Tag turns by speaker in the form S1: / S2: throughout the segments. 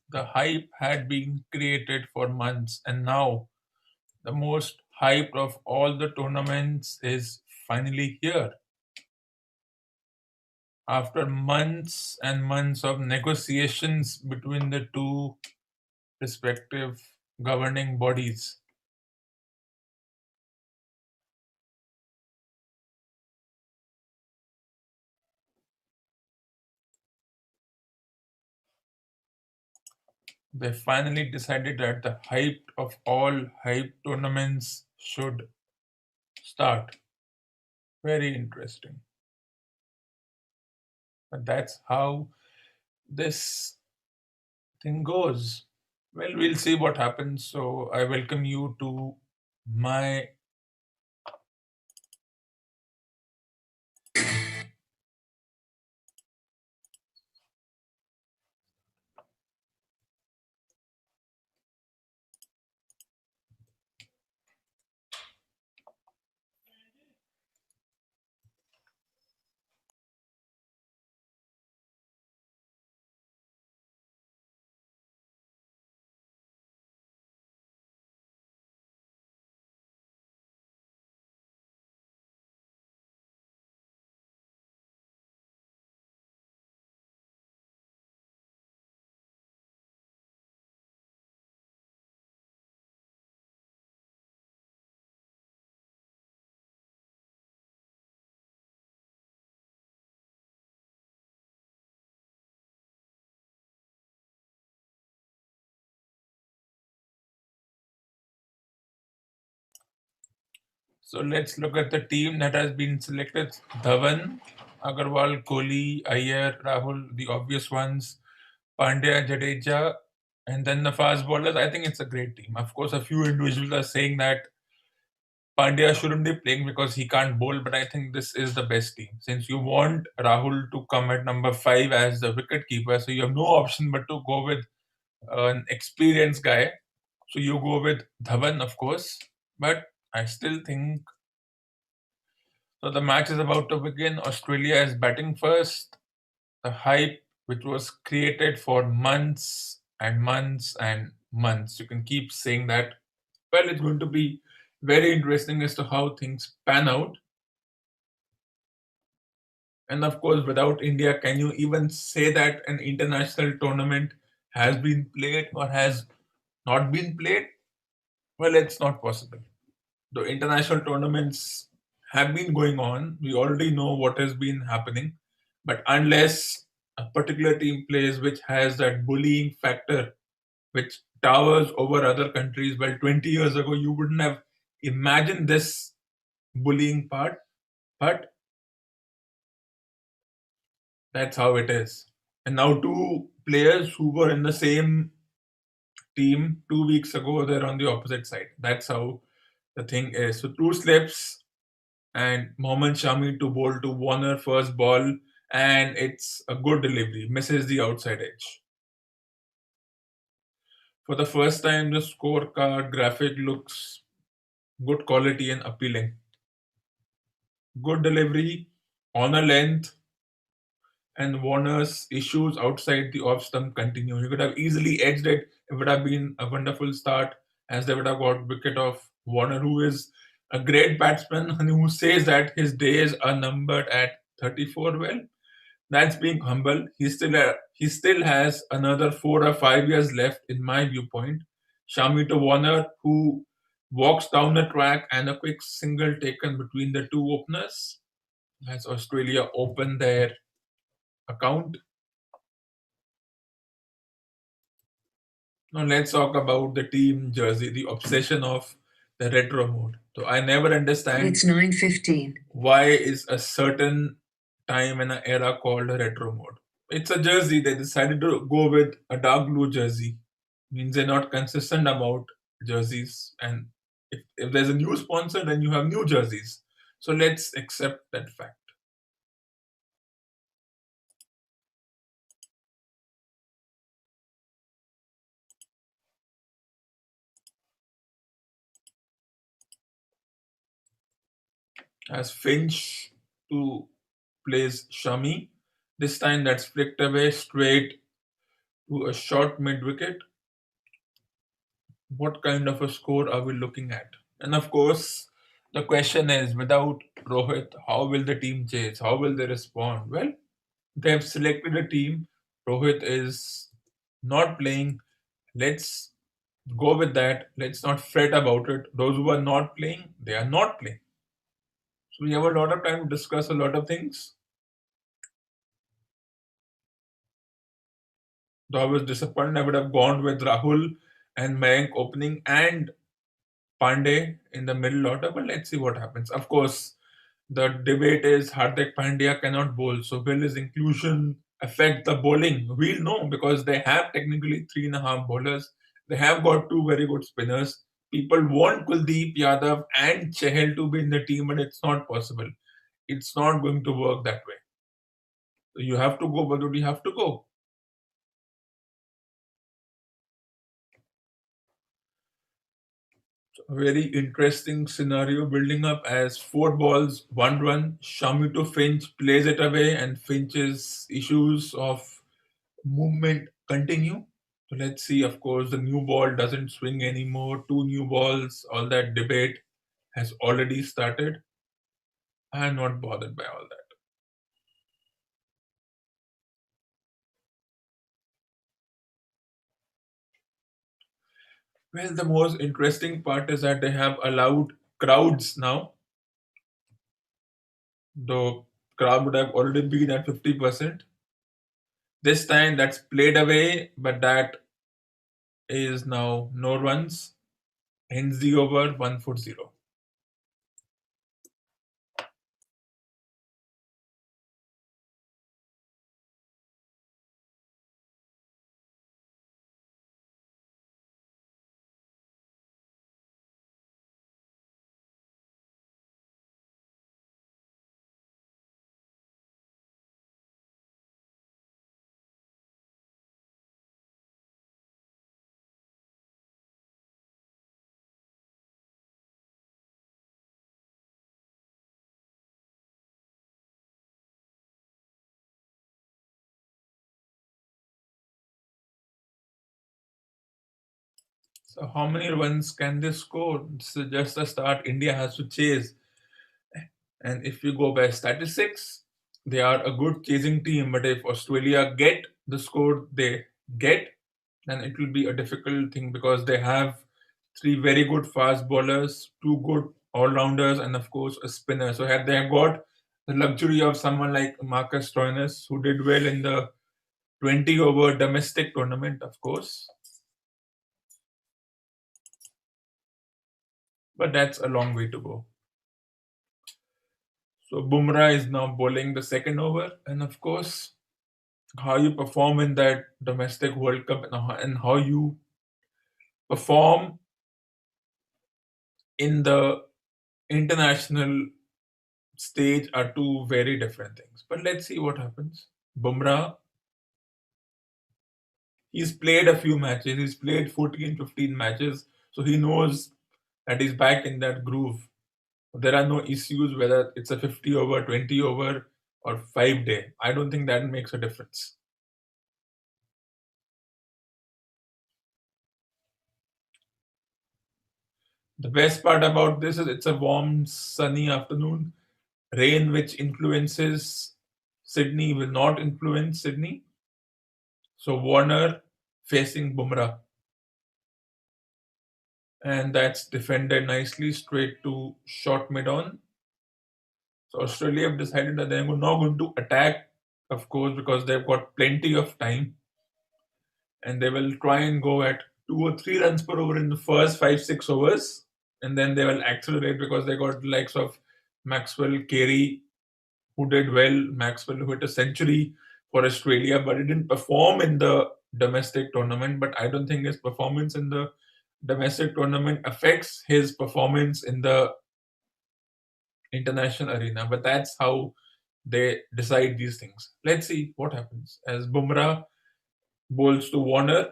S1: The hype had been created for months, and now the most hyped of all the tournaments is finally here. After months and months of negotiations between the two respective governing bodies, they finally decided that the hype of all hype tournaments should start. Very interesting. But that's how this thing goes. Well, we'll see what happens. So I welcome you to my. So let's look at the team that has been selected. Dhawan, Agarwal, Kohli, Iyer, Rahul, the obvious ones. Pandya, Jadeja, and then the fast bowlers. I think it's a great team. Of course, a few individuals are saying that Pandya shouldn't be playing because he can't bowl, but I think this is the best team. Since you want Rahul to come at number 5 as the wicket keeper, so you have no option but to go with an experienced guy. So you go with Dhawan, of course, but I still think so. The match is about to begin. Australia is batting first. The hype, which was created for months and months and months, you can keep saying that. Well, it's going to be very interesting as to how things pan out. And of course, without India, can you even say that an international tournament has been played or has not been played? Well, it's not possible. The international tournaments have been going on. We already know what has been happening. But unless a particular team plays which has that bullying factor, which towers over other countries, well, 20 years ago, you wouldn't have imagined this bullying part. But that's how it is. And now, two players who were in the same team 2 weeks ago, they're on the opposite side. That's how the thing is. So, two slips and Mohammad Shami to bowl to Warner first ball, and it's a good delivery, misses the outside edge. For the first time, the scorecard graphic looks good quality and appealing. Good delivery, on a length, and Warner's issues outside the off stump continue. He could have easily edged it. It would have been a wonderful start as they would have got wicket of Warner, who is a great batsman and who says that his days are numbered at 34. Well, that's being humble. He still has another 4 or 5 years left, in my viewpoint. Shami to Warner, who walks down the track and a quick single taken between the two openers as Australia open their account. Now let's talk about the team jersey, the obsession of the retro mode. So I never understand
S2: It's 9:15.
S1: why is a certain time and an era called a retro mode. It's a jersey. They decided to go with a dark blue jersey. Means they're not consistent about jerseys. And if there's a new sponsor, then you have new jerseys. So let's accept that fact. As Finch to plays Shami. This time that's flicked away straight to a short mid wicket, what kind of a score are we looking at? And of course, the question is without Rohit, how will the team chase? How will they respond? Well, they have selected a team. Rohit is not playing. Let's go with that. Let's not fret about it. Those who are not playing, they are not playing. So we have a lot of time to discuss a lot of things. Though I was disappointed, I would have gone with Rahul and Mayank opening and Pandey in the middle order, but let's see what happens. Of course, the debate is Hardik Pandya cannot bowl, so will his inclusion affect the bowling? We'll know because they have technically three and a half bowlers. They have got two very good spinners. People want Kuldeep Yadav and Chahal to be in the team, but it's not possible. It's not going to work that way. So you have to go, but you have to go. A very interesting scenario building up as four balls, one run. Shami to Finch plays it away, and Finch's issues of movement continue. So let's see. Of course, the new ball doesn't swing anymore. Two new balls. All that debate has already started. I'm not bothered by all that. Well, the most interesting part is that they have allowed crowds now. The crowd would have already been at 50%. This time that's played away, but that is now no runs. Ends the over 1 for 0. So how many runs can they score? It's just a start. India has to chase. And if you go by statistics, they are a good chasing team. But if Australia get the score they get, then it will be a difficult thing because they have three very good fast bowlers, two good all rounders, and of course a spinner. So had they got the luxury of someone like Marcus Stoinis, who did well in the 20 over domestic tournament, of course, but that's a long way to go. So Bumrah is now bowling the second over, and of course, how you perform in that domestic World Cup and how you perform in the international stage are two very different things. But let's see what happens. Bumrah, he's played a few matches. He's played 14, 15 matches, so he knows that he's back in that groove. There are no issues whether it's a 50 over, 20 over, or 5 day. I don't think that makes a difference. The best part about this is it's a warm, sunny afternoon. Rain, which influences Sydney, will not influence Sydney. So Warner facing Bumrah. And that's defended nicely straight to short mid on. So Australia have decided that they're not going to attack, of course, because they've got plenty of time. And they will try and go at 2 or 3 runs per over in the first 5, 6 overs. And then they will accelerate because they got the likes of Maxwell, Carey, who did well. Maxwell who hit a century for Australia, but he didn't perform in the domestic tournament. But I don't think his performance in the domestic tournament affects his performance in the international arena. But that's how they decide these things. Let's see what happens as Bumrah bowls to Warner.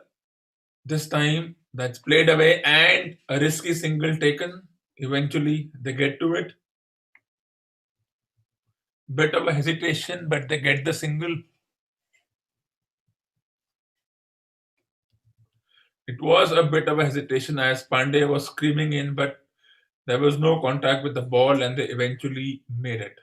S1: This time that's played away and a risky single taken. Eventually they get to it. Bit of a hesitation, but they get the single. It was a bit of a hesitation as Pandey was screaming in, but there was no contact with the ball and they eventually made it.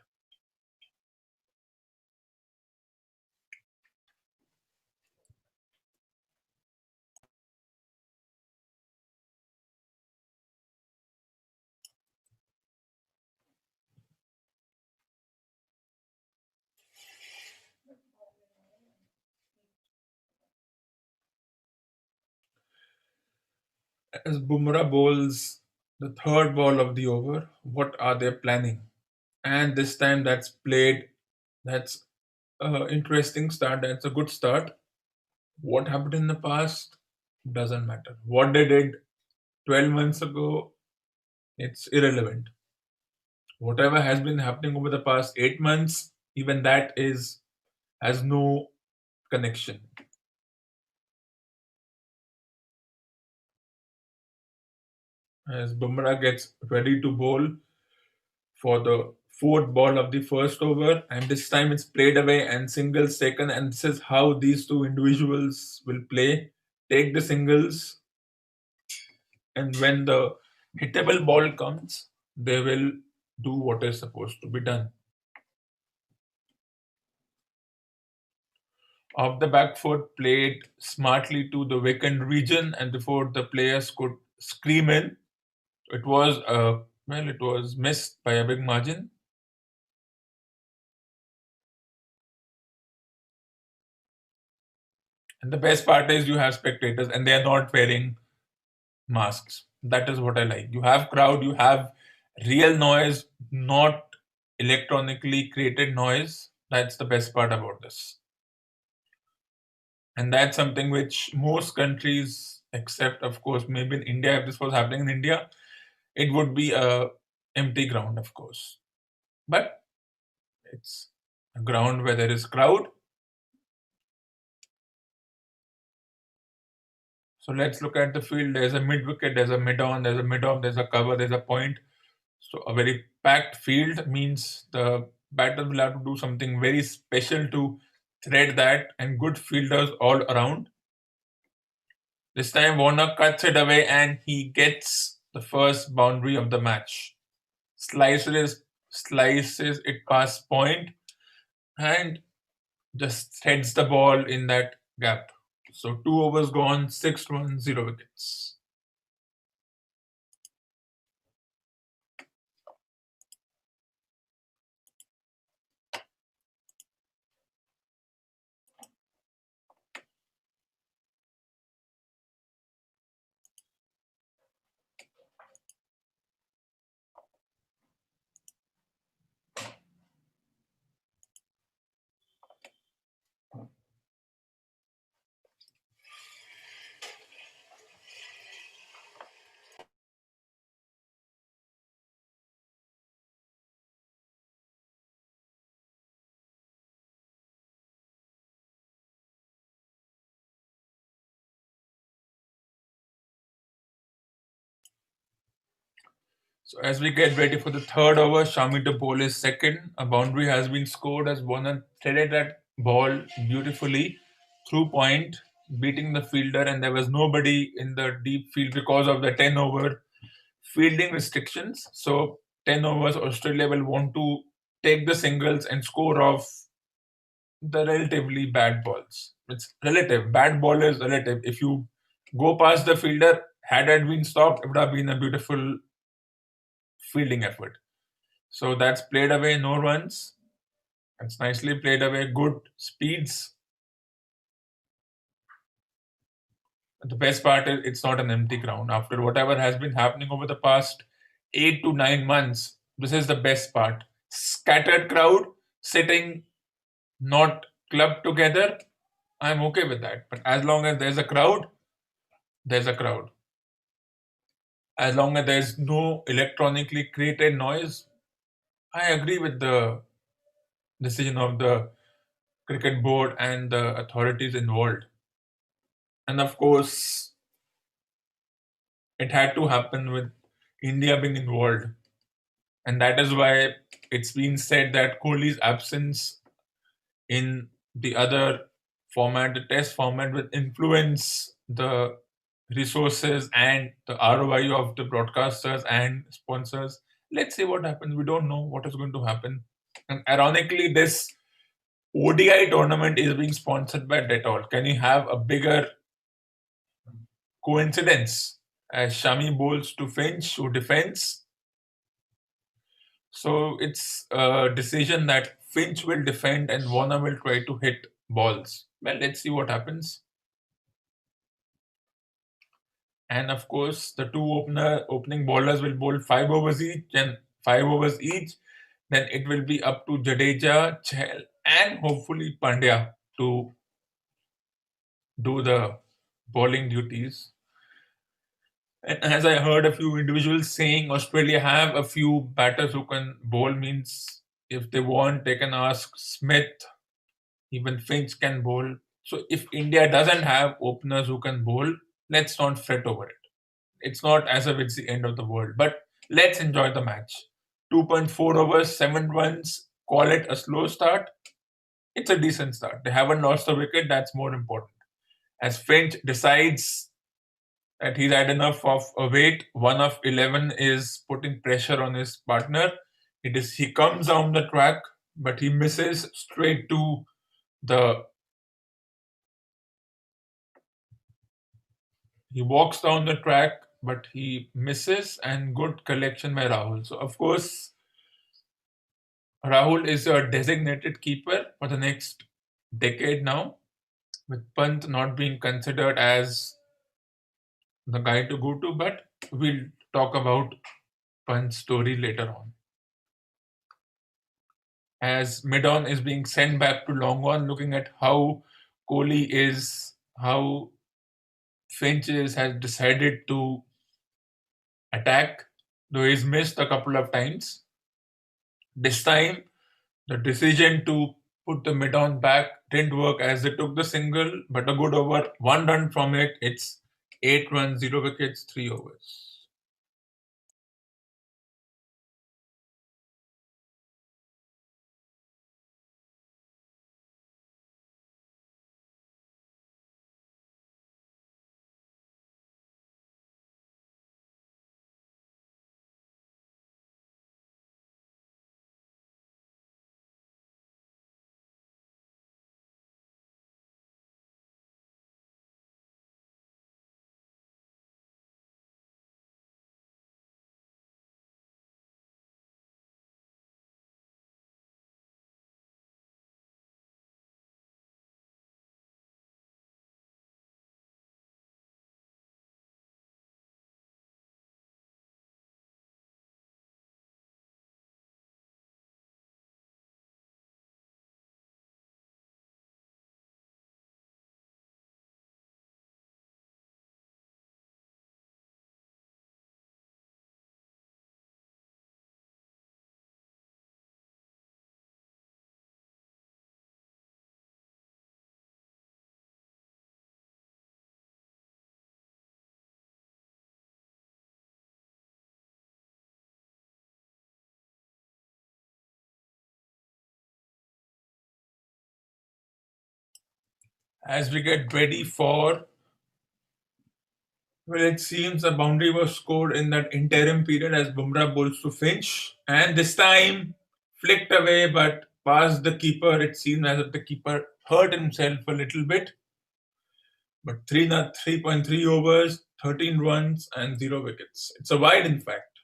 S1: As Bumrah bowls the third ball of the over, what are they planning? And this time that's played, that's an interesting start, that's a good start. What happened in the past doesn't matter. What they did 12 months ago, it's irrelevant. Whatever has been happening over the past 8 months, even that is has no connection. As Bumrah gets ready to bowl for the fourth ball of the first over, and this time it's played away and singles taken. And this is how these two individuals will play. Take the singles, and when the hittable ball comes, they will do what is supposed to be done. Off the back foot, played smartly to the vacant region, and before the players could scream in, it was it was missed by a big margin. And the best part is you have spectators, and they are not wearing masks. That is what I like. You have crowd, you have real noise, not electronically created noise. That's the best part about this. And that's something which most countries, except of course maybe in India, if this was happening in India, it would be a empty ground, of course. But it's a ground where there is crowd. So let's look at the field. There's a mid wicket, there's a mid on, there's a mid off, there's a cover, there's a point. So a very packed field means the batter will have to do something very special to thread that, and good fielders all around. This time Warner cuts it away and he gets the first boundary of the match. Slices it past point and just threads the ball in that gap. So 2 overs gone, 6 runs, 0 wickets. So as we get ready for the third over, Shami to bowl is second. A boundary has been scored as Warner threaded that ball beautifully through point, beating the fielder, and there was nobody in the deep field because of the 10 over fielding restrictions. So 10 overs, Australia will want to take the singles and score off the relatively bad balls. It's relative. Bad ball is relative. If you go past the fielder, had it been stopped, it would have been a beautiful fielding effort. So that's played away, no runs. It's nicely played away, good speeds. The best part is it's not an empty ground. After whatever has been happening over the past 8 to 9 months, this is the best part. Scattered crowd sitting not clubbed together. I'm okay with that. But as long as there's a crowd, there's a crowd. As long as there's no electronically created noise, I agree with the decision of the cricket board and the authorities involved. And of course, it had to happen with India being involved. And that is why it's been said that Kohli's absence in the other format, the test format, will influence the resources and the ROI of the broadcasters and sponsors. Let's see what happens. We don't know what is going to happen. And ironically, this ODI tournament is being sponsored by Dettol. Can you have a bigger coincidence as Shami bowls to Finch, who defends? So it's a decision that Finch will defend and Warner will try to hit balls. Well, let's see what happens. And of course, the two opening bowlers will bowl 5 overs each, and 5 overs each. Then it will be up to Jadeja, Chahal, and hopefully Pandya to do the bowling duties. And as I heard a few individuals saying, Australia have a few batters who can bowl. Means if they want, they can ask Smith. Even Finch can bowl. So if India doesn't have openers who can bowl, let's not fret over it. It's not as if it's the end of the world, but let's enjoy the match. 2.4 overs, 7 runs. Call it a slow start. It's a decent start. They haven't lost a wicket. That's more important. As Finch decides that he's had enough of a weight, 1 of 11 is putting pressure on his partner. He comes down the track, but he misses straight to the. He walks down the track, but he misses, and good collection by Rahul. So of course, Rahul is a designated keeper for the next decade now, with Pant not being considered as the guy to go to, but we'll talk about Pant's story later on. As mid-on is being sent back to long on, looking at how Kohli is, how Finch has decided to attack, though he's missed a couple of times. This time, the decision to put the mid-on back didn't work as they took the single, but a good over, 1 run from it. It's 8 runs, 0 wickets, 3 overs. As we get ready for, well, it seems a boundary was scored in that interim period as Bumrah bowls to Finch, and this time flicked away but past the keeper. It seemed as if the keeper hurt himself a little bit. But 3.3 overs, 13 runs, and 0 wickets. It's a wide, in fact.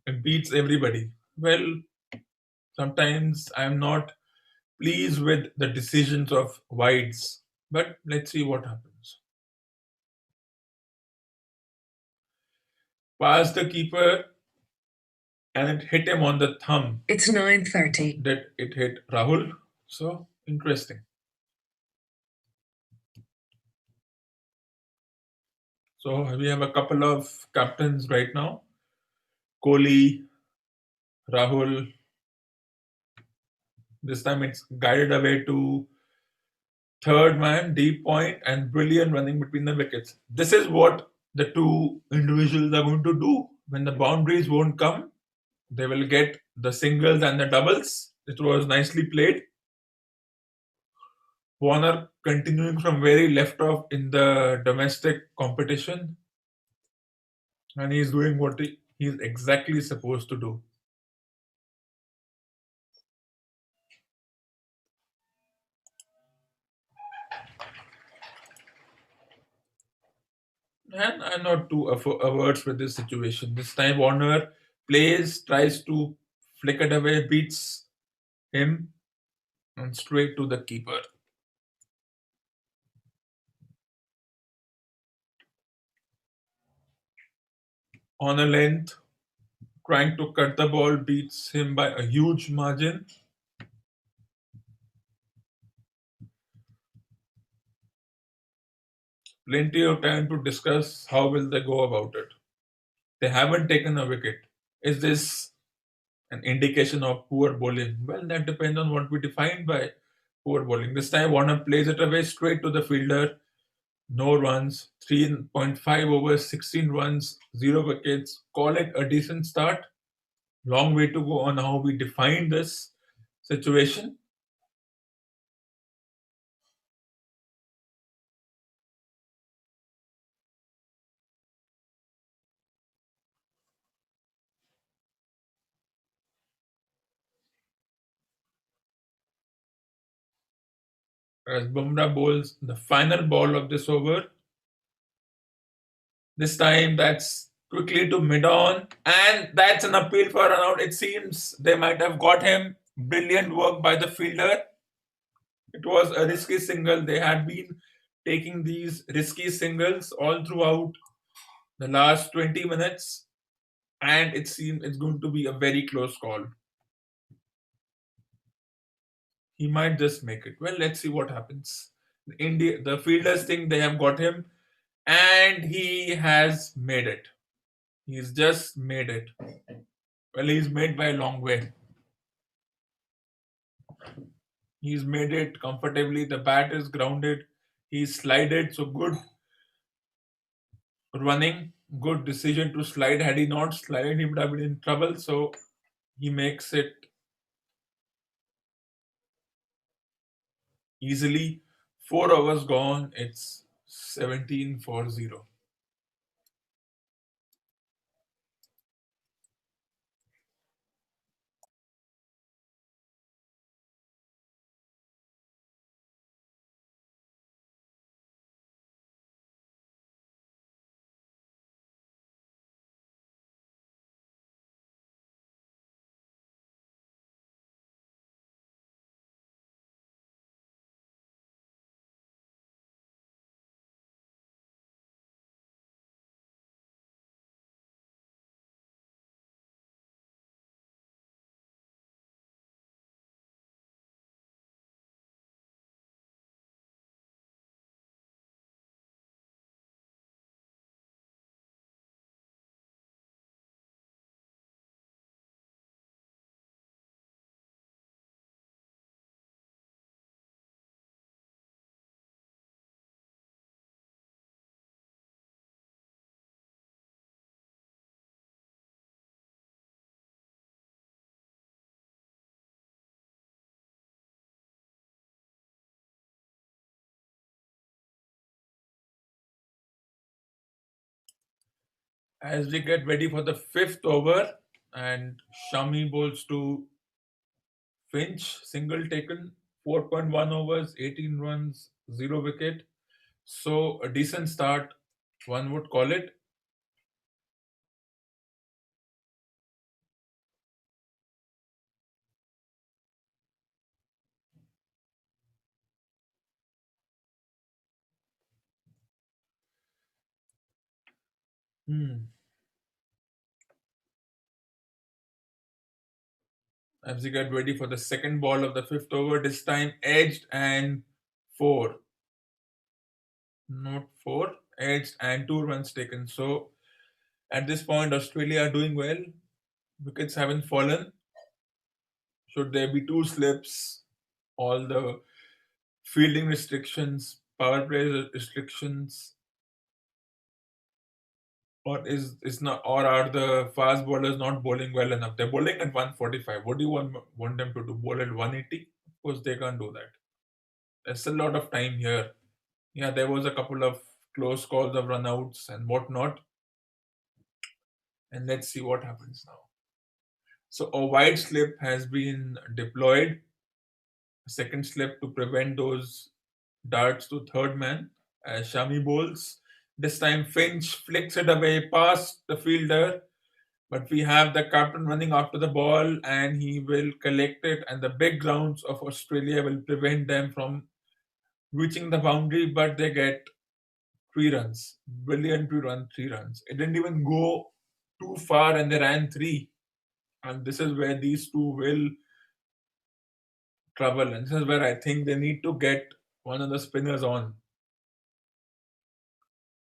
S1: It beats everybody. Well, sometimes I'm not pleased with the decisions of wides, but let's see what happens. Past the keeper, and it hit him on the thumb.
S2: It's 9:30.
S1: That it hit Rahul. So interesting. So we have a couple of captains right now. Kohli, Rahul. This time it's guided away to third man, deep point, and brilliant running between the wickets. This is what the two individuals are going to do. When the boundaries won't come, they will get the singles and the doubles. It was nicely played. Warner continuing from where he left off in the domestic competition, and he's doing what he's exactly supposed to do. And I'm not too averse with this situation. This time, Warner plays, tries to flick it away, beats him, and straight to the keeper. On a length, trying to cut the ball, beats him by a huge margin. Plenty of time to discuss how will they go about it. They haven't taken a wicket. Is this an indication of poor bowling? Well, that depends on what we define by poor bowling. This time, Warner plays it away straight to the fielder. No runs, 3.5 overs, 16 runs, 0 wickets. Call it a decent start. Long way to go on how we define this situation. As Bumrah bowls the final ball of this over, this time that's quickly to mid on, and that's an appeal for a run out. It seems they might have got him. Brilliant work by the fielder. It was a risky single. They had been taking these risky singles all throughout the last 20 minutes, and it seems it's going to be a very close call. He might just make it. Well, let's see what happens. The fielders think they have got him, and he has made it. He's just made it. Well, he's made by a long way. He's made it comfortably. The bat is grounded. He's slided. So good running. Good decision to slide. Had he not slided, he would have been in trouble. So he makes it easily. 4 hours gone. It's 17 for 0. As we get ready for the fifth over, and Shami bowls to Finch, single taken, 4.1 overs, 18 runs, 0 wicket. So a decent start, one would call it. Hmm. As we get ready for the second ball of the fifth over, this time edged and four. Not four, edged and 2 runs taken. So at this point, Australia are doing well. Wickets haven't fallen. Should there be two slips, all the fielding restrictions, power play restrictions, or is not, or are the fast bowlers not bowling well enough? They're bowling at 145. What do you want them to do? Bowl at 180? Of course, they can't do that. There's still a lot of time here. Yeah, there was a couple of close calls of runouts and whatnot, and let's see what happens now. So a wide slip has been deployed, a second slip to prevent those darts to third man as Shami bowls. This time Finch flicks it away past the fielder, but we have the captain running after the ball and he will collect it, and the big grounds of Australia will prevent them from reaching the boundary, but they get 3 runs. Brilliant to run 3 runs. It didn't even go too far and they ran three. And this is where these two will trouble. And this is where I think they need to get one of the spinners on.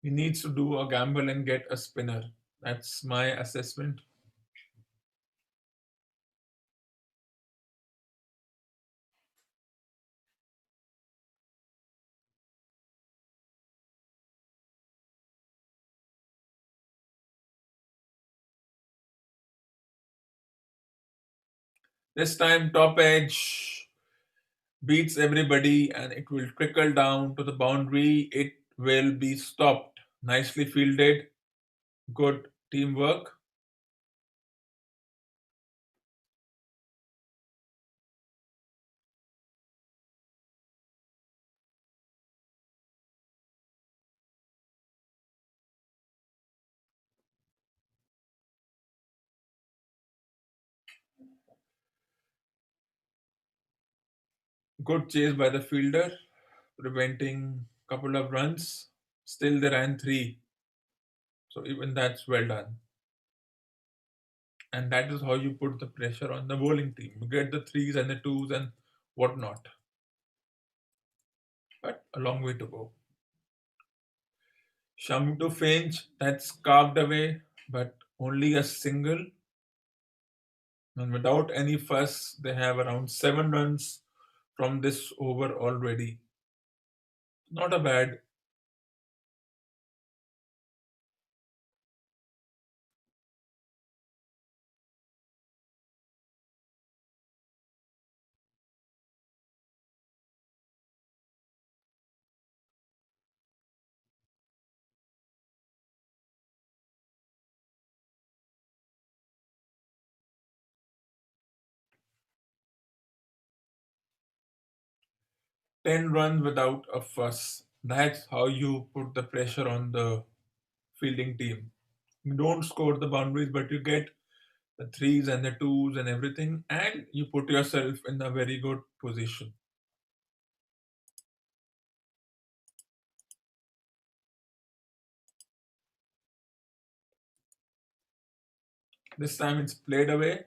S1: He needs to do a gamble and get a spinner. That's my assessment. This time, top edge beats everybody and it will trickle down to the boundary. It will be stopped. Nicely fielded. Good teamwork. Good chase by the fielder, preventing a couple of runs. Still, they ran three. So, even that's well done. And that is how you put the pressure on the bowling team. You get the threes and the twos and whatnot. But a long way to go. Shamito Finch, that's carved away, but only a single. And without any fuss, they have around 7 runs from this over already. Not a bad. 10 runs without a fuss. That's how you put the pressure on the fielding team. You don't score the boundaries, but you get the threes and the twos and everything, and you put yourself in a very good position. This time it's played away.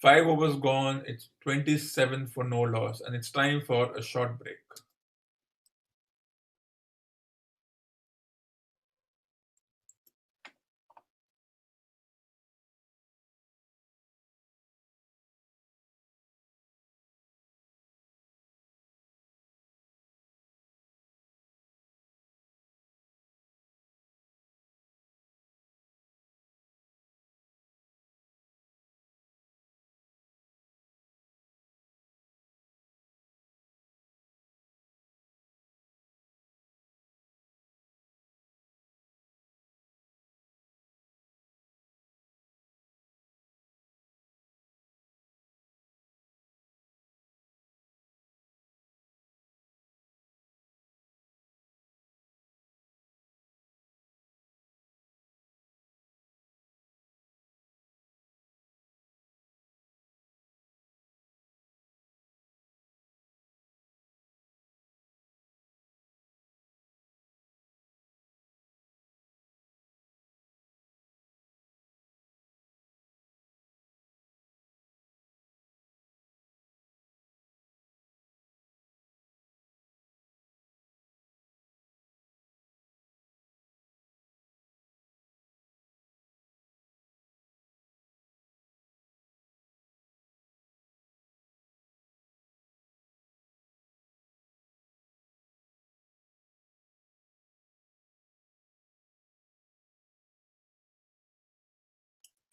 S1: 5 overs gone. It's 27 for no loss, and it's time for a short break.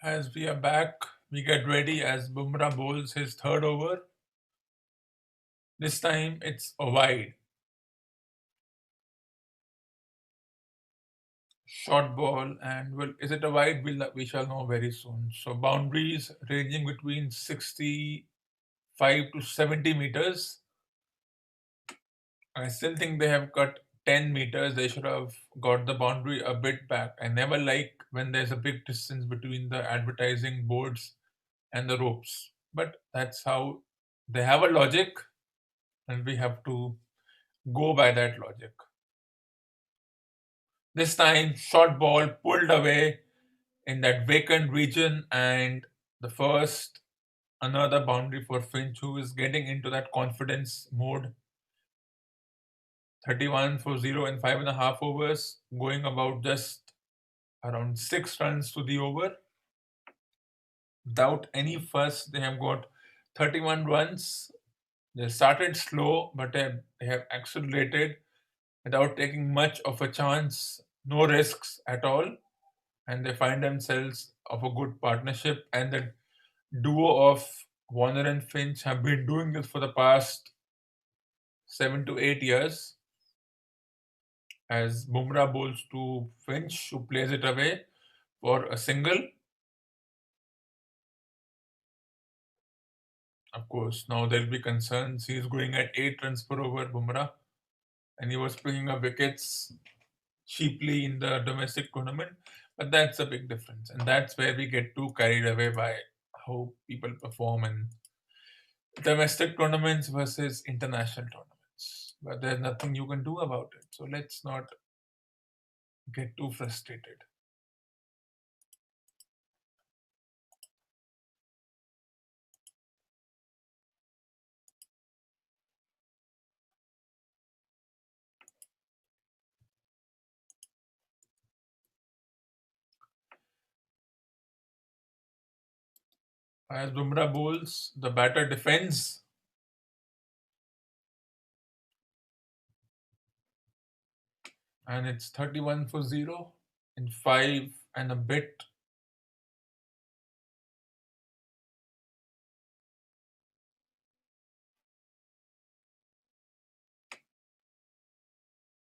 S1: As we are back, we get ready as Bumrah bowls his third over. This time it's a wide short ball, and well, is it a wide? We shall know very soon. So boundaries ranging between 65 to 70 meters. I still think they have cut 10 meters. They should have got the boundary a bit back. I never like when there's a big distance between the advertising boards and the ropes. But that's how they have a logic, and we have to go by that logic. This time, short ball pulled away in that vacant region, and the first another boundary for Finch, who is getting into that confidence mode. 31 for 0 in 5.5 overs, going about just around 6 runs to the over. Without any fuss, they have got 31 runs. They started slow, but they have accelerated without taking much of a chance, no risks at all, and they find themselves of a good partnership. And the duo of Warner and Finch have been doing this for the past 7 to 8 years. As Bumrah bowls to Finch, who plays it away for a single. Of course, now there'll be concerns. He's going at 8 runs per over, Bumrah, and he was picking up wickets cheaply in the domestic tournament. But that's a big difference, and that's where we get too carried away by how people perform in domestic tournaments versus international tournaments. But there's nothing you can do about it. So let's not get too frustrated. As Bumrah bowls, the batter defends, and it's 31 for 0 in 5 and a bit.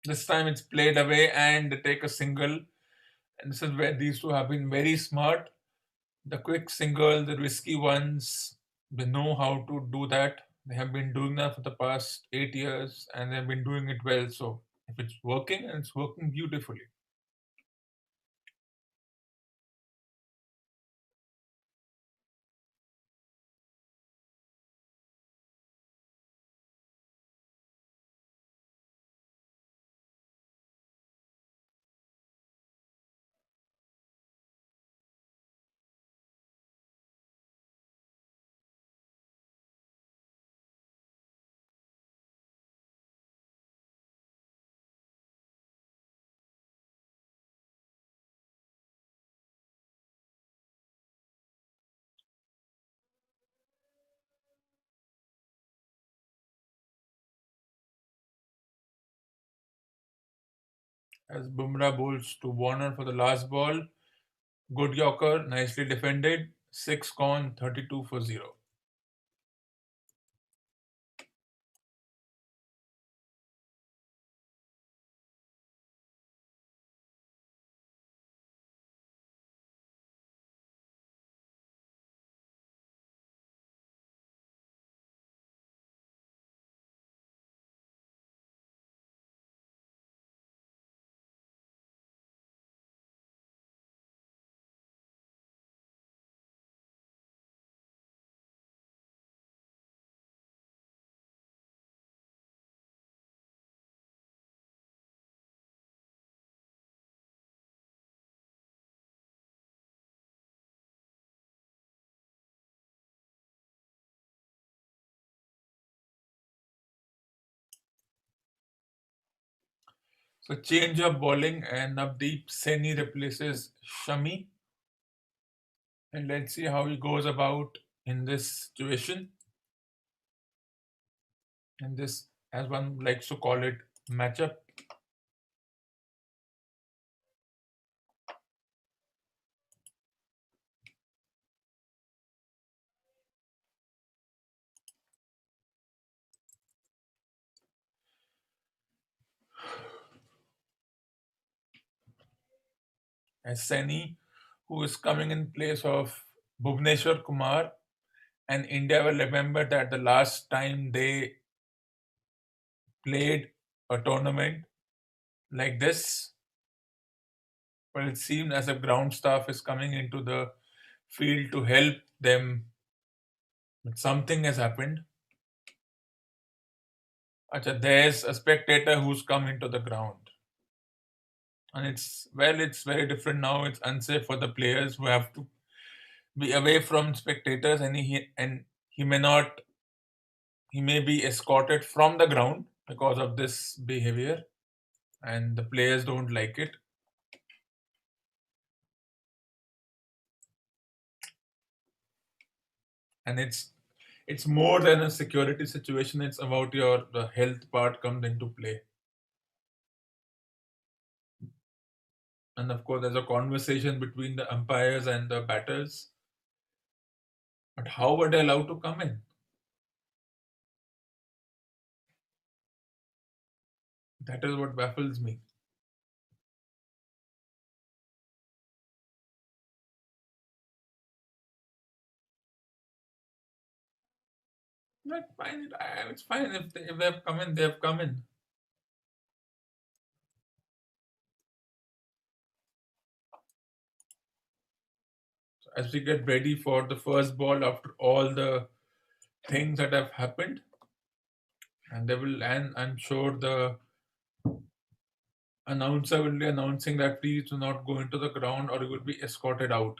S1: This time it's played away and they take a single. And this is where these two have been very smart. The quick single, the risky ones, they know how to do that. They have been doing that for the past 8 years and they've been doing it well. So if it's working, and it's working beautifully. As Bumrah bowls to Warner for the last ball, good Yorker, nicely defended. 6 gone, 32 for 0. So change of bowling, and Navdeep Saini replaces Shami. And let's see how he goes about in this situation. In this, as one likes to call it, matchup. as Seni, who is coming in place of Bhuvneshwar Kumar. And India will remember that the last time they played a tournament like this, well, it seemed as if ground staff is coming into the field to help them, but something has happened. Acha, there's a spectator who's come into the ground. And it's very different now. It's unsafe for the players who have to be away from spectators, and he may not he may be escorted from the ground because of this behavior, and the players don't like it. And it's more than a security situation. It's about your the health part comes into play. And of course there's a conversation between the umpires and the batters, but how were they allowed to come in? That is what baffles me. Like, fine, it's fine if they have come in, they have come in. So as we get ready for the first ball after all the things that have happened, and they will, and I'm sure the announcer will be announcing that please do not go into the ground or you will be escorted out.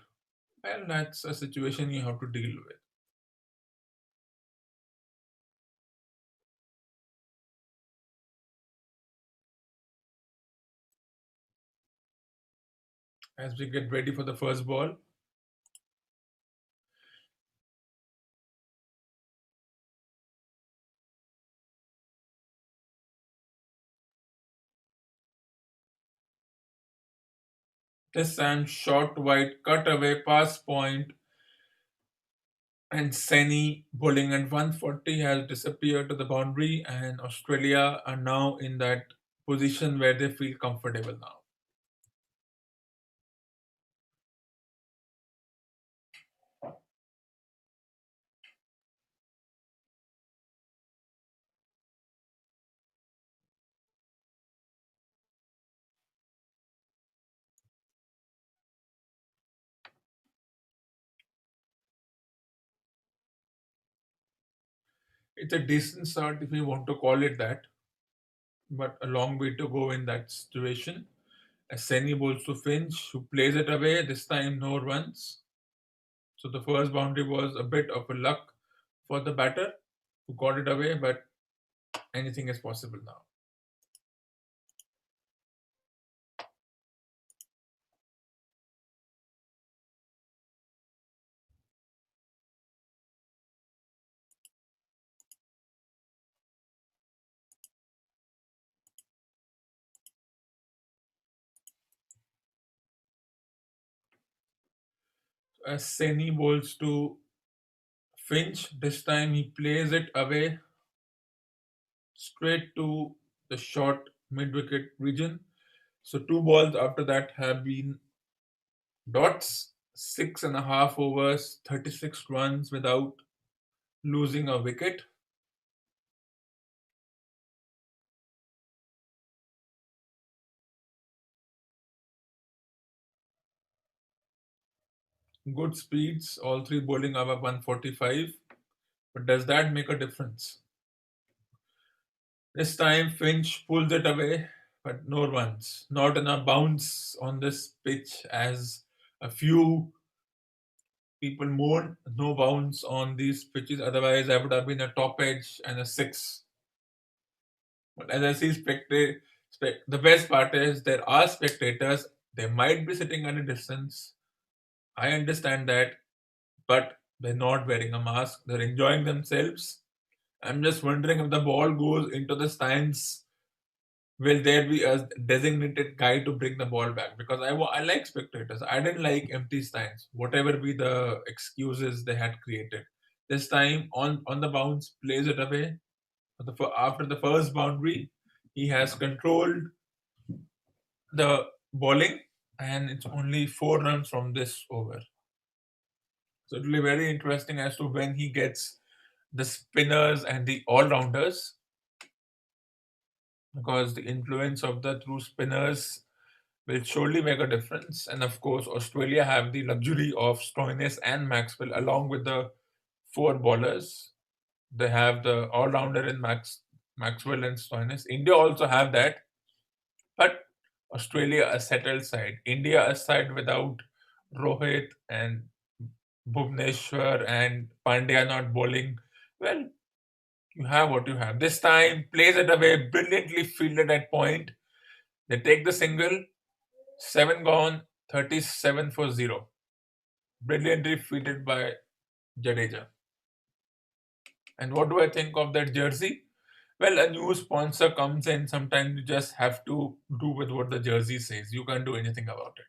S1: Well, that's a situation you have to deal with. As we get ready for the first ball, this time short wide cut away pass point, and Seni bowling at 140 has disappeared to the boundary, and Australia are now in that position where they feel comfortable now. It's a decent start if you want to call it that, but a long way to go in that situation. As Seni bowls to Finch, who plays it away, this time no runs. So the first boundary was a bit of a luck for the batter who got it away, but anything is possible now. As Seni bowls to Finch, this time he plays it away straight to the short mid wicket region. So two balls after that have been dots, 6.5 overs, 36 runs without losing a wicket. Good speeds, all three bowling above 145. But does that make a difference? This time Finch pulls it away, but no runs. Not enough bounce on this pitch as a few people mourn. No bounce on these pitches, otherwise, I would have been a top edge and a six. But as I see the best part is there are spectators. They might be sitting at a distance. I understand that, but they're not wearing a mask. They're enjoying themselves. I'm just wondering if the ball goes into the stands, will there be a designated guy to bring the ball back? Because I like spectators. I didn't like empty stands, whatever be the excuses they had created. This time on the bounce, plays it away. After the first boundary, he has controlled the bowling, and it's only 4 runs from this over. So it will be very interesting as to when he gets the spinners and the all rounders, because the influence of the true spinners will surely make a difference. And of course, Australia have the luxury of Stoinis and Maxwell along with the four bowlers. They have the all rounder in Maxwell and Stoinis. India also have that, but Australia a settled side. India a side without Rohit and Bhuvneshwar and Pandya not bowling. Well, you have what you have. This time, plays it away, brilliantly fielded at point. They take the single, 7 gone, 37 for 0. Brilliantly fielded by Jadeja. And what do I think of that jersey? Well, a new sponsor comes in. Sometimes you just have to do with what the jersey says. You can't do anything about it.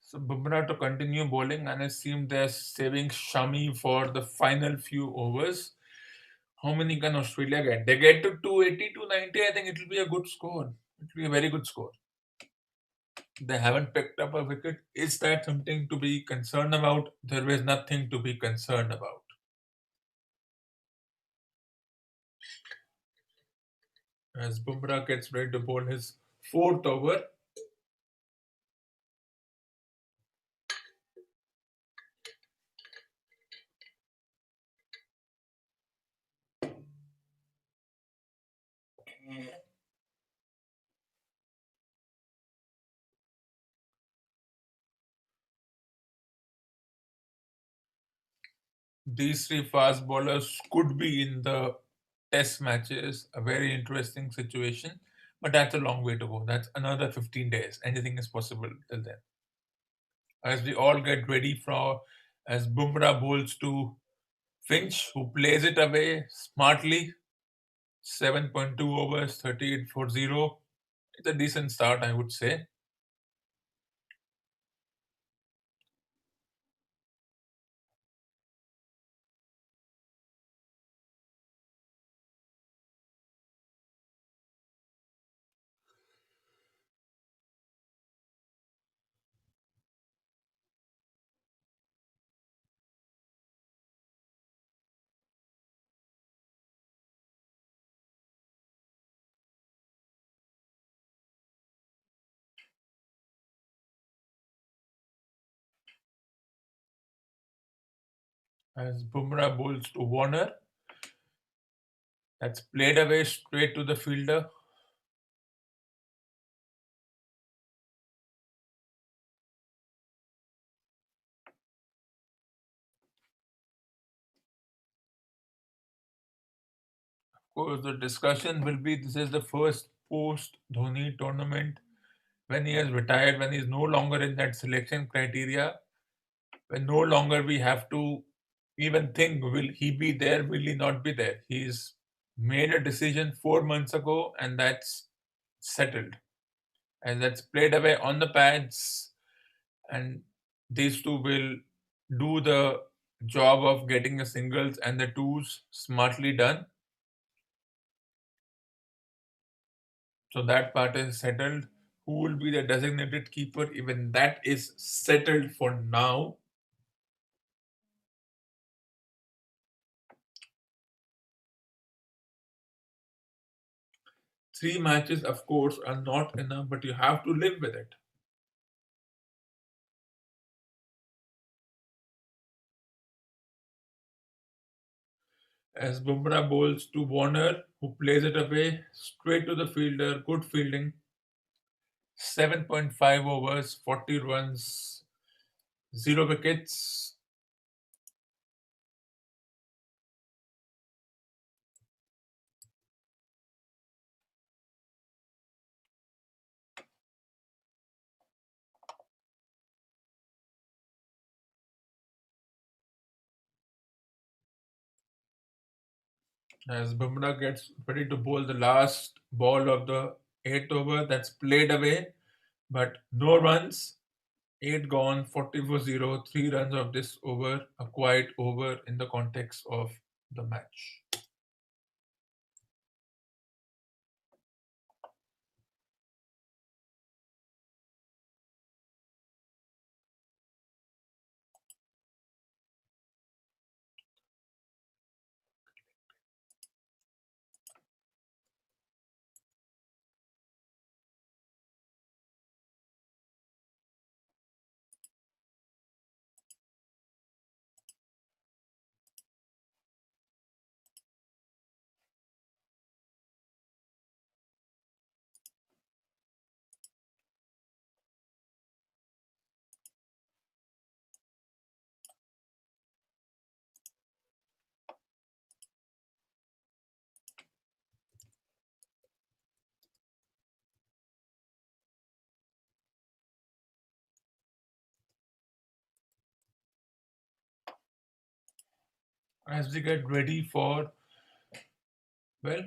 S1: So Bumrah to continue bowling, and it seems they're saving Shami for the final few overs. How many can Australia get? They get to 280, 290. I think it will be a good score. It will be a very good score. They haven't picked up a wicket. Is that something to be concerned about? There is nothing to be concerned about. As Bumrah gets ready to bowl his fourth over, these three fast bowlers could be in the test matches, a very interesting situation. But that's a long way to go. That's another 15 days. Anything is possible till then. As we all get ready for, as Bumrah bowls to Finch, who plays it away smartly, 7.2 overs, 38 for 0. It's a decent start, I would say. As Bumrah bowls to Warner, that's played away straight to the fielder. Of course, the discussion will be this is the first post Dhoni tournament when he has retired, when he is no longer in that selection criteria, when no longer we have to even think will he be there, will he not be there. He's made a decision 4 months ago, and that's settled. And that's played away on the pads, and these two will do the job of getting the singles and the twos smartly done. So that part is settled. Who will be the designated keeper? Even that is settled for now. Three matches, of course, are not enough, but you have to live with it. As Bumrah bowls to Warner, who plays it away straight to the fielder, good fielding. 7.5 overs, 40 runs, 0 wickets. as Bumrah gets ready to bowl the last ball of the eighth over. That's played away, but no runs. 8 gone, 40 for 0, 3 runs of this over, a quiet over in the context of the match. As we get ready for, well,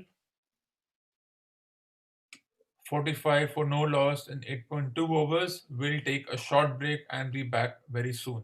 S1: 45 for no loss in 8.2 overs, we'll take a short break and be back very soon.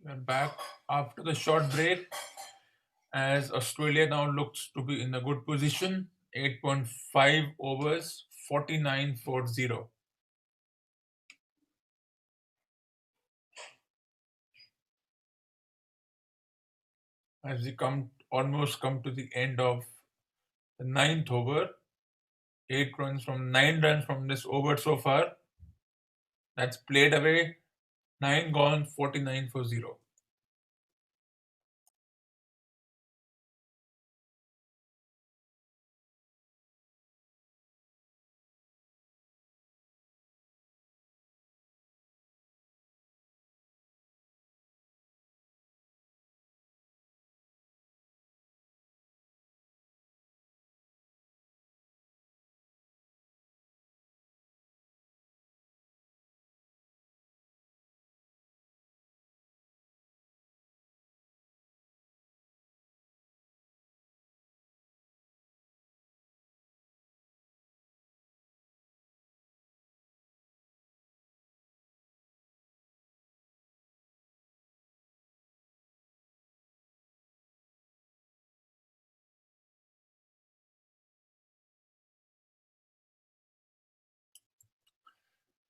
S1: We're back after the short break as Australia now looks to be in a good position. 8.5 overs, 49 for 0. As we almost come to the end of the ninth over, 9 runs from this over so far. That's played away, 9 gone, 49 for 0.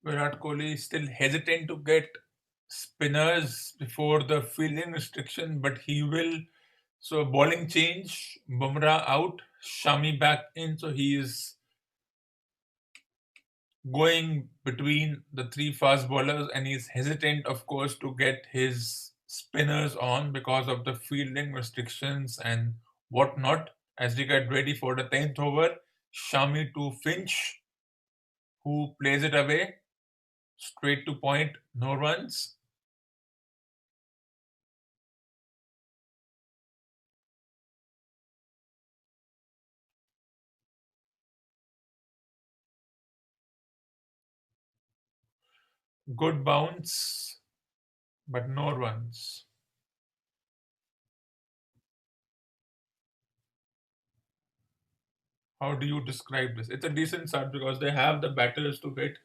S1: Virat Kohli is still hesitant to get spinners before the fielding restriction, but he will So bowling change, Bumrah out, Shami back in. So he is going between the three fast bowlers, and he's hesitant, of course, to get his spinners on because of the fielding restrictions and whatnot. As we get ready for the 10th over, Shami to Finch, who plays it away straight to point, no runs. Good bounce, but no runs. How do you describe this? It's a decent start because they have the batters to hit.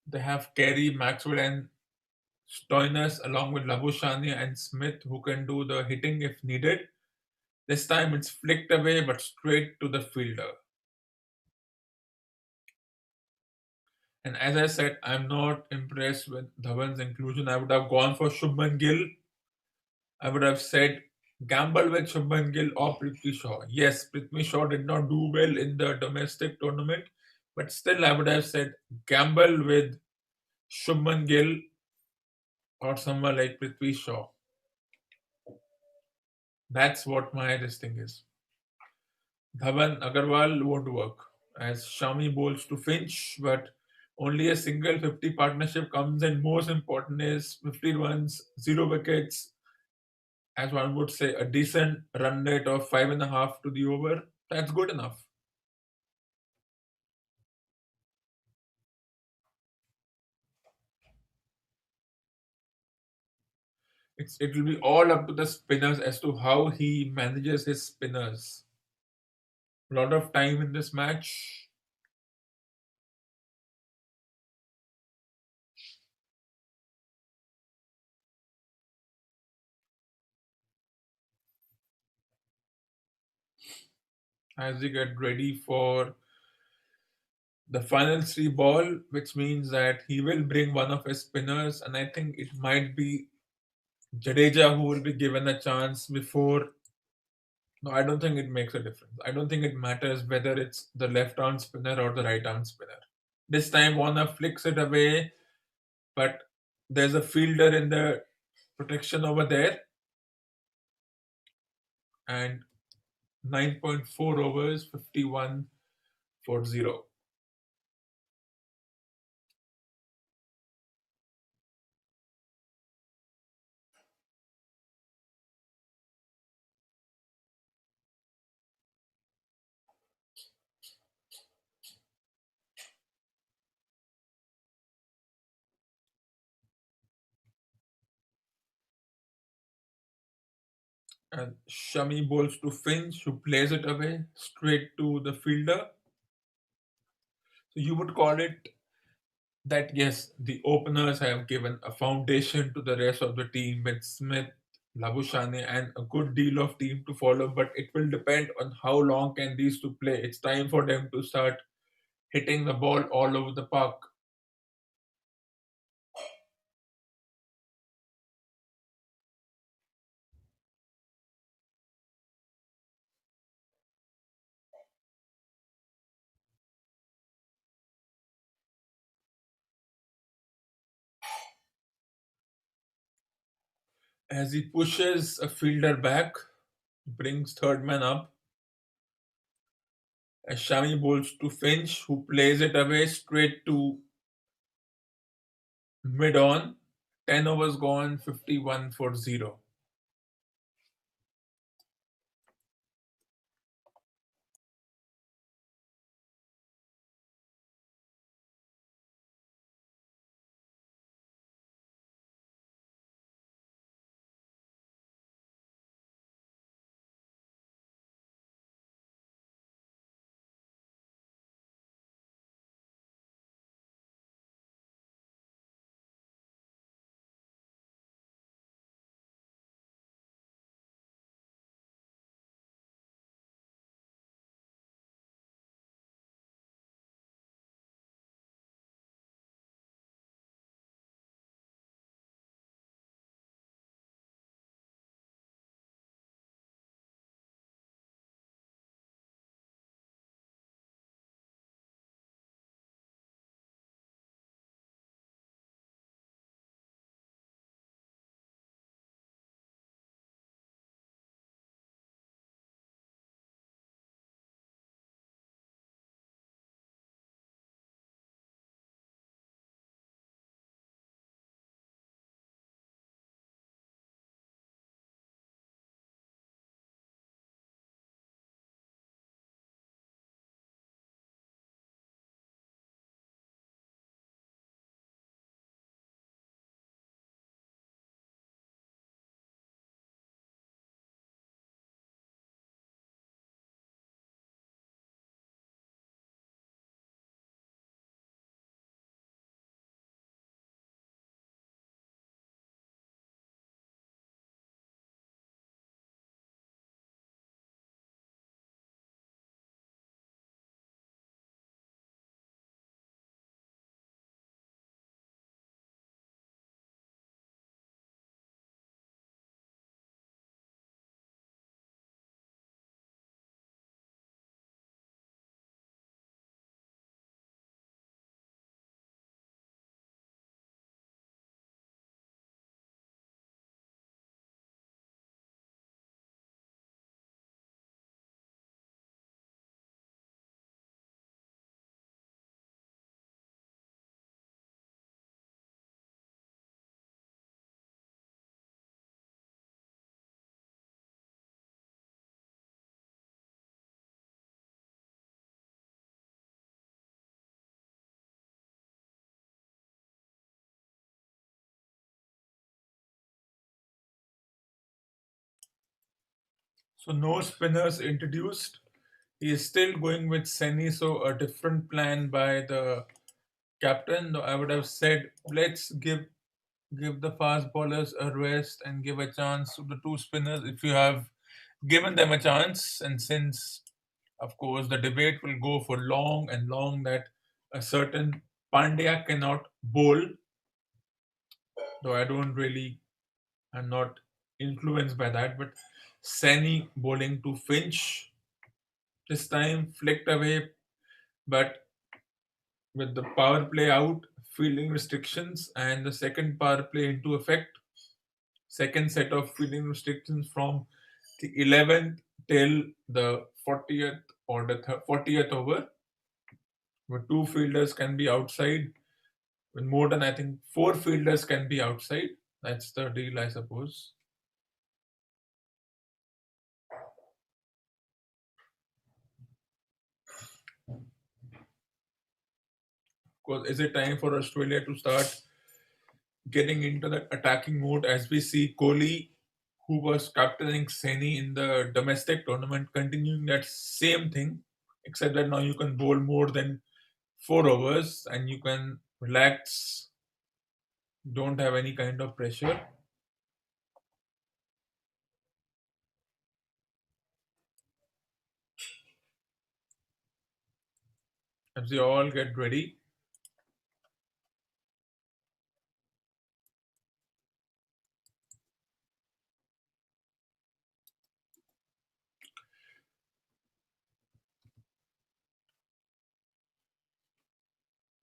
S1: They have Carey, Maxwell, and Stoinis along with Labushani and Smith who can do the hitting if needed. This time it's flicked away but straight to the fielder. And as I said, I'm not impressed with Dhawan's inclusion. I would have gone for Shubman Gill. I would have said gamble with Shubman Gill or Prithvi Shaw. Yes, Prithvi Shaw did not do well in the domestic tournament, but still I would have said gamble with Shubman Gill or someone like Prithvi Shaw. That's what my this thing is. Dhawan Agarwal won't work as Shami bowls to Finch, but only a single 50 partnership comes in. Most important is 50 runs, 0 wickets, as one would say, a decent run rate of 5.5 to the over. That's good enough. It will be all up to the spinners as to how he manages his spinners. A lot of time in this match. As we get ready for the final three ball, which means that he will bring one of his spinners, and I think it might be Jadeja who will be given a chance before. No, I don't think it makes a difference. I don't think it matters whether it's the left arm spinner or the right arm spinner. This time Warner flicks it away, but there's a fielder in the protection over there, and 9.4 overs, 51 for 0. And Shami bowls to Finch, who plays it away straight to the fielder. So you would call it that yes, the openers have given a foundation to the rest of the team with Smith, Labushane, and a good deal of team to follow. But it will depend on how long can these two play. It's time for them to start hitting the ball all over the park. As he pushes a fielder back, brings third man up. As Shami bowls to Finch, who plays it away straight to mid on. 10 overs gone, 51 for 0. So no spinners introduced. He is still going with Seni, so a different plan by the captain. Though I would have said, let's give the fast bowlers a rest and give a chance to the two spinners if you have given them a chance. And since, of course, the debate will go for long and long that a certain Pandya cannot bowl, though I don't really, I'm not influenced by that, but Seni bowling to Finch this time flicked away, but with the power play out, fielding restrictions, and the second power play into effect, second set of fielding restrictions from the 11th till the 40th or the 40th over, where two fielders can be outside, with more than I think four fielders can be outside. That's the deal, I suppose. Because is it time for Australia to start getting into that attacking mode as we see Kohli, who was captaining Saini in the domestic tournament, continuing that same thing, except that now you can bowl more than 4 overs and you can relax, don't have any kind of pressure. As they all get ready,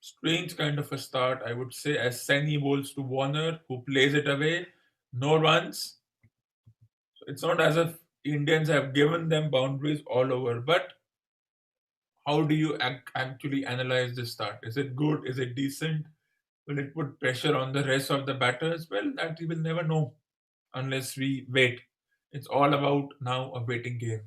S1: strange kind of a start, I would say, as Saini bowls to Warner, who plays it away, no runs. So it's not as if Indians have given them boundaries all over, but how do you actually analyze this start? Is it good? Is it decent? Will it put pressure on the rest of the batters? Well, that we will never know unless we wait. It's all about now a waiting game.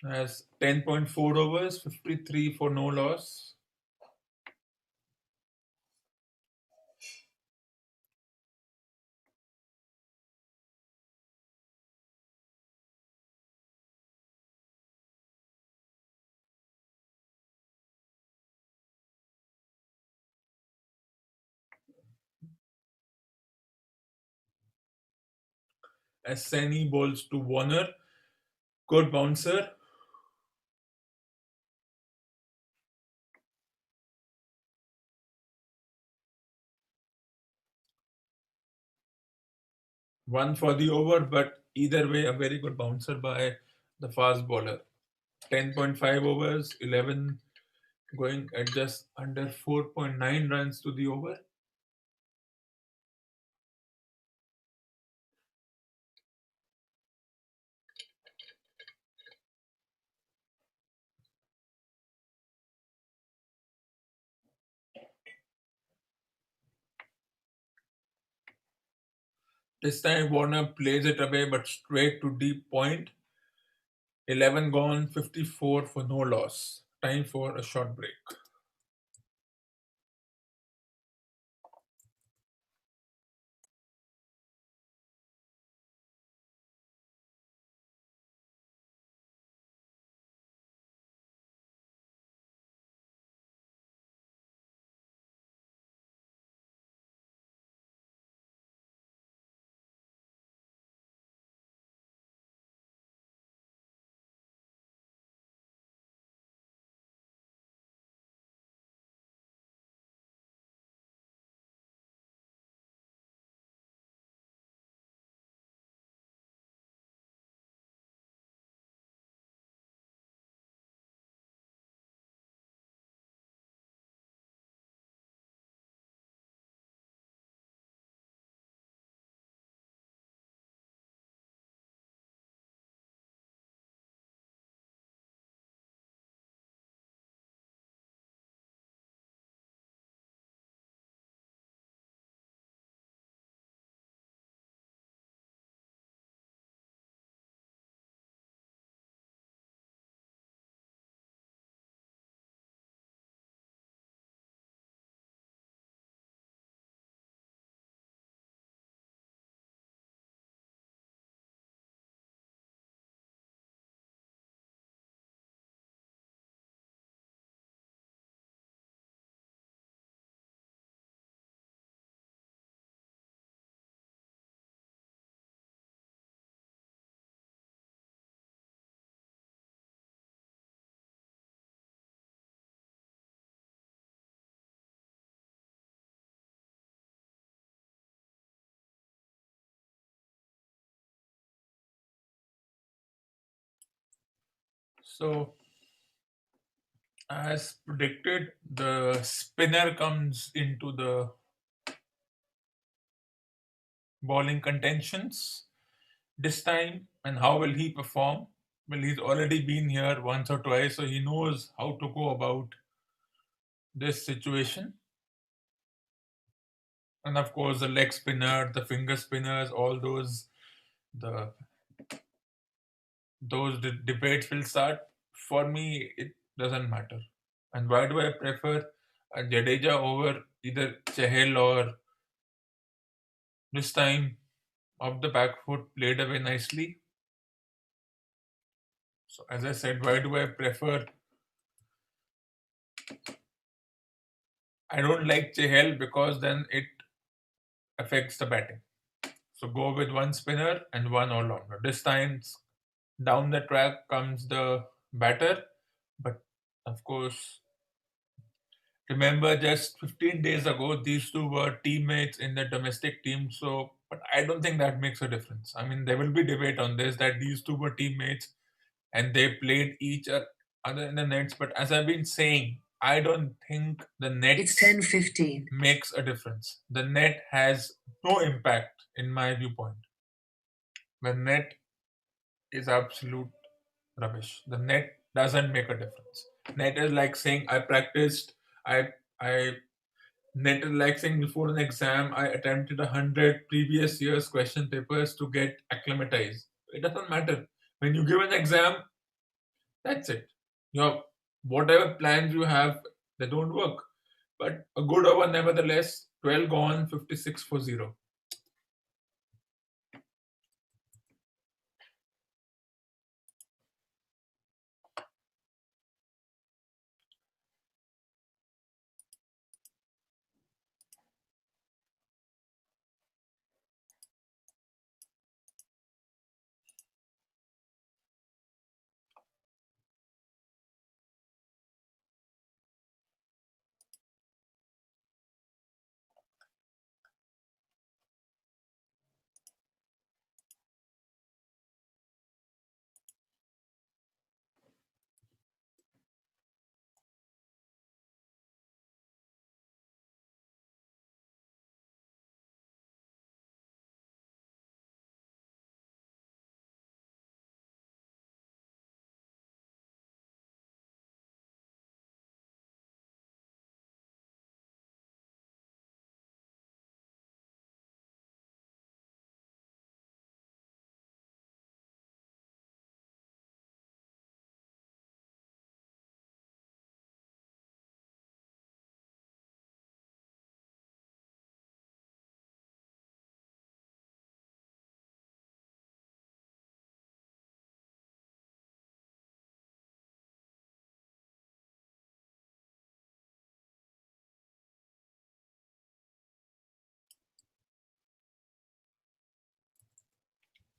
S1: As 10.4 overs, 53 for no loss. As Sani bowls to Warner, good bouncer. One for the over, but either way, a very good bouncer by the fast bowler. 10.5 overs, 11 going at just under 4.9 runs to the over. This time Warner plays it away but straight to deep point. 11 gone, 54 for no loss. Time for a short break. So, as predicted, the spinner comes into the bowling contentions this time. And how will he perform? Well, he's already been here once or twice, so he knows how to go about this situation. And of course, the leg spinner, the finger spinners, all the debates will start. For me, it doesn't matter. And why do I prefer a Jadeja over either Chahel or this time off the back foot played away nicely? So as I said, why do I prefer? I don't like Chahel because then it affects the batting. So go with one spinner and one all rounder. This time down the track comes the batter, but of course, remember just 15 days ago, these two were teammates in the domestic team. So, but I don't think that makes a difference. I mean, there will be debate on this that these two were teammates and they played each other in the nets. But as I've been saying, I don't think the net
S2: It's 10:15.
S1: makes a difference. The net has no impact in my viewpoint. The net is absolute rubbish. The net doesn't make a difference. Net is like saying I practiced, I net is like saying before an exam I attempted 100 previous years question papers to get acclimatized. It doesn't matter. When you give an exam, that's it. Your whatever plans you have, they don't work. But a good over nevertheless, 12 gone, 56 for 0.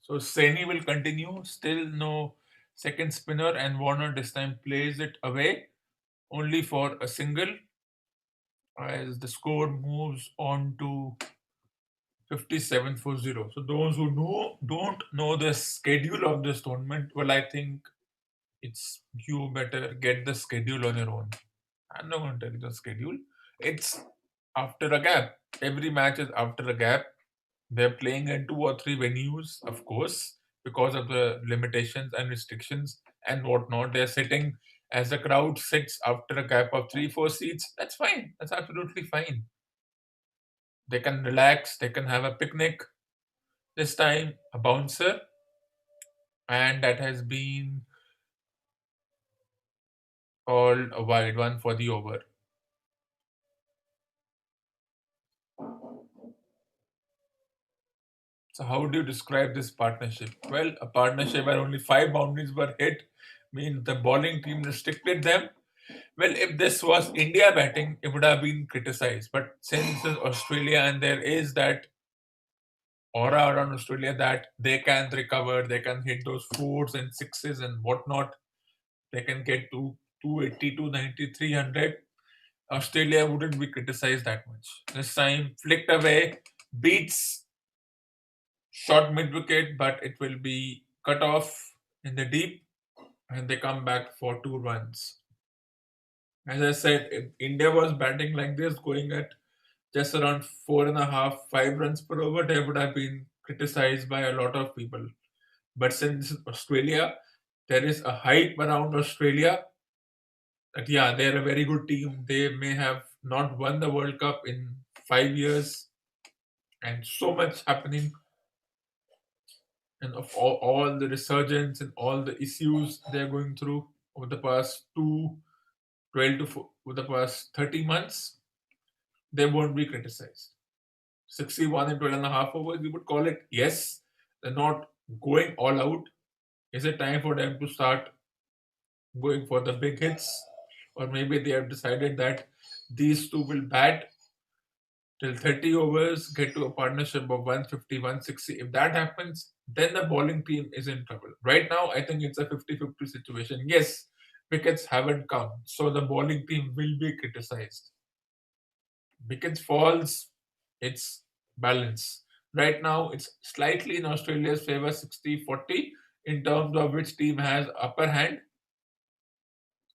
S1: So Saini will continue. Still no second spinner, and Warner this time plays it away only for a single as the score moves on to 57 for 0. So those who don't know the schedule of this tournament, well, I think it's you better get the schedule on your own. I'm not going to tell you the schedule. It's after a gap. Every match is after a gap. They're playing in two or three venues, of course, because of the limitations and restrictions and whatnot. They're sitting as the crowd sits after a gap of 3, 4 seats. That's fine. That's absolutely fine. They can relax, they can have a picnic. This time, a bouncer, and that has been called a wide one for the over. So, how do you describe this partnership? Well, a partnership where only 5 boundaries were hit means the bowling team restricted them. Well, if this was India batting, it would have been criticized. But since it's Australia and there is that aura around Australia that they can recover, they can hit those fours and sixes and whatnot, they can get to 280, 290, 300. Australia wouldn't be criticized that much. This time, flicked away, beats short mid wicket, but it will be cut off in the deep. and they come back for 2 runs. As I said, if India was batting like this, going at just around 4.5, 5 runs per over, they would have been criticized by a lot of people. But since Australia, there is a hype around Australia that yeah, they're a very good team. They may have not won the World Cup in 5 years, and so much happening, and of all the resurgence and all the issues they're going through over the past 12 to over the past 30 months, they won't be criticized. 61 in 12 and a half overs, we would call it, yes, they're not going all out. Is it time for them to start going for the big hits? Or maybe they have decided that these two will bat till 30 overs, get to a partnership of 150, 160. If that happens, then the bowling team is in trouble. Right now, I think it's a 50-50 situation. Yes, wickets haven't come, so the bowling team will be criticized. Wickets falls, it's balance. Right now, it's slightly in Australia's favor, 60-40, in terms of which team has upper hand.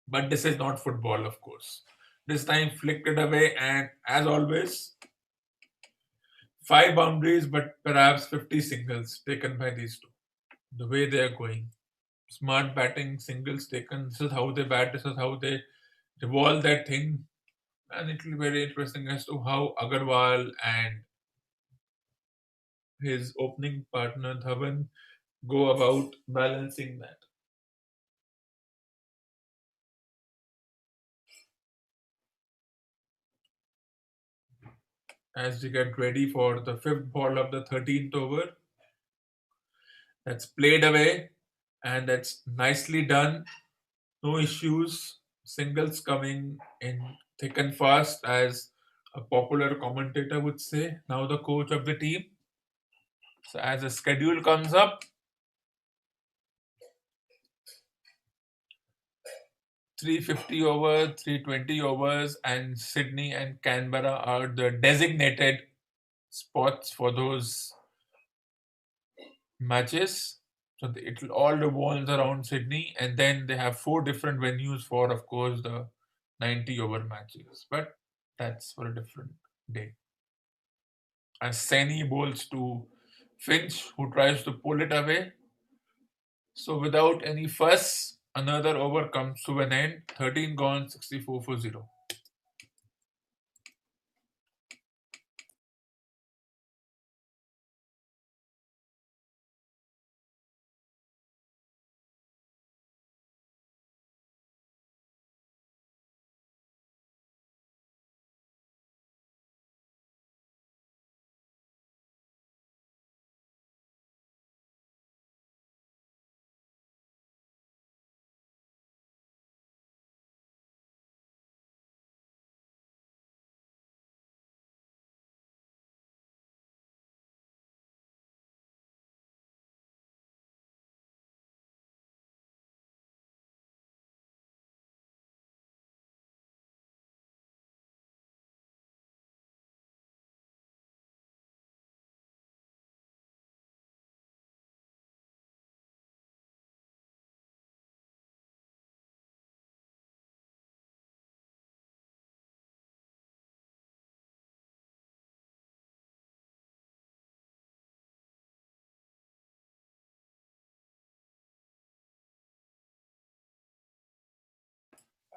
S1: But this is not football, of course. This time flicked it away, and as always, 5 boundaries, but perhaps 50 singles taken by these two. The way they are going. Smart batting, singles taken. This is how they bat, this is how they revolve that thing. And it will be very interesting as to how Agarwal and his opening partner Dhawan go about balancing that. As we get ready for the fifth ball of the 13th over, that's played away and that's nicely done. No issues. Singles coming in thick and fast, as a popular commentator would say, now the coach of the team. So, as the schedule comes up, 350 overs, 320 overs, and Sydney and Canberra are the designated spots for those matches. So it will all revolve around Sydney, and then they have 4 different venues for, of course, the 90 over matches. But that's for a different day. As Saini bowls to Finch, who tries to pull it away. So without any fuss, another over comes to an end. 13 gone, 64 for 0.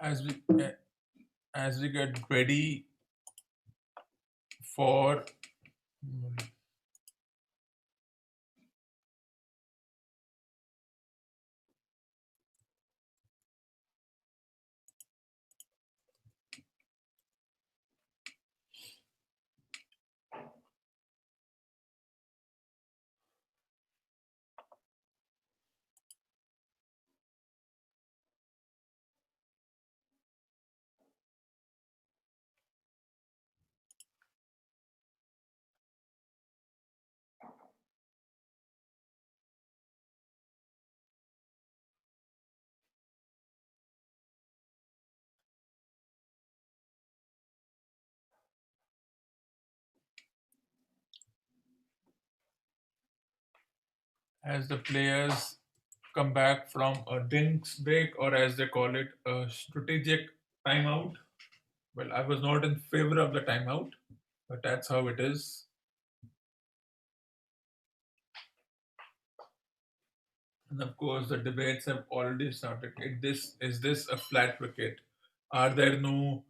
S1: As we as we get ready for as the players come back from a drinks break, or as they call it, a strategic timeout. Well, I was not in favor of the timeout, but that's how it is. And of course, the debates have already started. Is this a flat wicket? Are there no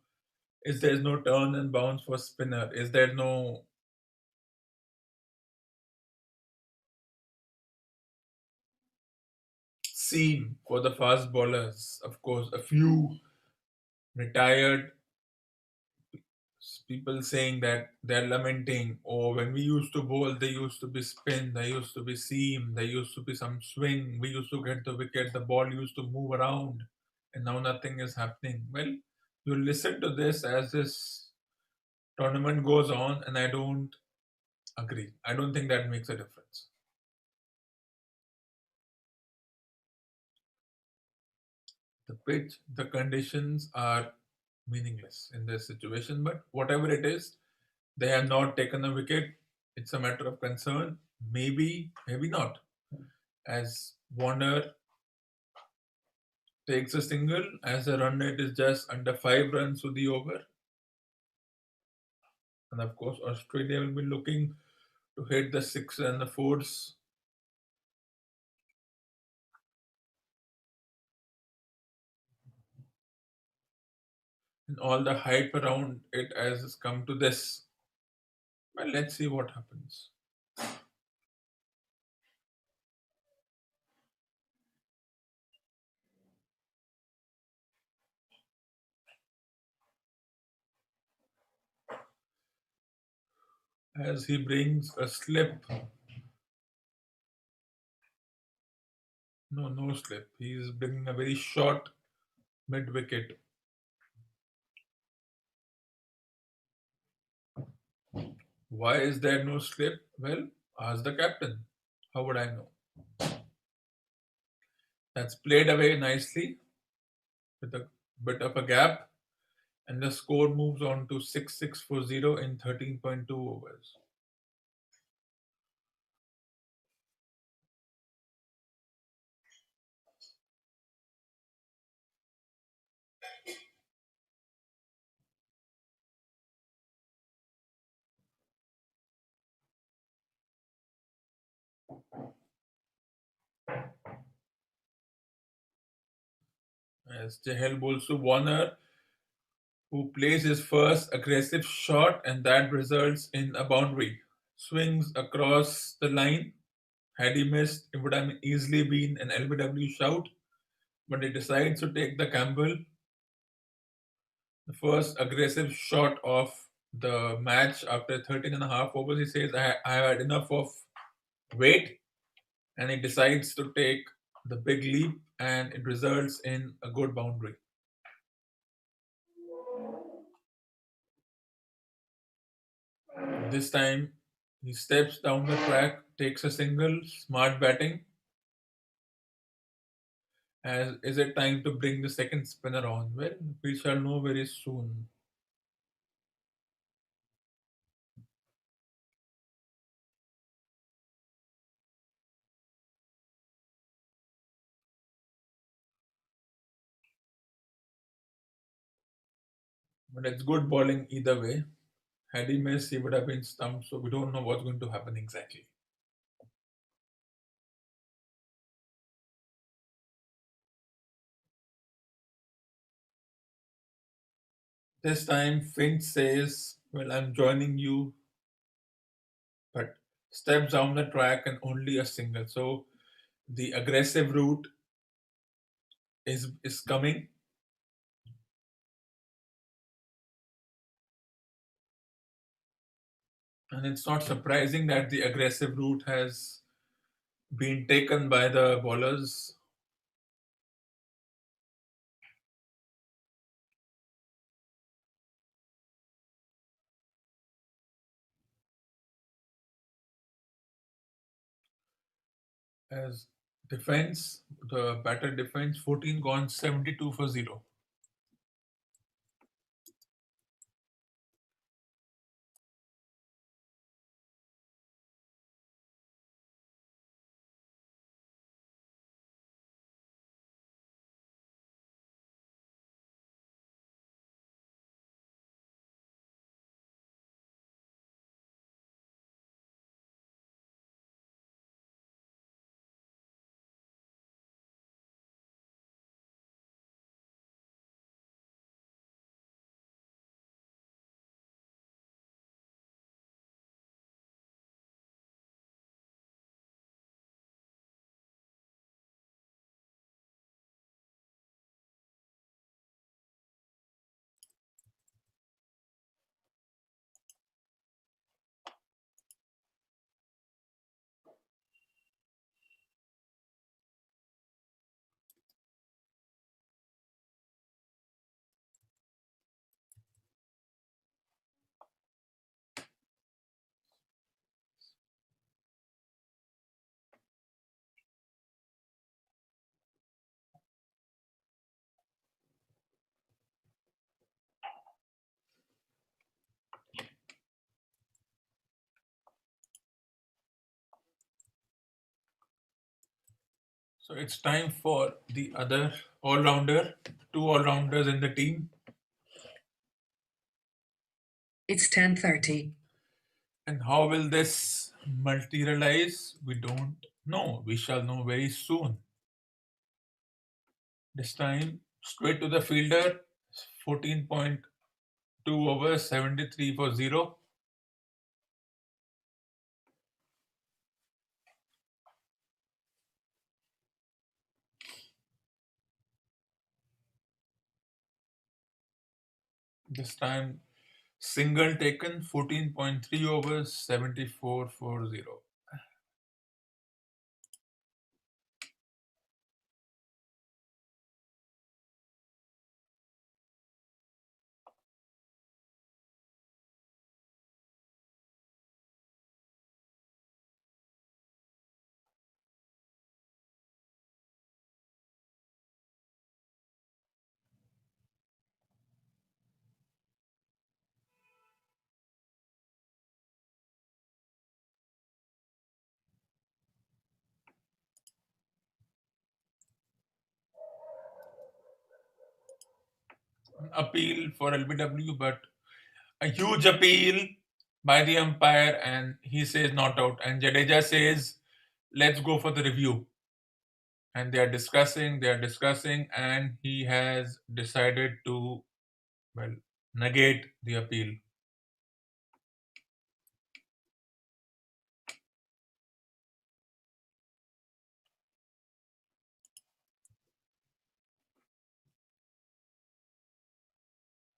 S1: is there no turn and bounce for spinner? Is there no seam for the fast bowlers? Of course, a few retired people saying that they're lamenting, oh, when we used to bowl, there used to be spin, there used to be seam, there used to be some swing, we used to get the wicket, the ball used to move around, and now nothing is happening. Well, you listen to this as this tournament goes on, and I don't agree. I don't think that makes a difference. The pitch, the conditions are meaningless in this situation, but whatever it is, they have not taken a wicket. It's a matter of concern. Maybe, maybe not. As Warner takes a single, as the run rate is just under 5 runs to the over. And of course, Australia will be looking to hit the six and the fours. And all the hype around it as it's come to this. Well, let's see what happens. As he brings a slip. No, no slip. He's bringing a very short mid wicket. Why is there no slip? Well, ask the captain. How would I know? That's played away nicely with a bit of a gap, and the score moves on to 6-6 for 0 in 13.2 overs. As Chahal bowls to Warner, who plays his first aggressive shot, and that results in a boundary. Swings across the line. Had he missed, it would have easily been an LBW shout, but he decides to take the gamble. The first aggressive shot of the match after 13 and a half overs. He says, I have had enough of weight, and he decides to take the big leap, and it results in a good boundary. This time, he steps down the track, takes a single, smart batting. As is it time to bring the second spinner on? Well, we shall know very soon. But it's good bowling either way. Had he missed, he would have been stumped, so we don't know what's going to happen exactly. This time, Finch says, well, I'm joining you, but steps down the track and only a single. So the aggressive route is coming. And it's not surprising that the aggressive route has been taken by the bowlers. As defense, the batter defense 14 gone 72 for 0. So it's time for the other all rounder, two all rounders in the team.
S2: It's 10:30.
S1: And how will this materialize? We don't know. We shall know very soon. This time, straight to the fielder, 14.2 overs, 73 for 0. This time, single taken, 14.3 overs, 74 for 0. Appeal for LBW, but a huge appeal by the umpire, and he says not out. And Jadeja says, let's go for the review. And they are discussing, and he has decided to, well, negate the appeal.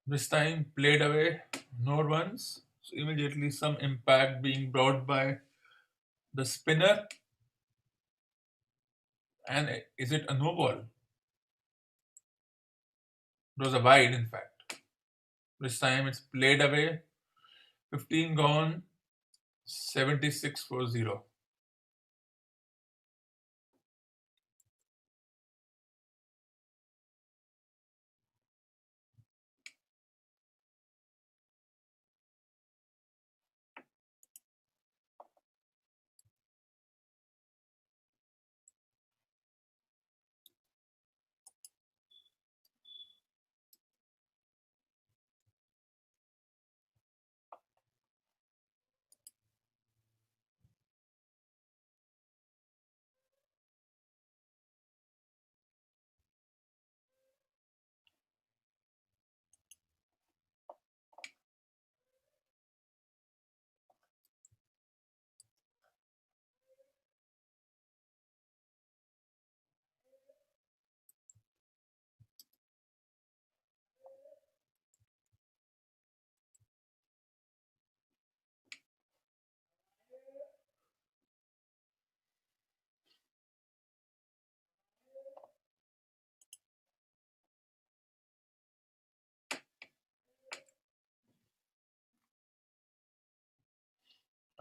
S1: This time played away, no runs. So immediately some impact being brought by the spinner. And is it a no ball? It was a wide, in fact. This time it's played away, 15 gone, 76 for 0.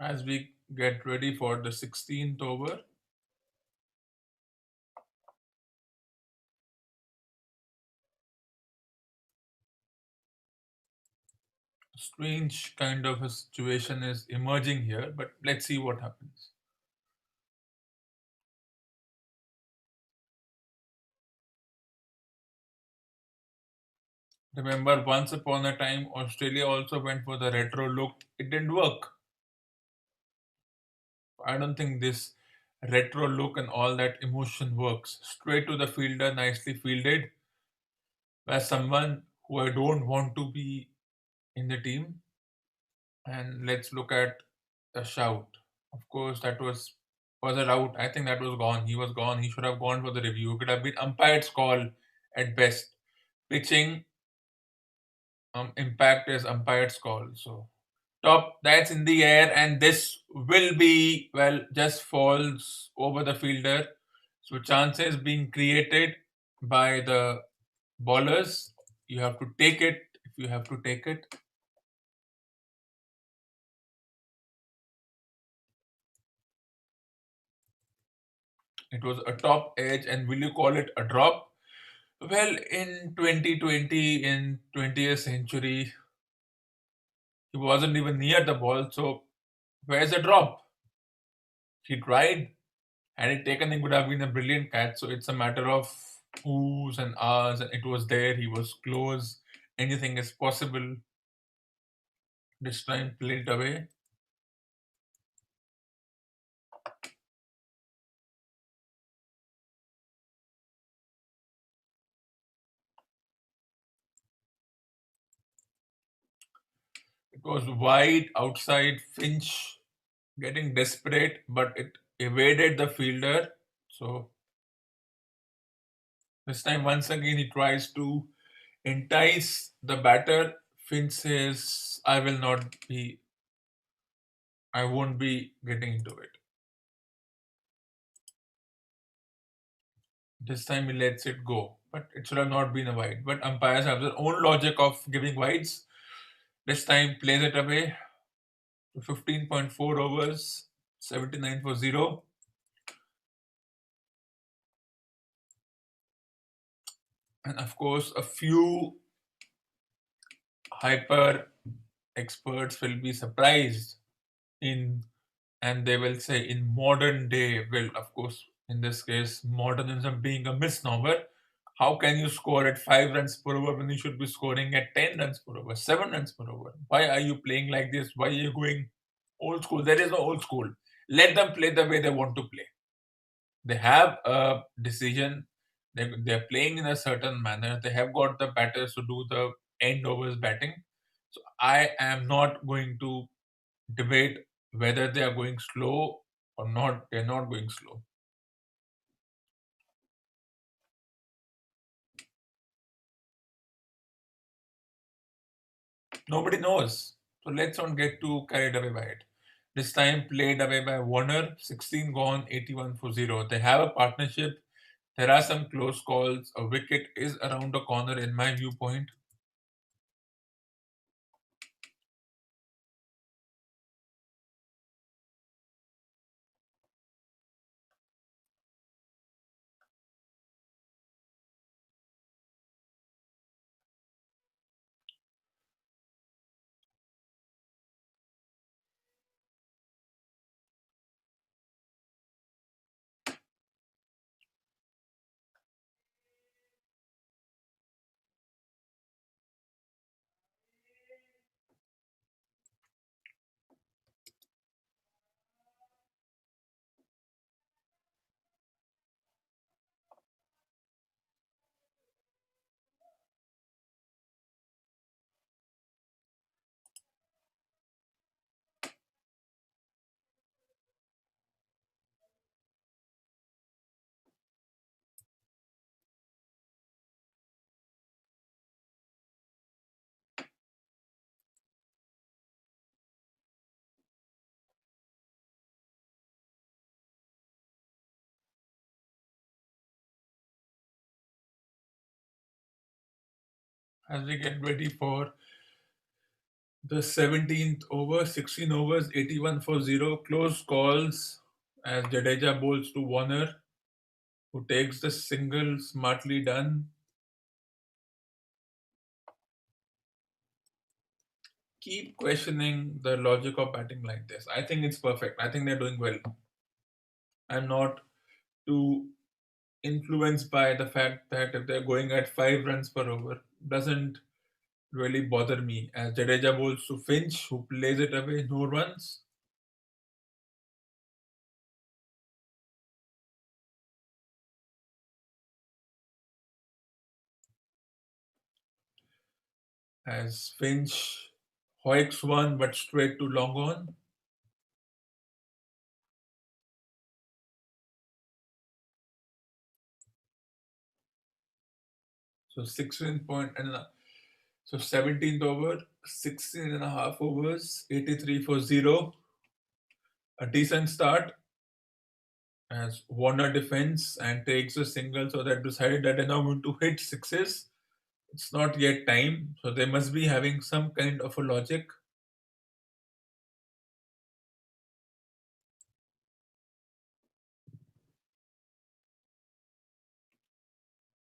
S1: As we get ready for the 16th over, strange kind of a situation is emerging here, but let's see what happens. Remember, once upon a time, Australia also went for the retro look. It didn't work. I don't think this retro look and all that emotion works. Straight to the fielder, nicely fielded by someone who I don't want to be in the team. And let's look at the shout. Of course, that was a out. I think that was gone. He was gone. He should have gone for the review. It could have been umpire's call at best. Pitching impact is umpire's call. So top that's in the air, and this will be, well, just falls over the fielder. So chances being created by the bowlers. You have to take it if you have to take it. It was a top edge, and will you call it a drop? Well, in 2020, in 20th century, he wasn't even near the ball. So where's the drop? He tried, Had it taken, it would have been a brilliant catch. So it's a matter of oohs and ahs, and it was there. He was close. Anything is possible. This time, played it away. It was wide outside. Finch getting desperate, but it evaded the fielder. So this time, once again, he tries to entice the batter. Finch says, I won't be getting into it. This time he lets it go, but it should have not been a wide. But umpires have their own logic of giving wides. This time plays it away to 15.4 overs, 79 for 0. And of course, a few hyper experts will be surprised in, and they will say in modern day, well, of course, in this case, modernism being a misnomer, how can you score at 5 runs per over when you should be scoring at 10 runs per over, 7 runs per over? Why are you playing like this? Why are you going old school? There is no old school. Let them play the way they want to play. They have a decision. They're playing in a certain manner. They have got the batters to do the end overs batting. So I am not going to debate whether they are going slow or not. They're not going slow. Nobody knows. So let's not get too carried away by it. This time played away by Warner, 16 gone, 81 for 0. They have a partnership. There are some close calls. A wicket is around the corner in my viewpoint. As we get ready for the 17th over, 16 overs, 81 for 0. Close calls as Jadeja bowls to Warner, who takes the single smartly done. Keep questioning the logic of batting like this. I think it's perfect. I think they're doing well. I'm not too influenced by the fact that if they're going at 5 runs per over, doesn't really bother me. As Jadeja bowls to Finch, who plays it away, no runs. As Finch hoiks one but straight to long on. So 16 point and so 17th over, 16 and a half overs, 83 for 0. A decent start as Warner defends and takes a single, so they decided that they're now going to hit sixes. It's not yet time, so they must be having some kind of a logic.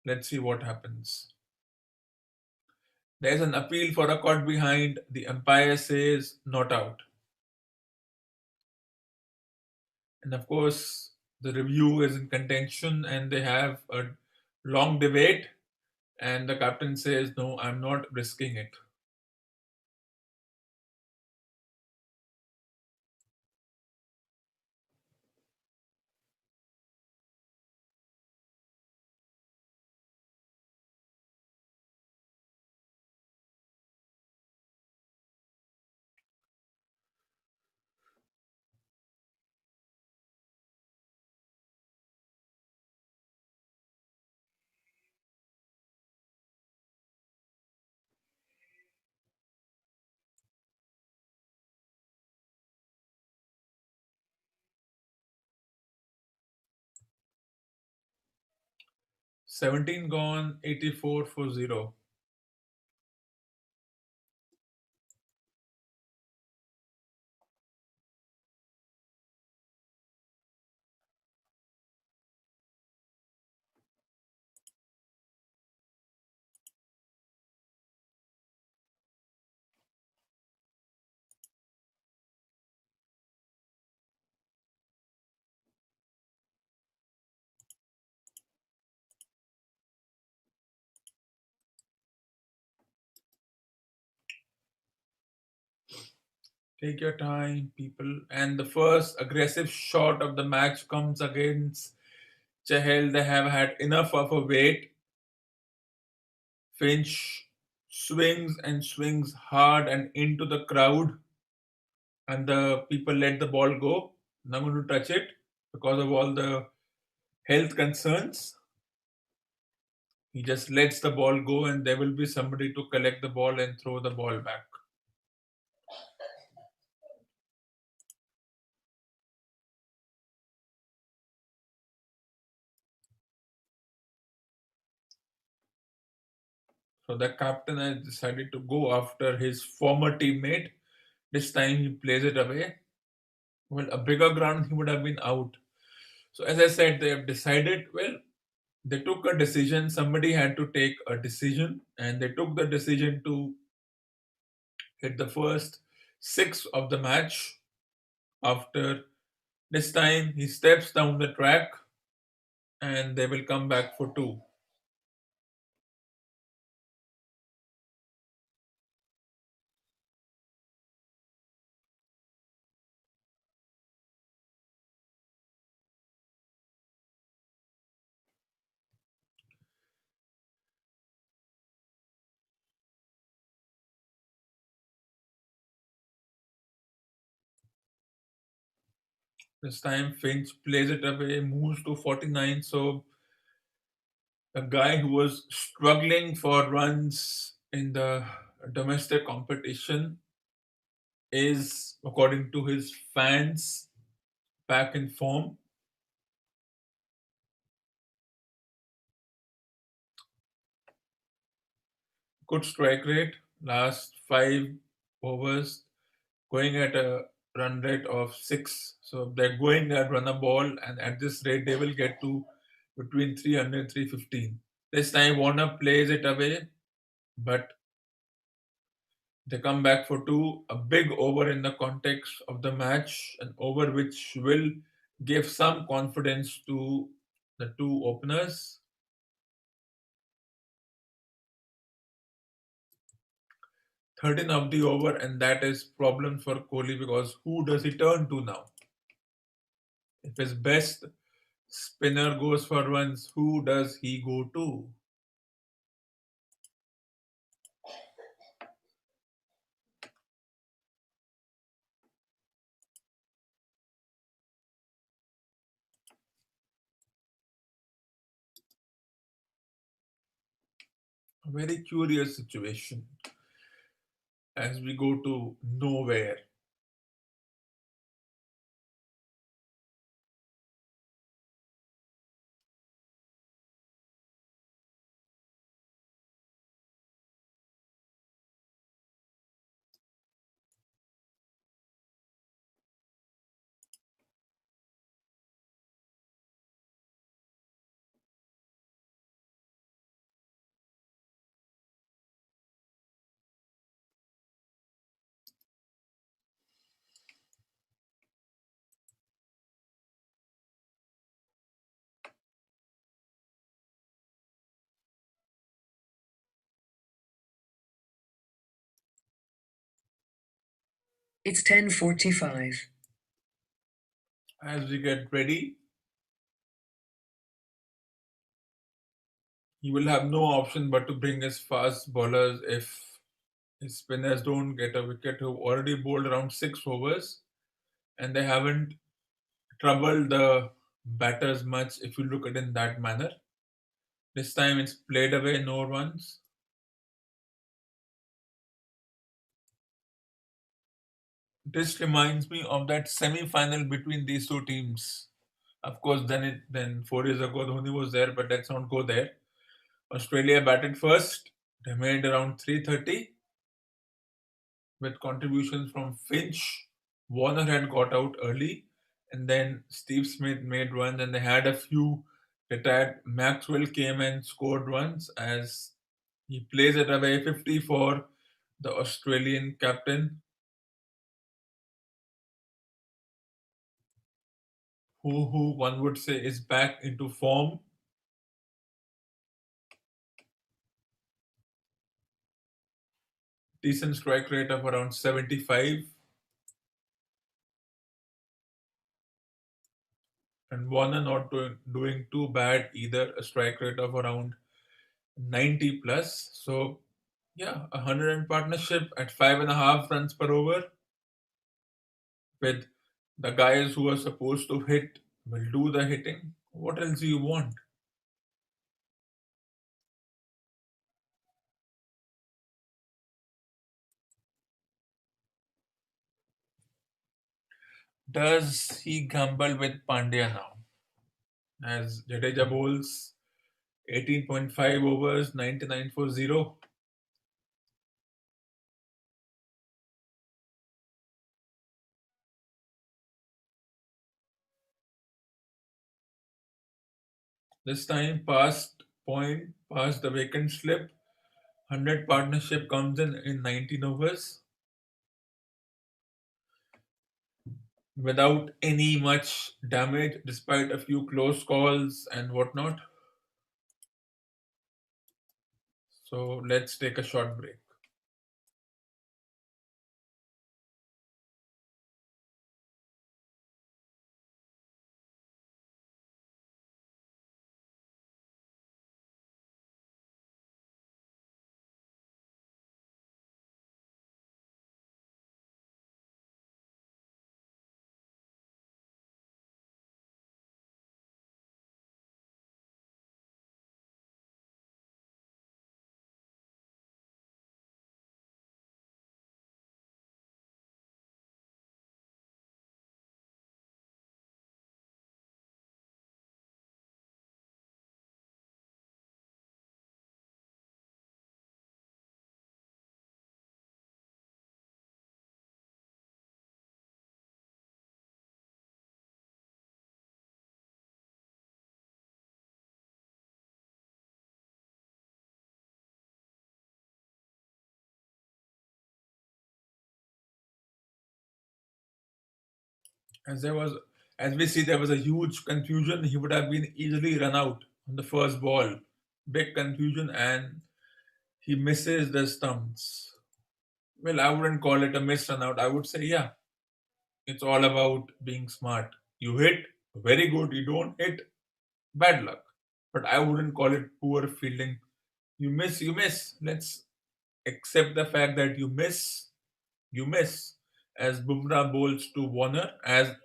S1: Let's see what happens. There's an appeal for a caught behind. The umpire says not out. And of course, The review is in contention and they have a long debate, and the captain says, "No, I'm not risking it." 17 gone, 84 for 0. Take your time, people. And the first aggressive shot of the match comes against Chahel. They have had enough of a wait. Finch swings and swings hard and into the crowd, and the people let the ball go. Not going to touch it because of all the health concerns. He just lets the ball go, and there will be somebody to collect the ball and throw the ball back. So the captain has decided to go after his former teammate. This time he plays it away. Well, a bigger ground, he would have been out. So, as I said, they have decided, well, they took a decision. Somebody had to take a decision, and they took the decision to hit the first six of the match. After this time, he steps down the track, and they will come back for two. This time, Finch plays it away, moves to 49. So, a guy who was struggling for runs in the domestic competition is, according to his fans, back in form. Good strike rate, last 5 overs, going at a run rate of 6. So they're going at run a ball, and at this rate, they will get to between 300 and 315. This time, Warner plays it away, but they come back for two. A big over in the context of the match, an over which will give some confidence to the two openers. 13 of the over, and that is problem for Kohli because who does he turn to now? If his best spinner goes for runs, who does he go to? A very curious situation as we go to nowhere.
S2: It's 10:45.
S1: As we get ready, he will have no option but to bring his fast bowlers if his spinners don't get a wicket, who already bowled around 6 overs and they haven't troubled the batters much if you look at it in that manner. This time it's played away, no runs. This reminds me of that semi-final between these two teams. Of course, then 4 years ago Dhoni was there, but let's not go there. Australia batted first. They made around 330 with contributions from Finch. Warner had got out early, and then Steve Smith made runs, and they had a few retired. Maxwell came and scored runs as he plays it away 50 for the Australian captain, who one would say is back into form. Decent strike rate of around 75, and Warner not doing too bad either, a strike rate of around 90 plus. So, yeah, a 100 run partnership at 5.5 runs per over with the guys who are supposed to hit will do the hitting. What else do you want? Does he gamble with Pandya now? As Jadeja bowls 18.5 overs, 99 for 0. This time, past point, past the vacant slip. 100 partnership comes in 19 overs without any much damage, despite a few close calls and whatnot. So let's take a short break. As there was, as we see, there was a huge confusion. He would have been easily run out on the first ball. Big confusion, and he misses the stumps. Well, I wouldn't call it a miss run out. I would say, yeah, it's all about being smart. You hit, very good. You don't hit, bad luck. But I wouldn't call it poor fielding. You miss, you miss. Let's accept the fact that you miss. As Bumrah bowls to Warner, as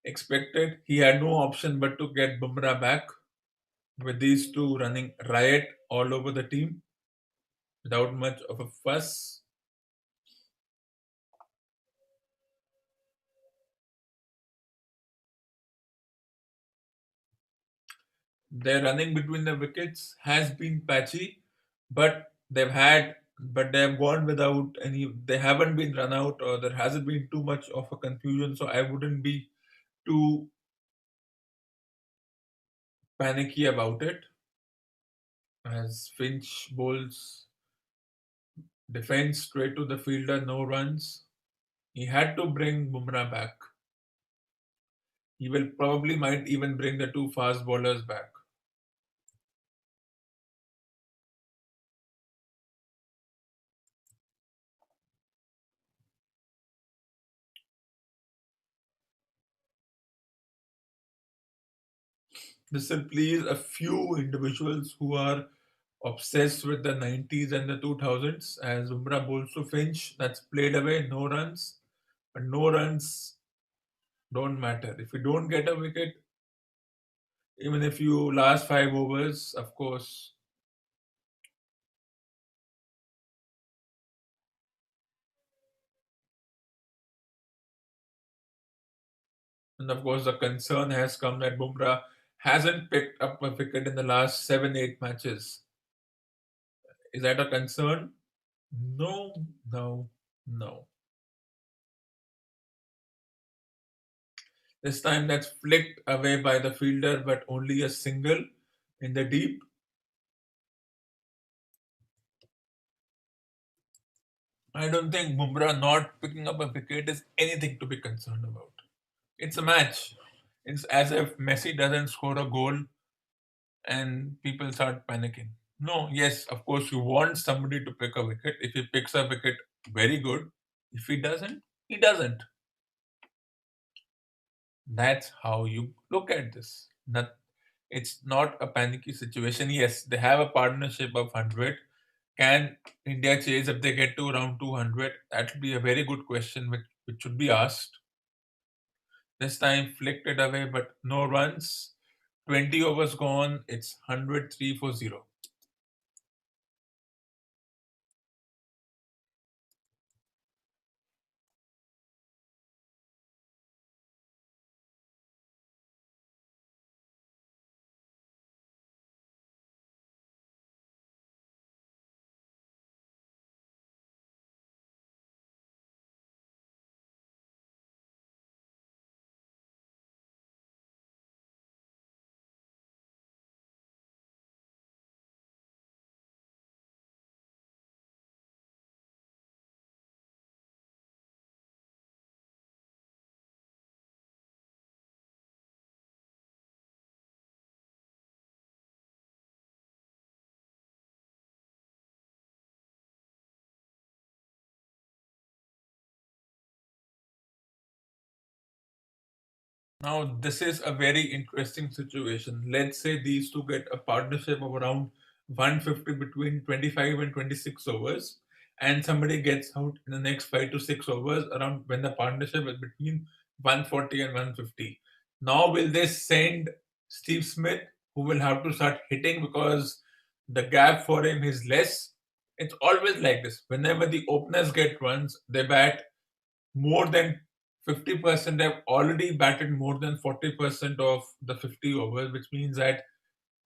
S1: expected, he had no option but to get Bumrah back with these two running riot all over the team without much of a fuss. Their running between the wickets has been patchy, but they have gone without any. They haven't been run out, or there hasn't been too much of a confusion. So I wouldn't be too panicky about it. As Finch bowls defense straight to the fielder, no runs. He had to bring Bumrah back. He will probably might even bring the two fast bowlers back. This will please a few individuals who are obsessed with the 90s and the 2000s. As Umrah bowls to Finch, that's played away, no runs. But no runs don't matter. If you don't get a wicket, even if you last 5 overs, of course, and of course, the concern has come that Bumrah hasn't picked up a wicket in the last 7, 8 matches. Is that a concern? No, no, no. This time that's flicked away by the fielder, but only a single in the deep. I don't think Bumrah not picking up a wicket is anything to be concerned about. It's a match. It's as if Messi doesn't score a goal and people start panicking. No, yes, of course, you want somebody to pick a wicket. If he picks a wicket, very good. If he doesn't, he doesn't. That's how you look at this. It's not a panicky situation. Yes, they have a partnership of 100. Can India chase if they get to around 200? That would be a very good question which should be asked. This time flicked it away, but no runs. 20 overs gone. It's 103 for 0. Now, this is a very interesting situation. Let's say these two get a partnership of around 150 between 25 and 26 overs, and somebody gets out in the next 5 to 6 overs around when the partnership is between 140 and 150. Now, will they send Steve Smith, who will have to start hitting because the gap for him is less? It's always like this. Whenever the openers get runs, they bat more than 50%. They've already batted more than 40% of the 50 overs, which means that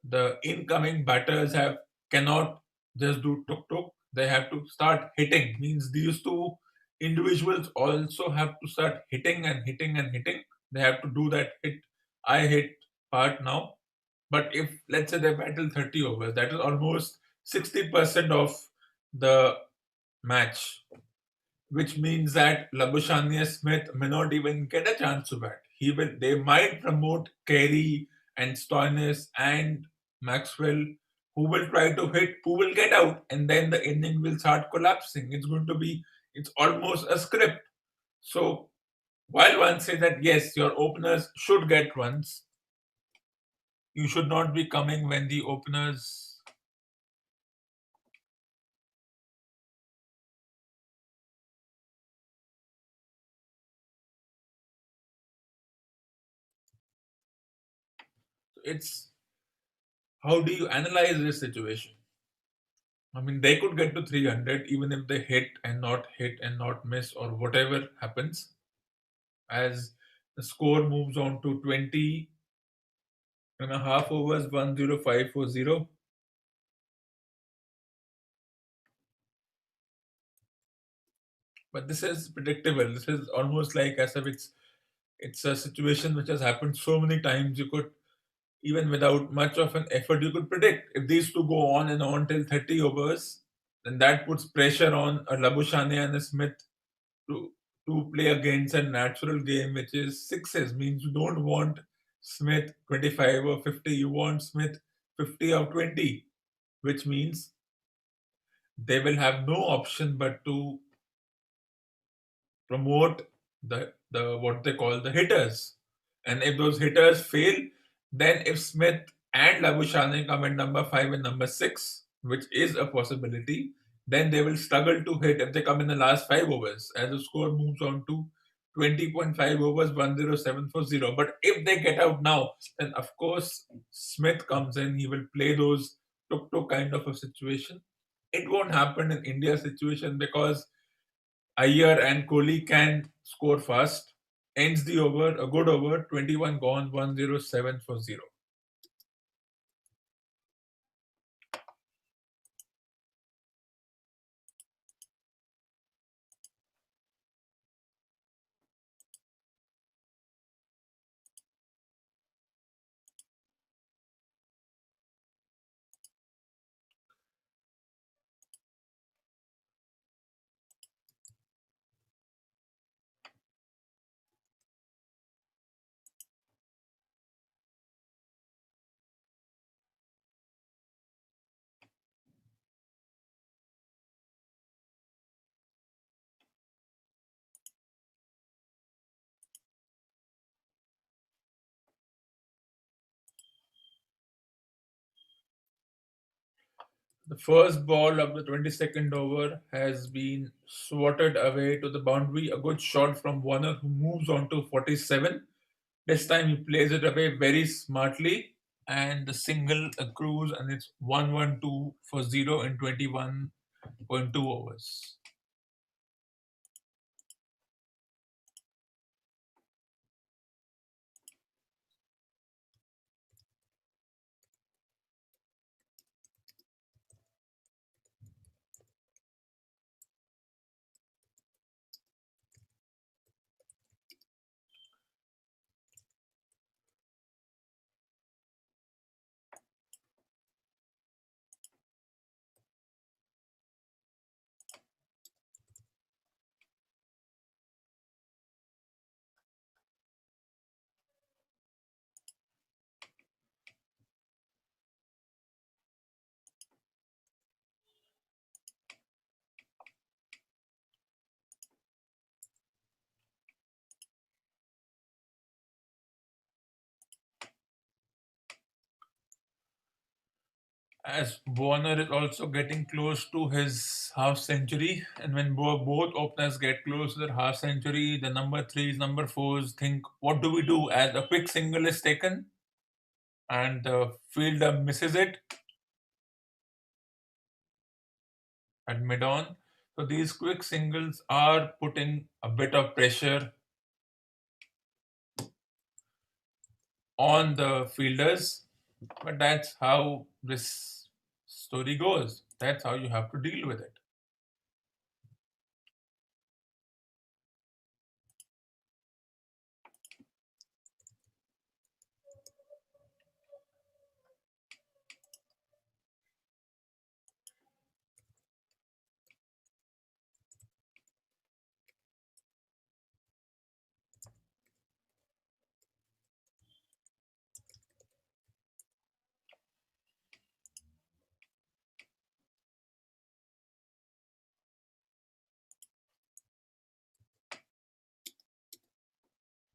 S1: the incoming batters have cannot just do tuk tuk. They have to start hitting. Means these two individuals also have to start hitting and hitting and hitting. They have to do that hit I hit part now. But if let's say they battle 30 overs, that is almost 60% of the match, which means that Labuschagne Smith may not even get a chance to bat. They might promote Carey and Stoinis and Maxwell, who will try to hit, who will get out, and then the inning will start collapsing. It's almost a script. So while one says that yes, your openers should get runs, you should not be coming when the openers. It's how do you analyze this situation? I mean, they could get to 300 even if they hit and not miss or whatever happens. As the score moves on to 20 and a half overs, 105 for 0. But this is predictable. This is almost like as if it's a situation which has happened so many times. You could, even without much of an effort, you could predict if these two go on and on till 30 overs, then that puts pressure on a Labushane and a Smith to play against a natural game which is sixes. Means you don't want Smith 25 or 50, you want Smith 50 or 20, which means they will have no option but to promote the what they call the hitters. And if those hitters fail, Then if Smith and Labuschagne come in number 5 and number 6, which is a possibility, then they will struggle to hit if they come in the last 5 overs as the score moves on to 20.5 overs, 107 for 0. But if they get out now, then of course Smith comes in, he will play those tuk-tuk kind of a situation. It won't happen in India's situation because Iyer and Kohli can score fast. Ends the over, a good over, 21 gone, 107 for 0. The first ball of the 22nd over has been swatted away to the boundary. A good shot from Warner, who moves on to 47. This time he plays it away very smartly, and the single accrues, and it's 112 for 0 in 21.2 overs. As Warner is also getting close to his half century, and when both openers get close to their half century, the number threes, number fours think, what do we do? As a quick single is taken, and the fielder misses it at mid on. So these quick singles are putting a bit of pressure on the fielders, but that's how this story goes. That's how you have to deal with it.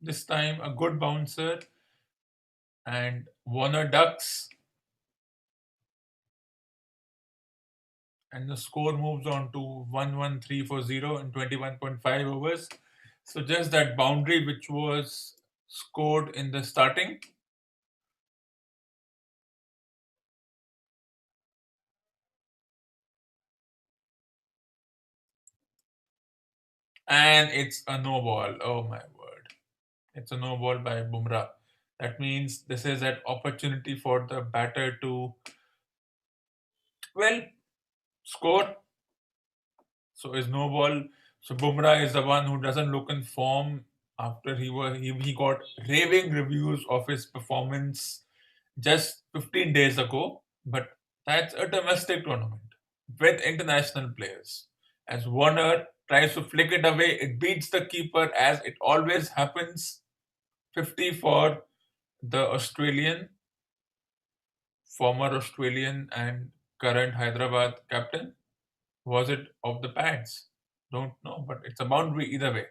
S1: This time, a good bouncer, and Warner ducks, and the score moves on to 113 for 0 in 21.5 overs. So, just that boundary which was scored in the starting, and it's a no ball. Oh my word. It's a no ball by Bumrah. That means this is an opportunity for the batter to, well, score. So is no ball. So Bumrah is the one who doesn't look in form after he got raving reviews of his performance just 15 days ago. But that's a domestic tournament with international players. As Warner tries to flick it away, it beats the keeper as it always happens. 50 for the Australian, former Australian and current Hyderabad captain. Was it off the pads? Don't know, but it's a boundary either way.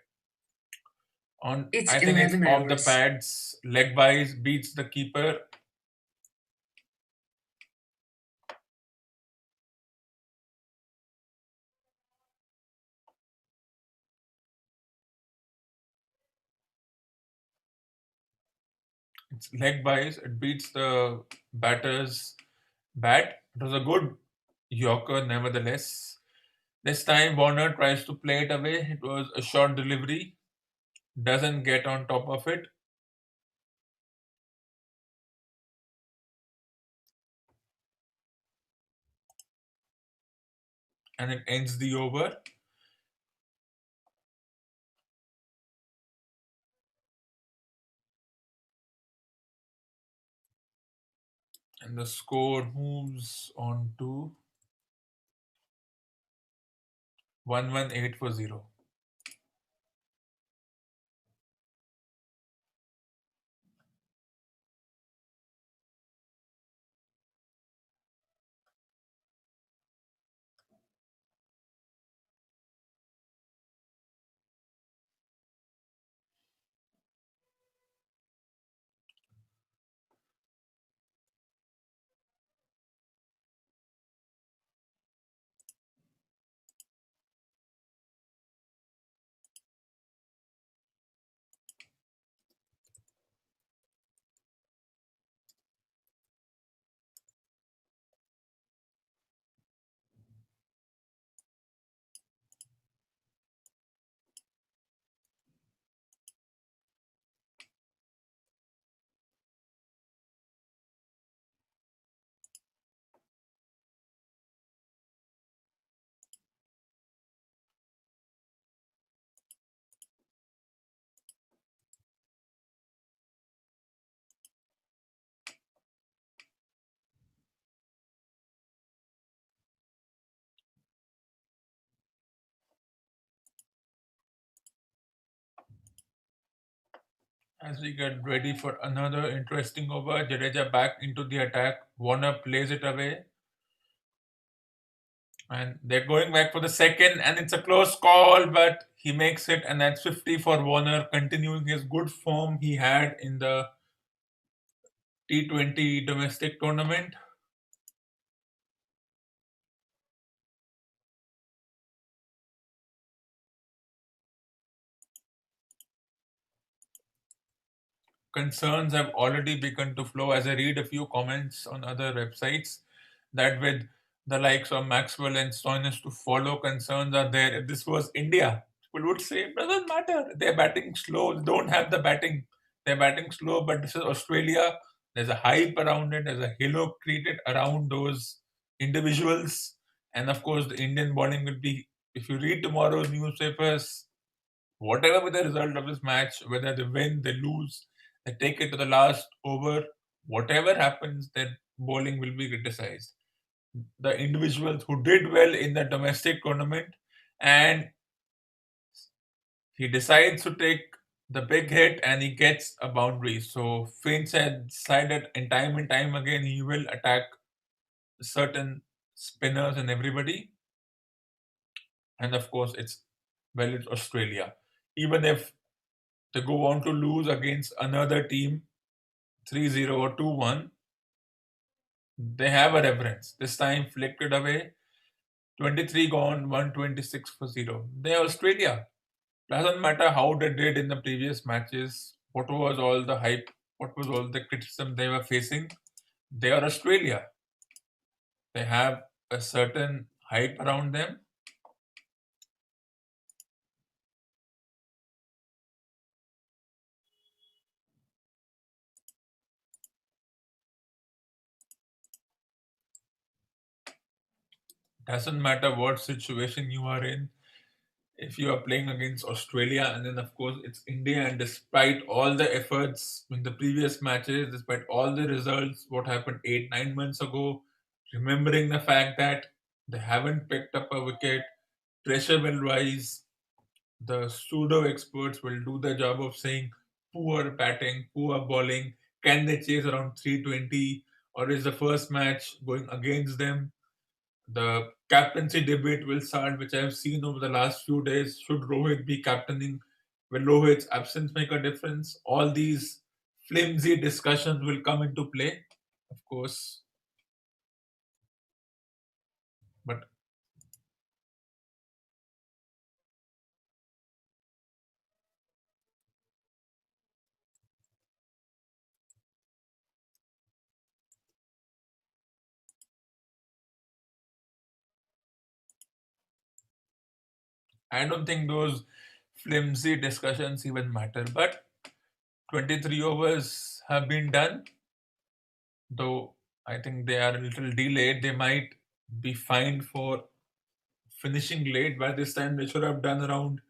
S1: On
S2: It's
S1: I think it's
S2: 11
S1: off the
S2: hours.
S1: pads. Leg wise beats the keeper. It's leg bias. It beats the batter's bat. It was a good Yorker, nevertheless. This time, Warner tries to play it away. It was a short delivery, doesn't get on top of it, and it ends the over. And the score moves on to 118 for 0. As we get ready for another interesting over, Jadeja back into the attack. Warner plays it away, and they're going back for the second, and it's a close call, but he makes it, and that's 50 for Warner, continuing his good form he had in the T20 domestic tournament. Concerns have already begun to flow as I read a few comments on other websites that with the likes of Maxwell and Stoinis to follow, concerns are there. If this was India, people would say it doesn't matter. They're batting slow, they don't have the batting. They're batting slow, but this is Australia. There's a hype around it, there's a halo created around those individuals. And of course, the Indian bowling will be, if you read tomorrow's newspapers, whatever be the result of this match, whether they win, they lose, they take it to the last over, whatever happens, their bowling will be criticized. The individuals who did well in the domestic tournament, and he decides to take the big hit and he gets a boundary. So Finch had decided in and time again he will attack certain spinners and everybody. And of course, it's Australia. Even if they go on to lose against another team 3-0 or 2-1, they have a reference. This time flicked it away. 23 gone, 126 for 0. They're Australia. Doesn't matter how they did in the previous matches, what was all the hype, what was all the criticism they were facing. They are Australia. They have a certain hype around them. Doesn't matter what situation you are in, if you are playing against Australia, and then of course it's India, and despite all the efforts in the previous matches, despite all the results, what happened 8, 9 months ago, remembering the fact that they haven't picked up a wicket, pressure will rise. The pseudo experts will do the job of saying poor batting, poor bowling. Can they chase around 320, or is the first match going against them? The captaincy debate will start, which I have seen over the last few days. Should Rohit be captaining? Will Rohit's absence make a difference? All these flimsy discussions will come into play, of course. But I don't think those flimsy discussions even matter. But 23 overs have been done, though I think they are a little delayed. They might be fined for finishing late. By this time, they should have done around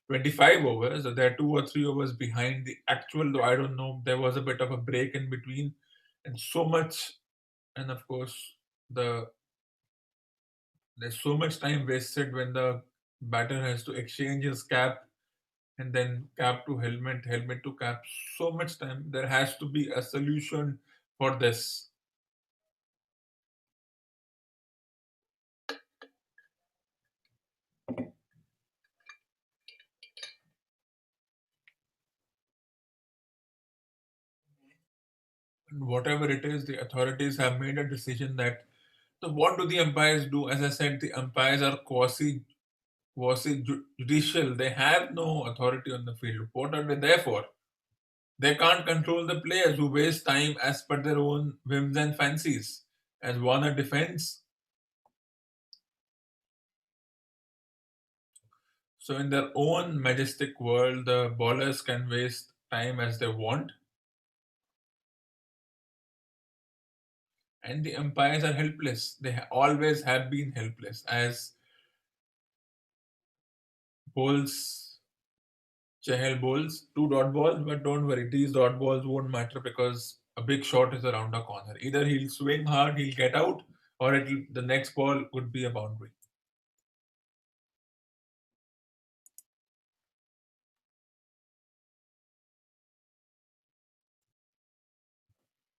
S1: 25 overs. So they're 2 or 3 overs behind the actual, though I don't know. There was a bit of a break in between, and so much, and of course, there's so much time wasted when the batter has to exchange his cap and then cap to helmet, helmet to cap. So much time. There has to be a solution for this. And whatever it is, the authorities have made a decision that. So what do the umpires do? As I said, the umpires are quasi judicial. They have no authority on the field. What are they there for? They can't control the players who waste time as per their own whims and fancies. As Warner defends, so in their own majestic world, the bowlers can waste time as they want, and the umpires are helpless. They always have been helpless. As bowls, Chahal bowls, two dot balls, but don't worry, these dot balls won't matter because a big shot is around a corner. Either he'll swing hard, he'll get out, or the next ball could be a boundary.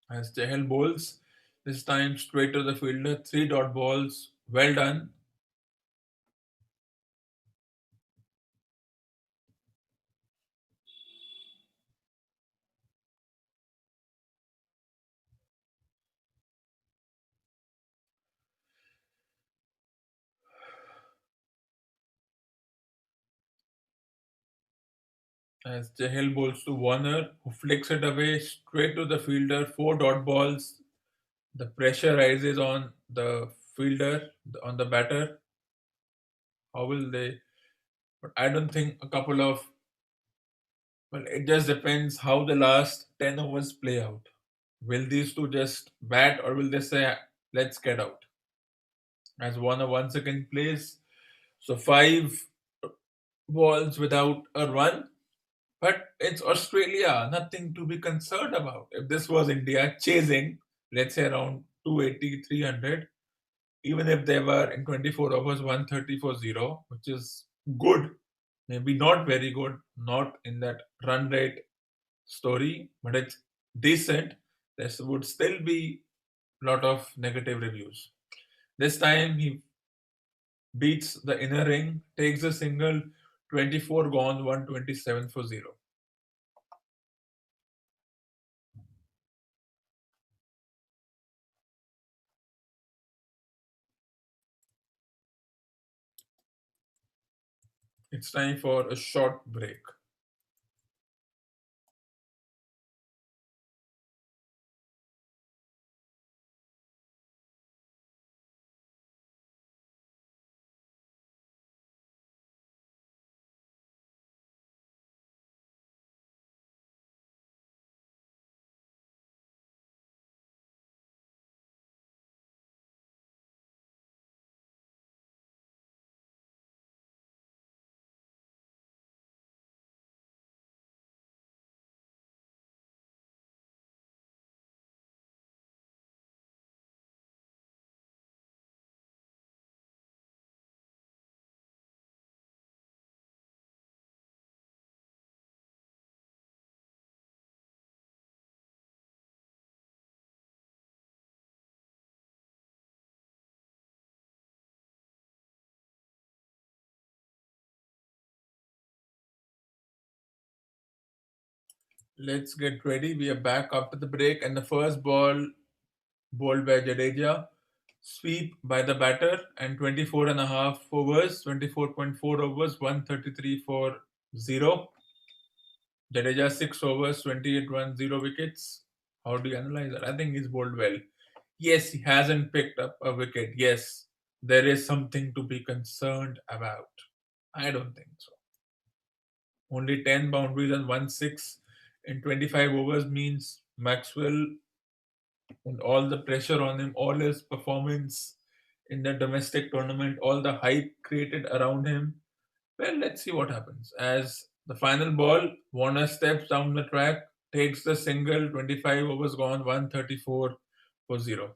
S1: As Chahal bowls, this time straight to the fielder, three dot balls, well done. As Chahal bowls to Warner, who flicks it away straight to the fielder, four dot balls. The pressure rises on the fielder, on the batter. How will they? But I don't think a couple of. Well, it just depends how the last 10 overs play out. Will these two just bat or will they say, let's get out? As Warner once again plays. So five balls without a run. But it's Australia, nothing to be concerned about. If this was India chasing, let's say around 280, 300, even if they were in 24 overs 130 for 0, which is good, maybe not very good, not in that run rate story, but it's decent. There would still be a lot of negative reviews. This time he beats the inner ring, takes a single, 24 gone, 127 for 0. It's time for a short break. Let's get ready. We are back after the break, and the first ball bowled by Jadeja, sweep by the batter, and 24 and a half overs, 24.4 overs, 133 for 0. Jadeja 6 overs, 28 runs, 0 wickets. How do you analyze that? I think he's bowled well. Yes, he hasn't picked up a wicket. Yes, there is something to be concerned about. I don't think so. Only 10 boundaries and 1 6 in 25 overs means Maxwell and all the pressure on him, all his performance in the domestic tournament, all the hype created around him. Well, let's see what happens. As the final ball, Warner steps down the track, takes the single, 25 overs gone, 134 for 0.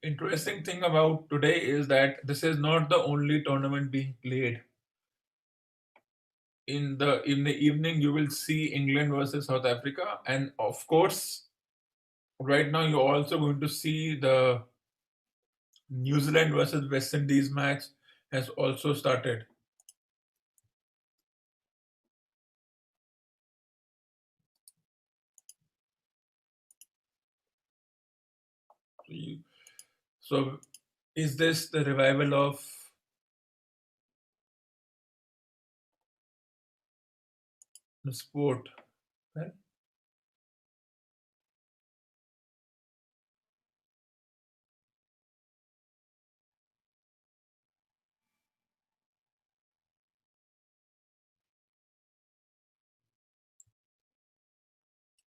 S1: Interesting thing about today is that this is not the only tournament being played. In the evening, you will see England versus South Africa, and of course, right now you're also going to see the New Zealand versus West Indies match has also started. So, so is this the revival of the sport? Well,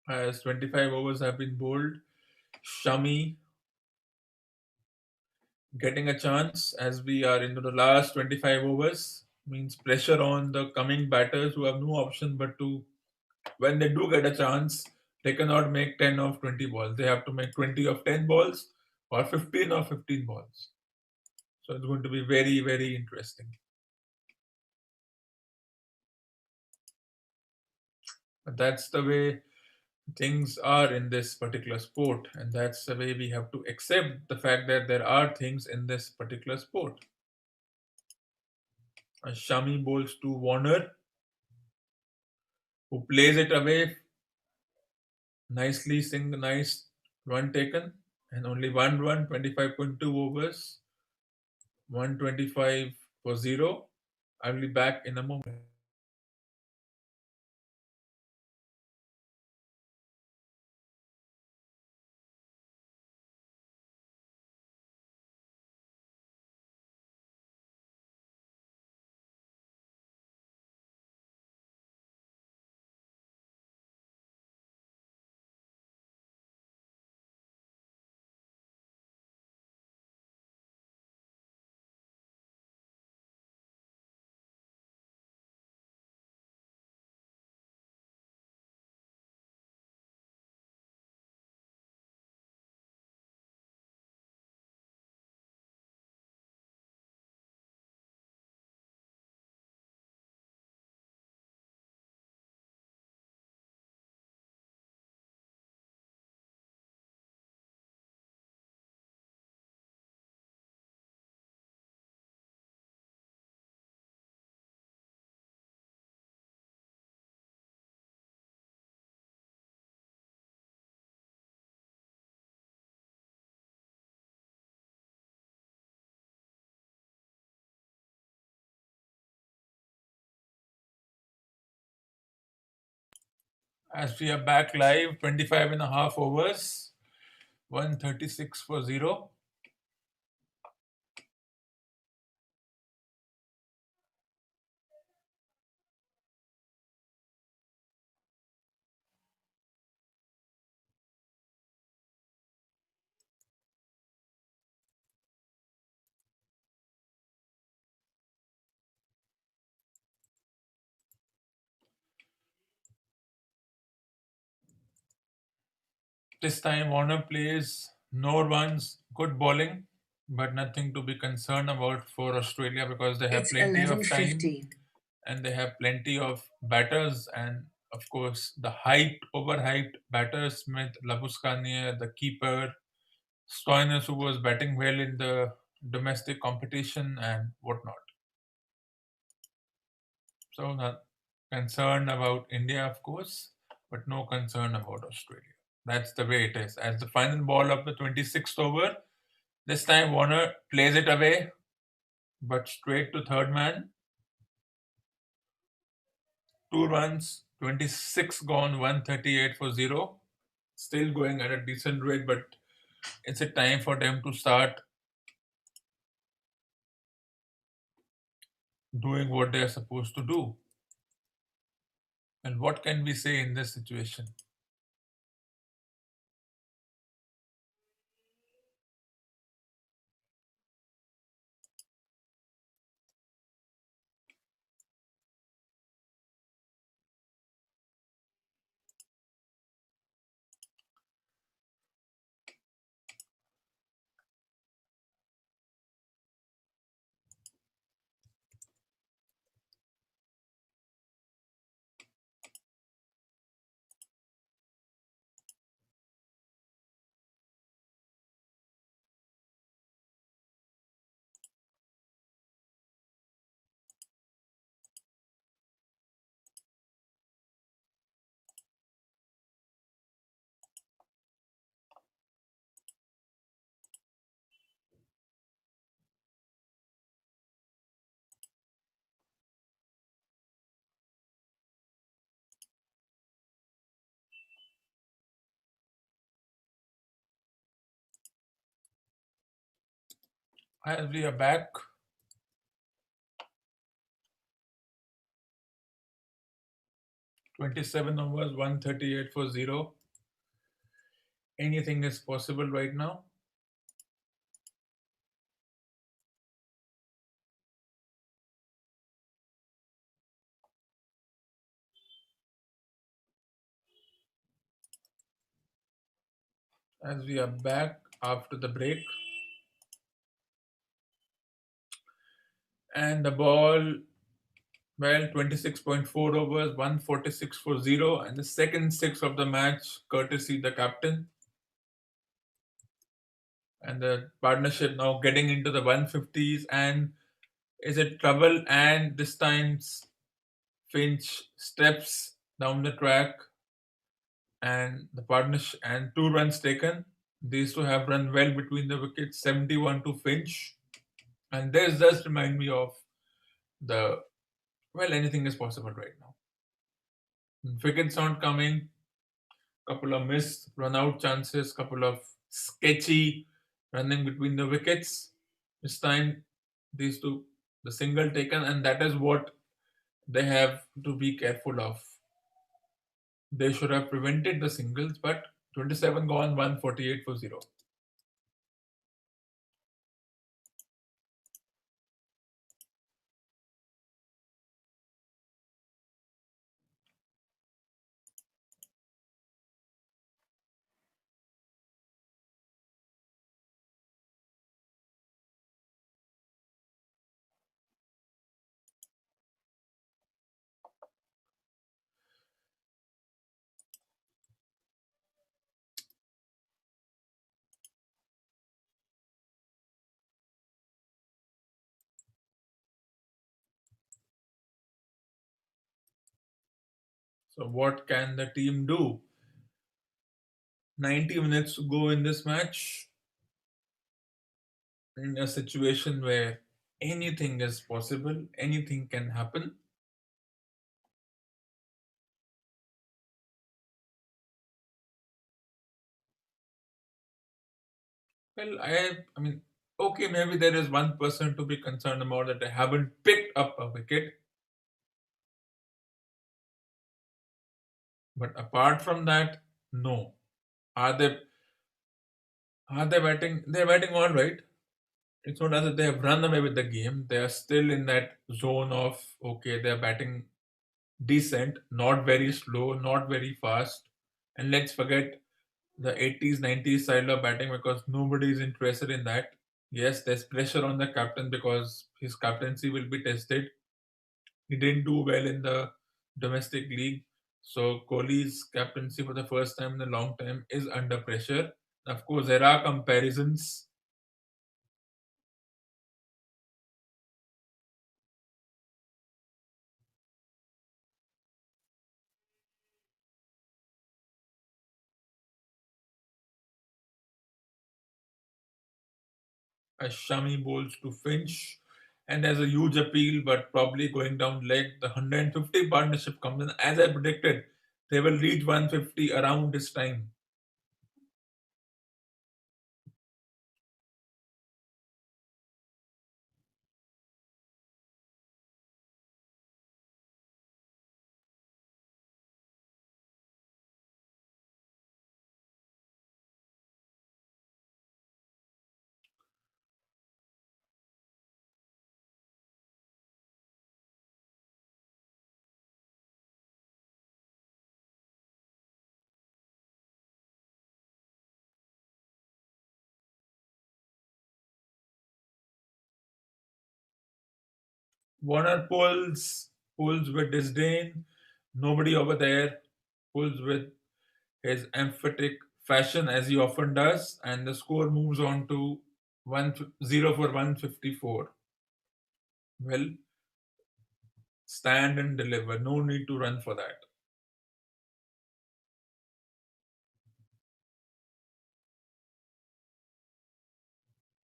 S1: as 25 overs have been bowled, Shami getting a chance as we are into the last 25 overs means pressure on the coming batters who have no option but to, when they do get a chance, they cannot make 10 of 20 balls. They have to make 20 of 10 balls or 15 of 15 balls. So it's going to be very, very interesting. But that's the way things are in this particular sport, and that's the way we have to accept the fact that there are things in this particular sport. Shami bowls to Warner, who plays it away nicely, nice run taken, and only one run, 25.2 overs, 125 for 0. I'll be back in a moment. As we are back live, 25 and a half overs, 136 for 0. This time, Warner plays no runs, good bowling, but nothing to be concerned about for Australia because they have
S2: It's
S1: plenty of time
S2: 11:15.
S1: and they have plenty of batters and of course the hyped, overhyped batters Smith, Labuschagne, the keeper, Stoinis who was batting well in the domestic competition and whatnot. So not concerned about India, of course, but no concern about Australia. That's the way it is. As the final ball of the 26th over, This time Warner plays it away, but straight to third man. 2 runs, 26 gone, 138 for 0. Still going at a decent rate, but it's a time for them to start doing what they are supposed to do. And what can we say in this situation? As we are back, 27 overs, 138 for 0. Anything is possible right now. As we are back after the break, and the ball, well, 26.4 overs, 146 for 0, and the second six of the match, courtesy the captain. And the partnership now getting into the 150s, and is it trouble? And this time Finch steps down the track, and the partnership and 2 runs taken. These two have run well between the wickets, 71 to Finch. And this does remind me of the, well, anything is possible right now. Wickets aren't coming, couple of missed run out chances, couple of sketchy running between the wickets. This time, these two, the single taken, and that is what they have to be careful of. They should have prevented the singles, but 27 gone, 148 for 0. So, what can the team do? 90 minutes to go in this match, in a situation where anything is possible, anything can happen. Well, I mean, okay, maybe there is one person to be concerned about that they haven't picked up a wicket. But apart from that, no. Are they are they batting? They're batting all right. It's not as if they have run away with the game. They are still in that zone of okay, they're batting decent, not very slow, not very fast. And let's forget the 80s, 90s style of batting because nobody is interested in that. Yes, there's pressure on the captain because his captaincy will be tested. He didn't do well in the domestic league. So Kohli's captaincy for the first time in a long time is under pressure. Of course, there are comparisons. as Shami bowls to Finch. And there's a huge appeal, but probably going down leg. The 150 partnership comes in. As I predicted, they will reach 150 around this time. Warner pulls with disdain. Nobody over there pulls with his emphatic fashion as he often does, and the score moves on to 1-0 for 154. Well, stand and deliver. No need to run for that.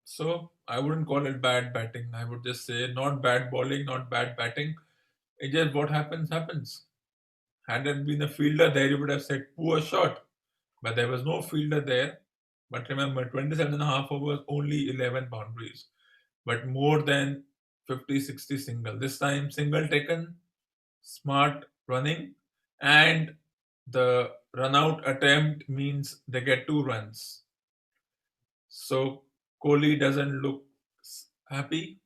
S1: So I wouldn't call it bad batting. I would just say not bad bowling, not bad batting. It's just what happens, happens. Had there been a fielder there, you would have said poor shot. But there was no fielder there. But remember, 27 and a half overs, only 11 boundaries. But more than 50-60 single. This time, single taken, smart running, and the run out attempt means they get 2 runs. So Kohli doesn't look happy.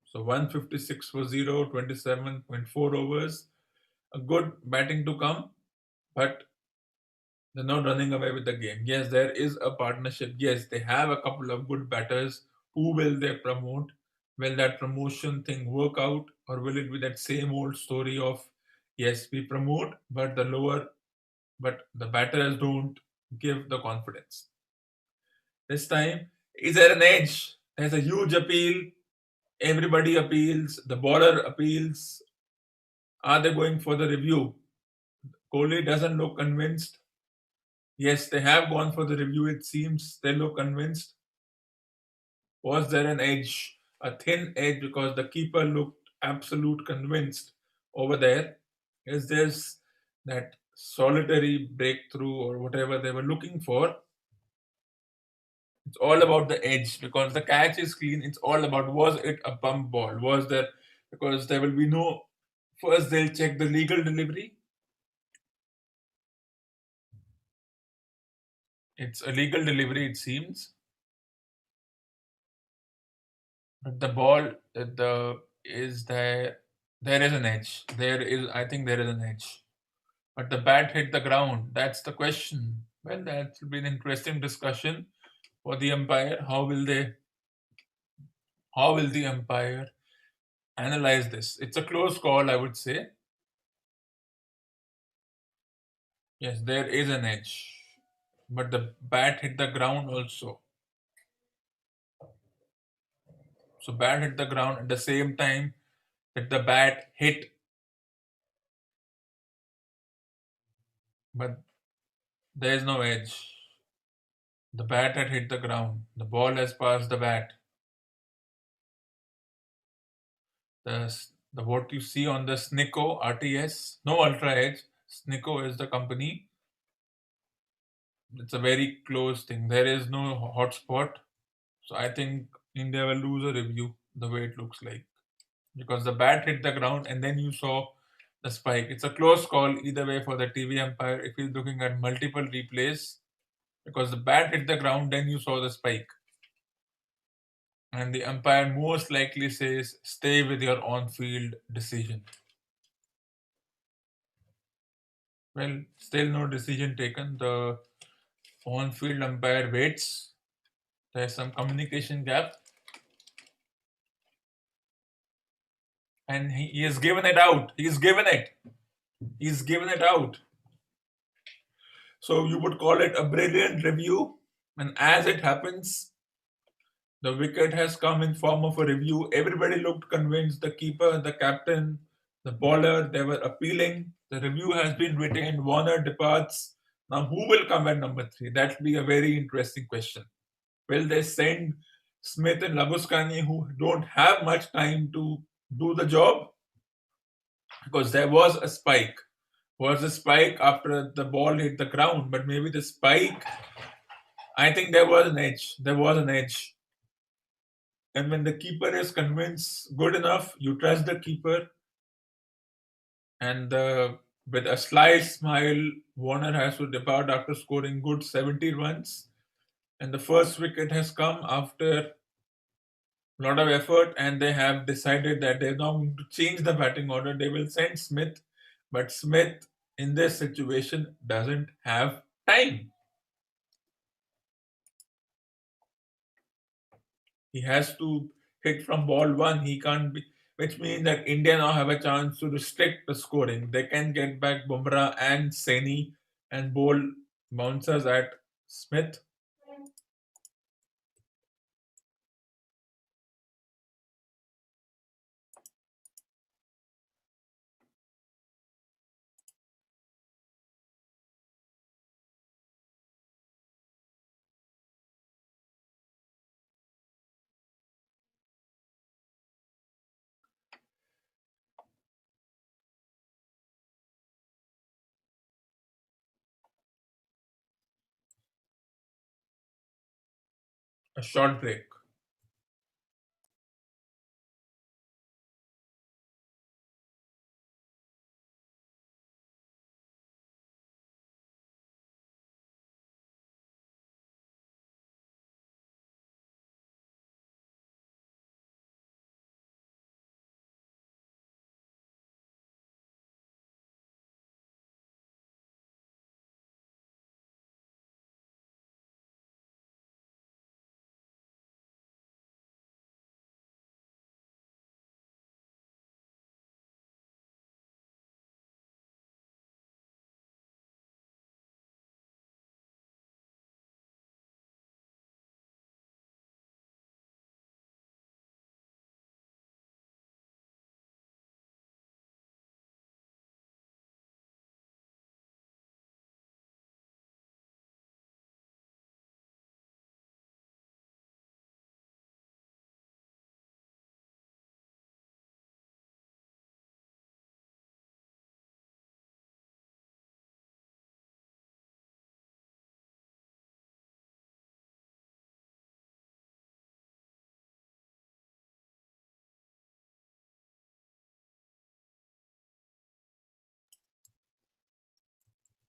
S1: So 156 for 0, 27.4 overs. A good batting to come, but they're not running away with the game. Yes, there is a partnership. Yes, they have a couple of good batters. Who will they promote? Will that promotion thing work out? Or will it be that same old story of, yes, we promote, but the batters don't give the confidence. This time, is there an edge? There's a huge appeal. Everybody appeals. The bowler appeals. Are they going for the review? Kohli doesn't look convinced. Yes, they have gone for the review. It seems they look convinced. Was there an edge, a thin edge, because the keeper looked absolute convinced over there? Is this that solitary breakthrough or whatever they were looking for? It's all about the edge because the catch is clean. It's all about was it a bump ball? Was there, because there will be no, first they'll check the legal delivery. It's a legal delivery, it seems. But the ball, the is there is an edge. There is, I think there is an edge. But the bat hit the ground. That's the question. Well, that will be an interesting discussion for the umpire. How will the umpire analyze this? It's a close call, I would say. Yes, there is an edge. But the bat hit the ground also. So bat hit the ground at the same time that the bat hit, but there is no edge. The bat had hit the ground. The ball has passed the bat. The what you see on the Snicko RTS, no Ultra Edge. Snicko is the company. It's a very close thing. There is no hotspot. So I think India will lose a review the way it looks like. Because the bat hit the ground and then you saw the spike. It's a close call either way for the TV umpire if he's looking at multiple replays. Because the bat hit the ground, then you saw the spike. And the umpire most likely says, stay with your on field decision. Well, still no decision taken. The on field umpire waits. There's some communication gap. And he has given it out. He's given it. He's given it out. So you would call it a brilliant review. And as it happens, the wicket has come in form of a review. Everybody looked convinced. The keeper, the captain, the bowler, they were appealing. The review has been retained. Warner departs Now, who will come at number three? That'll be a very interesting question. Will they send Smith and Labuskani, who don't have much time to do the job? Because there was a spike. Was a spike after the ball hit the ground, but maybe the spike, I think there was an edge. There was an edge. And when the keeper is convinced good enough, you trust the keeper. And with a sly smile, Warner has to depart after scoring good 70 runs. And the first wicket has come after a lot of effort, and they have decided that they're now going to change the batting order. They will send Smith, but Smith in this situation doesn't have time. He has to hit from ball one. He can't be, which means that India now have a chance to restrict the scoring. They can get back Bumrah and Saini and bowl bouncers at Smith. A short break.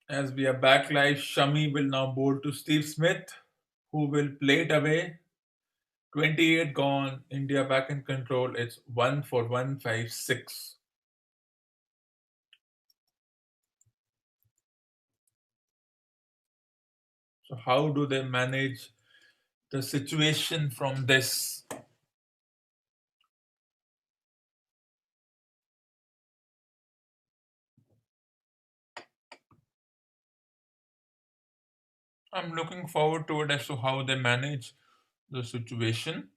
S1: As we are back live, Shami will now bowl to Steve Smith, who will play it away. 28 gone, India back in control. It's 1 for 156. So, how do they manage the situation from this? I'm looking forward to it as to how they manage the situation.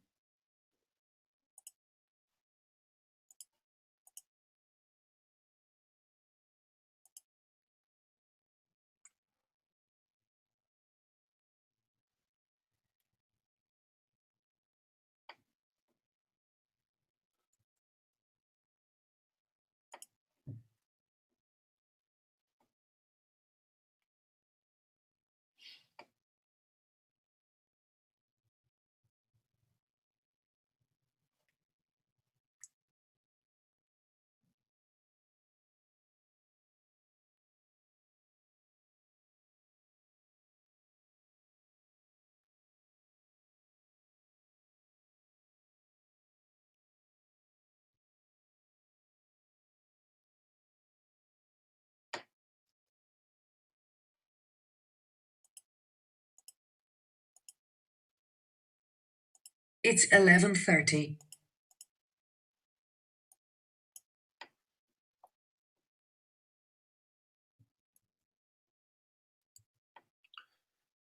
S2: It's 11:30.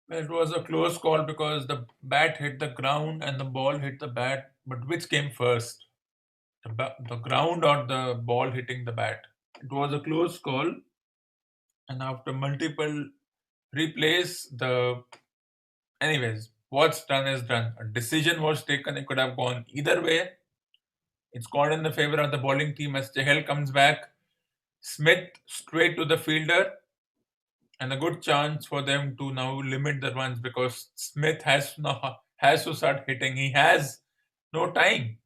S1: It was a close call because the bat hit the ground and the ball hit the bat. But which came first? The ground or the ball hitting the bat? It was a close call. And after multiple replace the. Anyways, what's done is done. A decision was taken. It could have gone either way. It's gone in the favor of the bowling team as Chahal comes back. Smith straight to the fielder, and a good chance for them to now limit the runs because Smith has to start hitting. He has no time.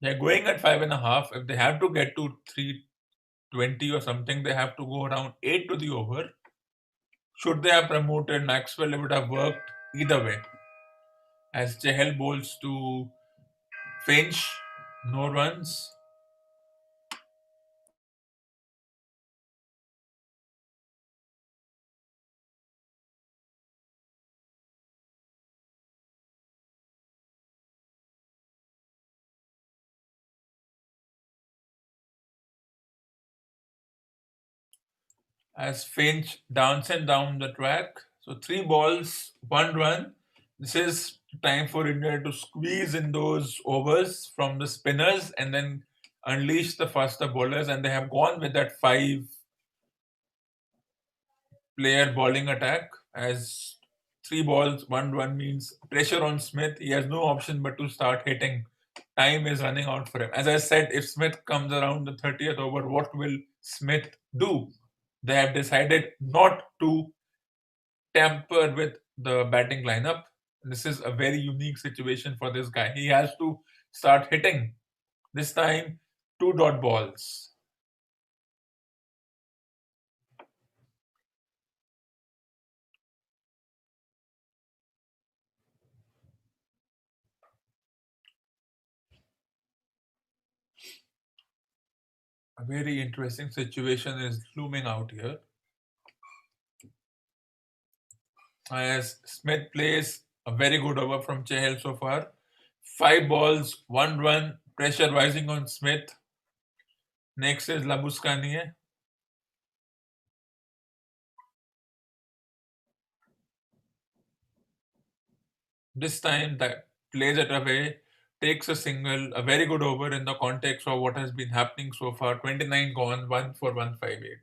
S1: They're going at 5.5. If they have to get to 320 or something, they have to go around 8 to the over. Should they have promoted Maxwell, it would have worked either way. As Chahal bowls to Finch, no runs. As Finch dancing down the track. So 3 balls, 1 run. This is time for India to squeeze in those overs from the spinners and then unleash the faster bowlers. And they have gone with that 5 player bowling attack as 3 balls, 1 run means pressure on Smith. He has no option but to start hitting. Time is running out for him. As I said, if Smith comes around the 30th over, what will Smith do? They have decided not to tamper with the batting lineup. This is a very unique situation for this guy. He has to start hitting. This time, 2 dot balls. A very interesting situation is looming out here. As Smith plays a very good over from Chahal so far. 5 balls, 1 run, pressure rising on Smith. Next is Labuskani. This time that plays it away, takes a single, a very good over in the context of what has been happening so far. 29 gone, 1 for 158.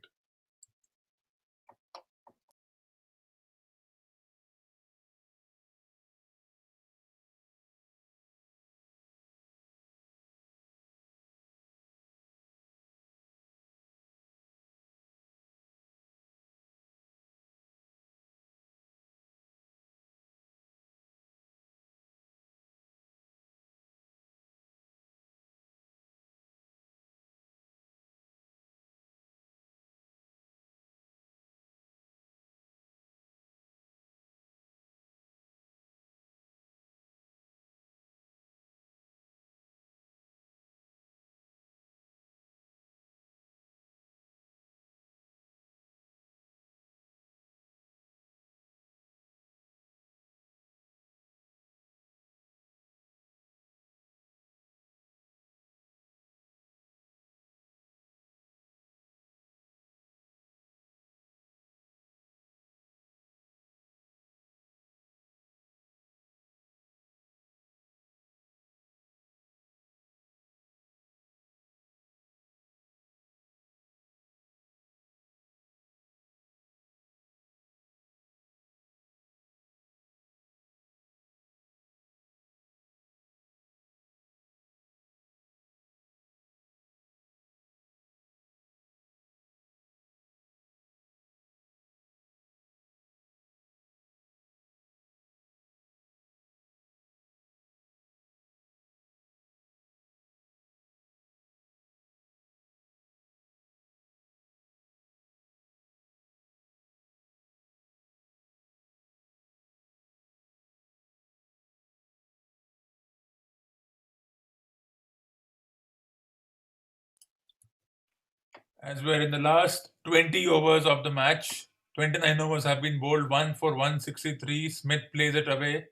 S1: As we're in the last 20 overs of the match, 29 overs have been bowled, 1 for 163. Smith plays it away.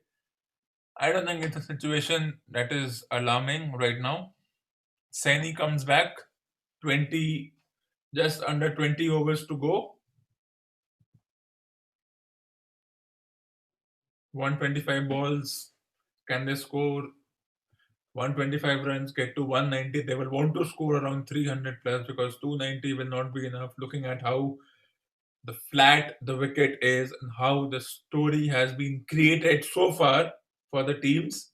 S1: I don't think it's a situation that is alarming right now. Saini comes back, 20, just under 20 overs to go. 125 balls. Can they score 125 runs, get to 190? They will want to score around 300 plus because 290 will not be enough. Looking at how the flat the wicket is and how the story has been created so far for the teams.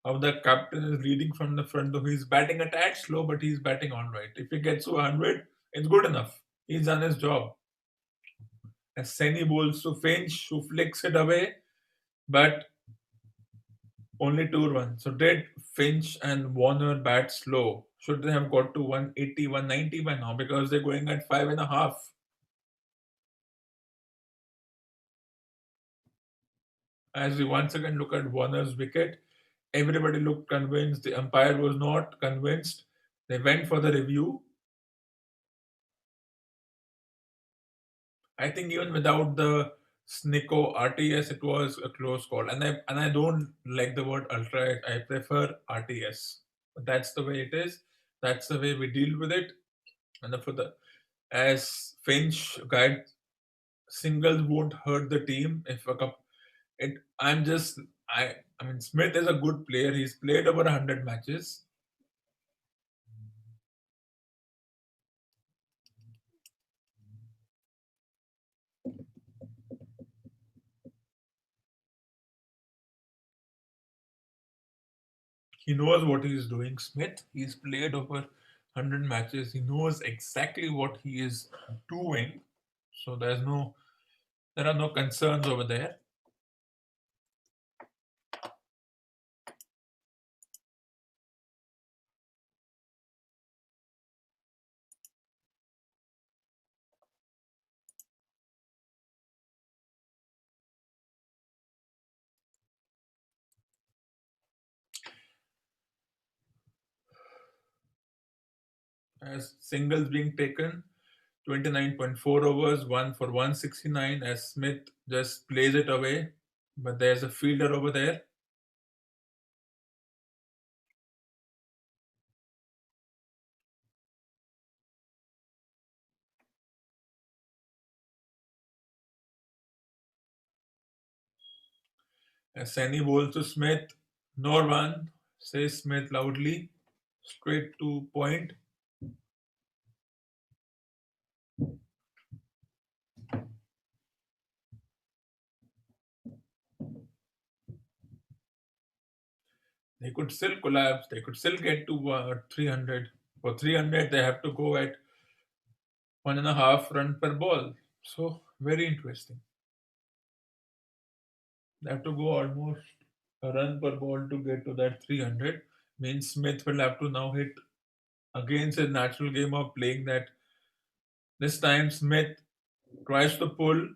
S1: How the captain is leading from the front, though he's batting a tad slow, but he's batting all right. If he gets to 100, it's good enough. He's done his job. As Seni bowls to Finch, who flicks it away, but only 2 runs. So did Finch and Warner bat slow? Should they have got to 180, 190 by now? Because they're going at 5.5. As we once again look at Warner's wicket, everybody looked convinced. The umpire was not convinced. They went for the review. I think even without the Snicko RTS, it was a close call. And I don't like the word ultra. I prefer RTS. But that's the way it is. That's the way we deal with it. And for the as Finch guide singles won't hurt the team if a cup. It. I'm just. I mean, Smith is a good player. He's played over 100 matches. He knows what he's doing. Smith, he's played over 100 matches. He knows exactly what he is doing. So there are no concerns over there. As singles being taken, 29.4 overs, one for 169. As Smith just plays it away, but there's a fielder over there. As Sani bowls to Smith, no run, says Smith loudly, straight to point. They could still collapse. They could still get to 300. For 300, they have to go at 1.5 run per ball. So very interesting. They have to go almost a run per ball to get to that 300. Means Smith will have to now hit against his natural game of playing that. This time Smith tries to pull,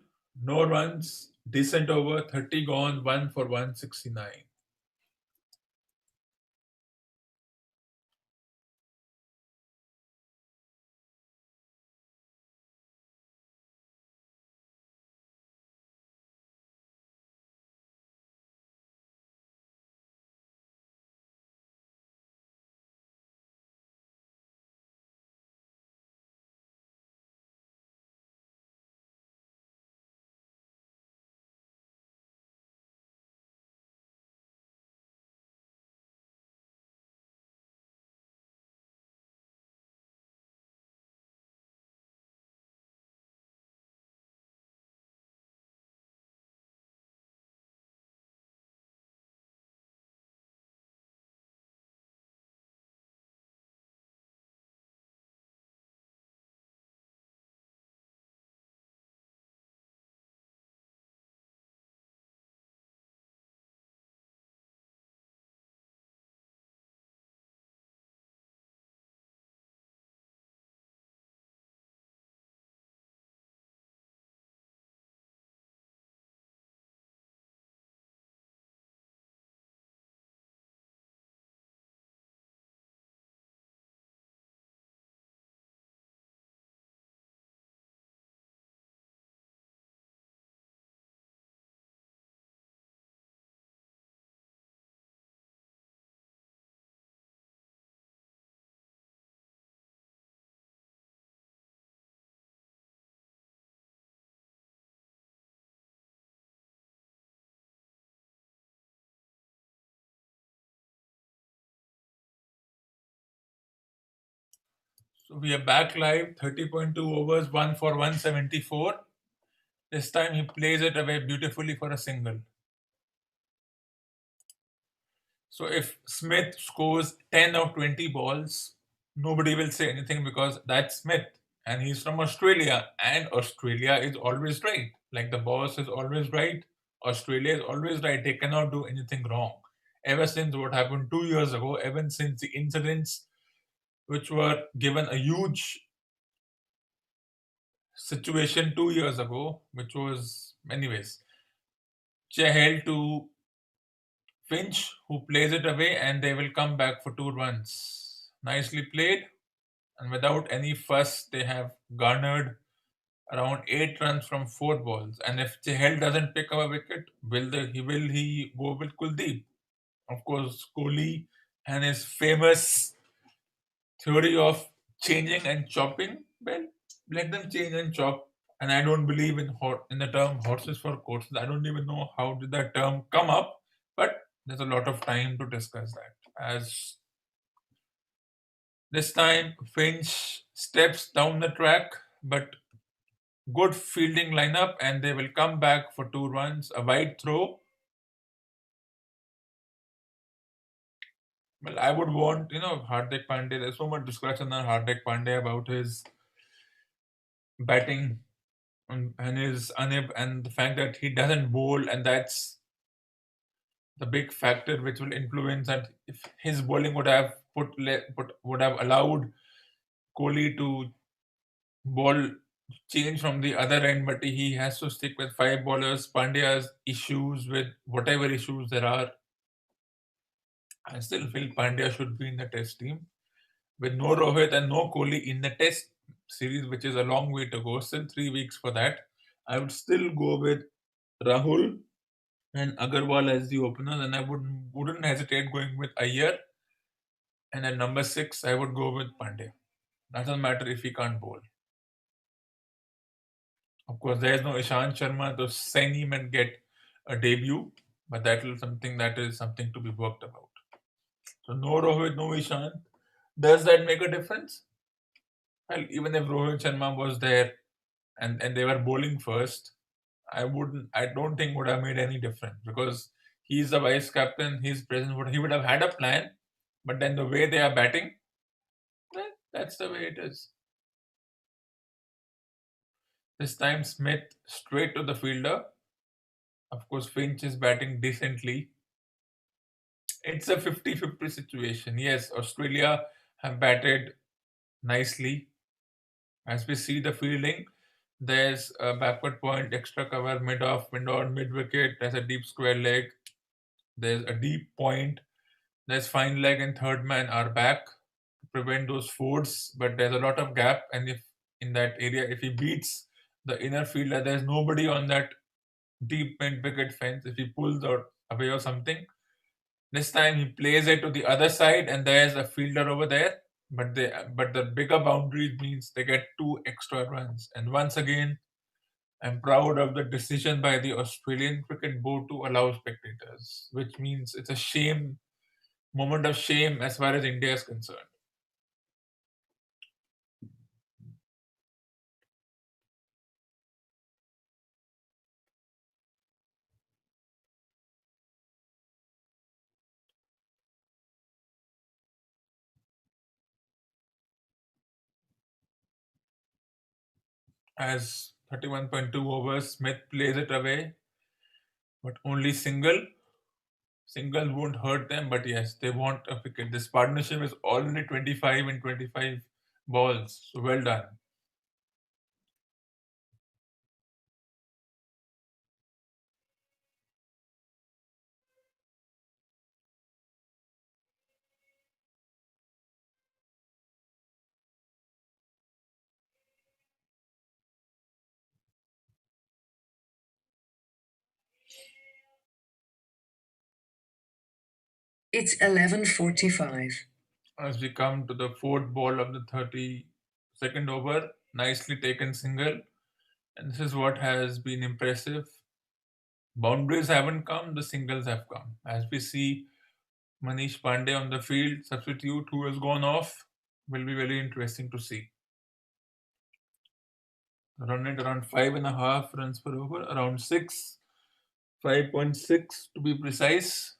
S1: no runs, decent over, 30 gone, 1 for 169. So we are back live, 30.2 overs, 1 for 174. This time he plays it away beautifully for a single. So if Smith scores 10 of 20 balls, nobody will say anything because that's Smith. And he's from Australia. And Australia is always right. Like the boss is always right. Australia is always right. They cannot do anything wrong. Ever since what happened 2 years ago, ever since the incidents which were given a huge situation 2 years ago, which was, anyways, Chahal to Finch, who plays it away, and they will come back for 2 runs. Nicely played, and without any fuss, they have garnered around 8 runs from 4 balls. And if Chahal doesn't pick up a wicket, will he go with Kuldeep? Of course, Kohli and his famous theory of changing and chopping. Well, let them change and chop. And I don't believe in the term horses for courses. I don't even know how did that term come up, but there's a lot of time to discuss that. As this time Finch steps down the track, but good fielding lineup, and they will come back for 2 runs. A wide throw. Well, I would want, Hardik Pandey. There's so much discussion on Hardik Pandey about his batting and his and the fact that he doesn't bowl, and that's the big factor which will influence that. If his bowling would have would have allowed Kohli to bowl change from the other end, but he has to stick with 5 bowlers. Pandya's issues with whatever issues there are, I still feel Pandya should be in the test team. With no Rohit and no Kohli in the test series, which is a long way to go, still 3 weeks for that, I would still go with Rahul and Agarwal as the openers, and I wouldn't hesitate going with Iyer. And at number 6, I would go with Pandya. Doesn't matter if he can't bowl. Of course, there is no Ishant Sharma to sign him and get a debut, but that is something to be worked about. So no Rohit, no Ishant. Does that make a difference? Well, even if Rohit Sharma was there and they were bowling first, I don't think would have made any difference because he's the vice captain, he's present, he would have had a plan, but then the way they are batting, well, that's the way it is. This time Smith straight to the fielder. Of course, Finch is batting decently. It's a 50-50 situation. Yes, Australia have batted nicely. As we see the fielding, there's a backward point, extra cover, mid off, wind on, mid wicket. There's a deep square leg. There's a deep point. There's fine leg and third man are back to prevent those fords, but there's a lot of gap. And if in that area, if he beats the inner fielder, there's nobody on that deep mid wicket fence. If he pulls out away or something, this time he plays it to the other side, and there's a fielder over there. But the bigger boundaries means they get 2 extra runs. And once again, I'm proud of the decision by the Australian Cricket Board to allow spectators, which means it's a moment of shame as far as India is concerned. As 31.2 overs, Smith plays it away, but only single. Singles won't hurt them, but yes, they want a wicket. This partnership is already 25 and 25 balls. So well done.
S2: It's 11:45.
S1: As we come to the fourth ball of the 32nd over, nicely taken single. And this is what has been impressive. Boundaries haven't come, the singles have come. As we see Manish Pandey on the field, substitute who has gone off. will be very interesting to see. Run rate around 5.5 runs per over, around 6, 5.6 to be precise.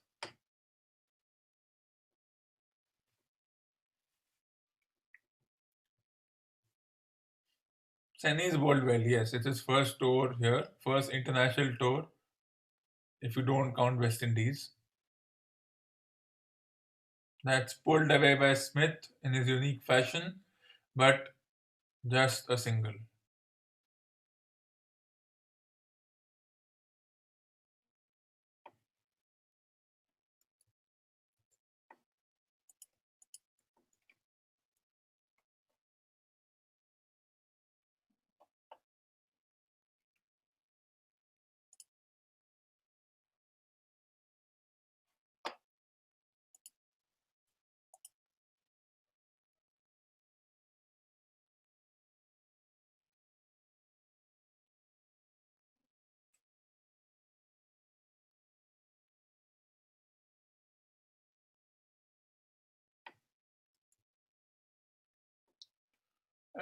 S1: Saini's bowled well, yes. It's his first tour here, first international tour, if you don't count West Indies. That's pulled away by Smith in his unique fashion, but just a single.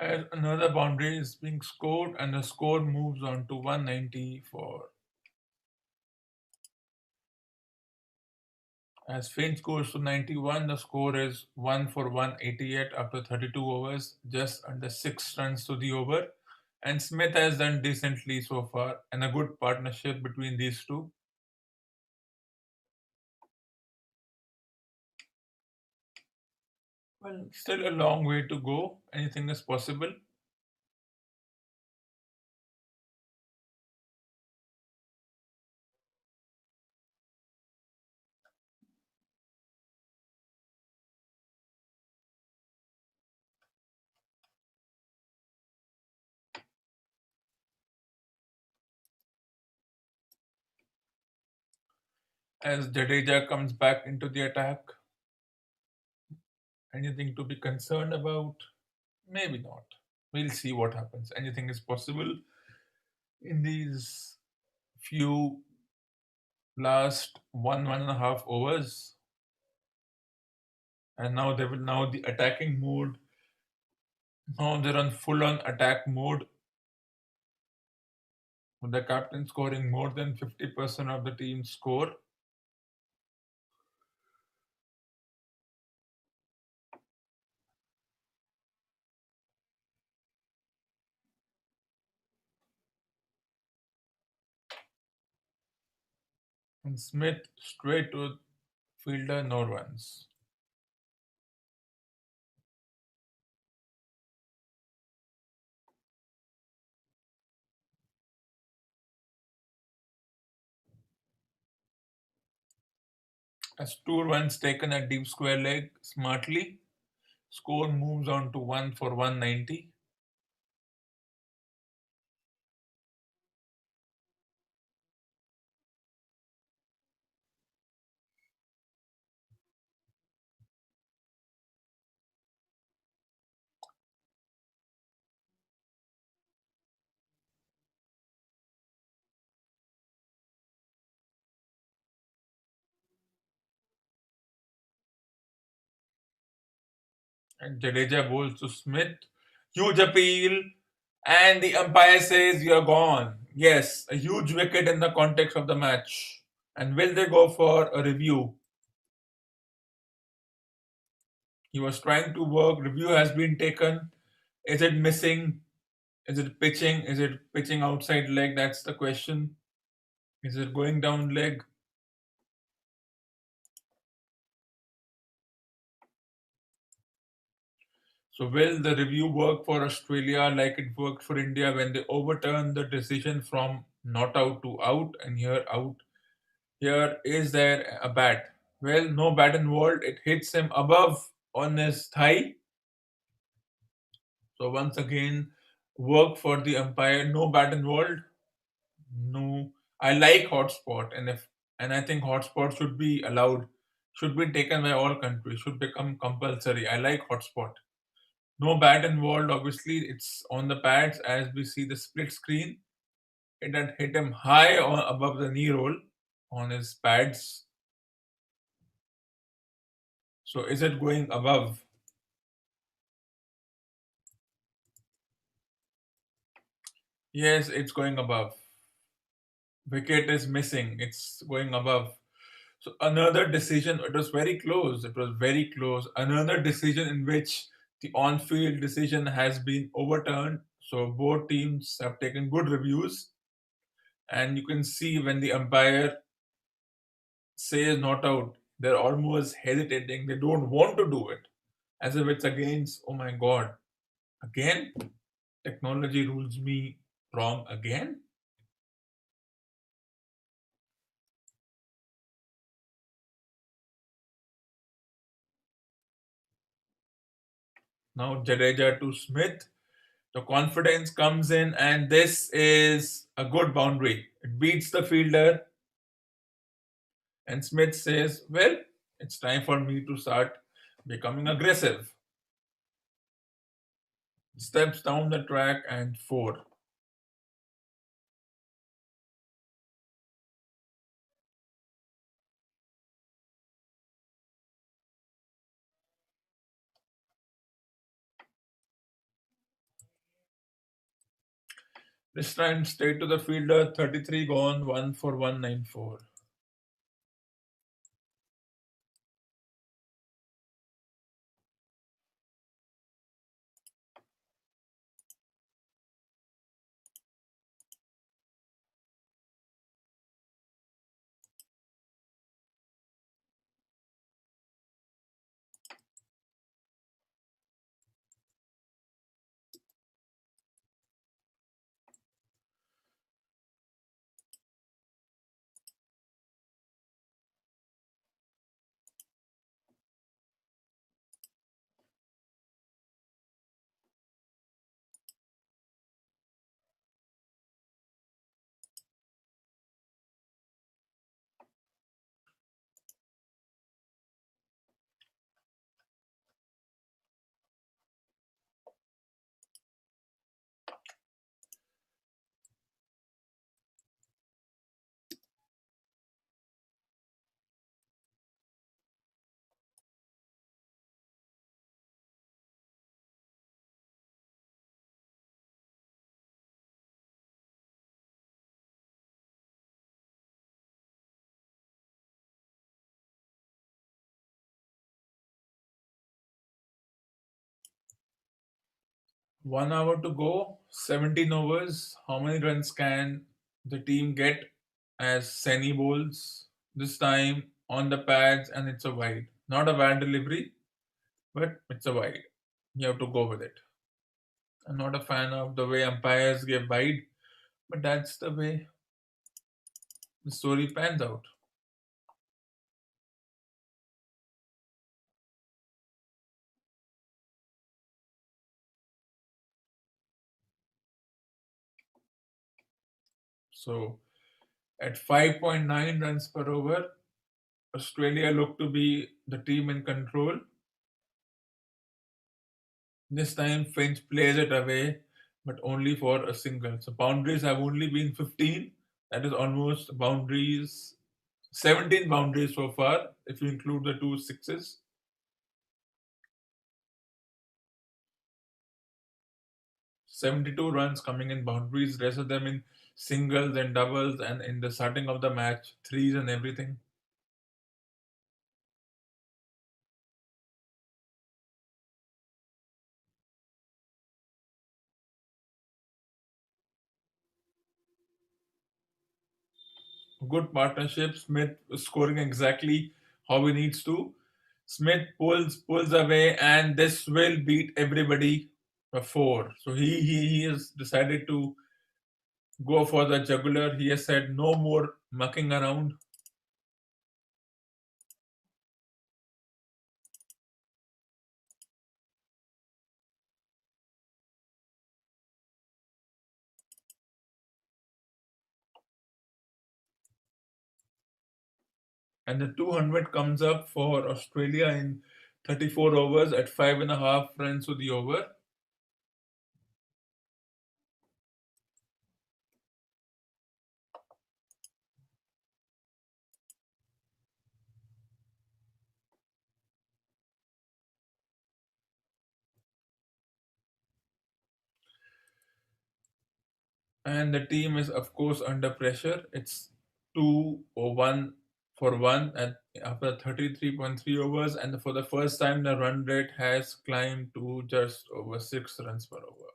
S1: As another boundary is being scored, and the score moves on to 194. As Finch goes to 91, the score is 1 for 188 after 32 overs, just under 6 runs to the over. And Smith has done decently so far, and a good partnership between these two. Well, still a long way to go. Anything is possible. As Jadeja comes back into the attack, anything to be concerned about? Maybe not. We'll see what happens. Anything is possible in these few last 1.5 overs. And now they will now the attacking mode. Now they're on full on attack mode, with the captain scoring more than 50% of the team's score. And Smith straight to fielder, no runs. As 2 runs taken at deep square leg smartly, score moves on to 1 for 190. And Jadeja bowls to Smith. Huge appeal. And the umpire says you're gone. Yes, a huge wicket in the context of the match. And will they go for a review? He was trying to work. Review has been taken. Is it missing? Is it pitching? Is it pitching outside leg? That's the question. Is it going down leg? So will the review work for Australia like it worked for India when they overturned the decision from not out to out and here out? Here is there a bat? Well, no bat involved. It hits him above on his thigh. So once again, work for the umpire. No bat involved. No, I like hotspot, and I think hotspot should be allowed, should be taken by all countries, should become compulsory. I like hotspot. No bat involved. Obviously, it's on the pads as we see the split screen. It had hit him high above the knee roll on his pads. So is it going above? Yes, it's going above. Wicket is missing. It's going above. So another decision. It was very close. It was very close. Another decision in which the on-field decision has been overturned. So both teams have taken good reviews, and you can see when the umpire says not out, they're almost hesitating. They don't want to do it, as if it's against. Oh my God! Again, technology rules me wrong again. Now Jadeja to Smith. The confidence comes in, and this is a good boundary. It beats the fielder, and Smith says, well, it's time for me to start becoming aggressive. Steps down the track and four. This time straight to the fielder, 33 gone, 1 for 194. One hour to go, 17 overs. How many runs can the team get as Seni bowls? This time on the pads, and it's a wide. Not a bad delivery, but it's a wide. You have to go with it. I'm not a fan of the way umpires give wide, but that's the way the story pans out. So at 5.9 runs per over, Australia looked to be the team in control. This time Finch plays it away, but only for a single. So boundaries have only been 15. That is almost boundaries, 17 boundaries so far, if you include the two sixes. 72 runs coming in boundaries, rest of them in singles and doubles, and in the starting of the match, threes and everything. Good partnership. Smith scoring exactly how he needs to. Smith pulls away, and this will beat everybody a four. So he has decided to go for the jugular. He has said no more mucking around. And the 200 comes up for Australia in 34 overs at 5.5 runs to the over. And the team is, of course, under pressure. It's 2-1 for 1 at after 33.3 overs, and for the first time, the run rate has climbed to just over 6 runs per over.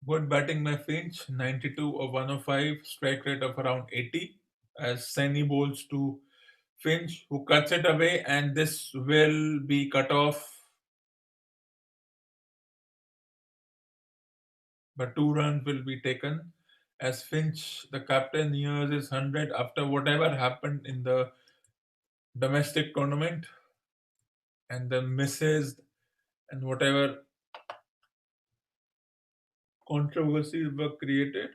S1: Good batting by Finch, 92 of 105, strike rate of around 80, as Saini bowls to Finch, who cuts it away, and this will be cut off, but 2 runs will be taken as Finch, the captain, nears his 100 after whatever happened in the domestic tournament and the misses and whatever controversies were created.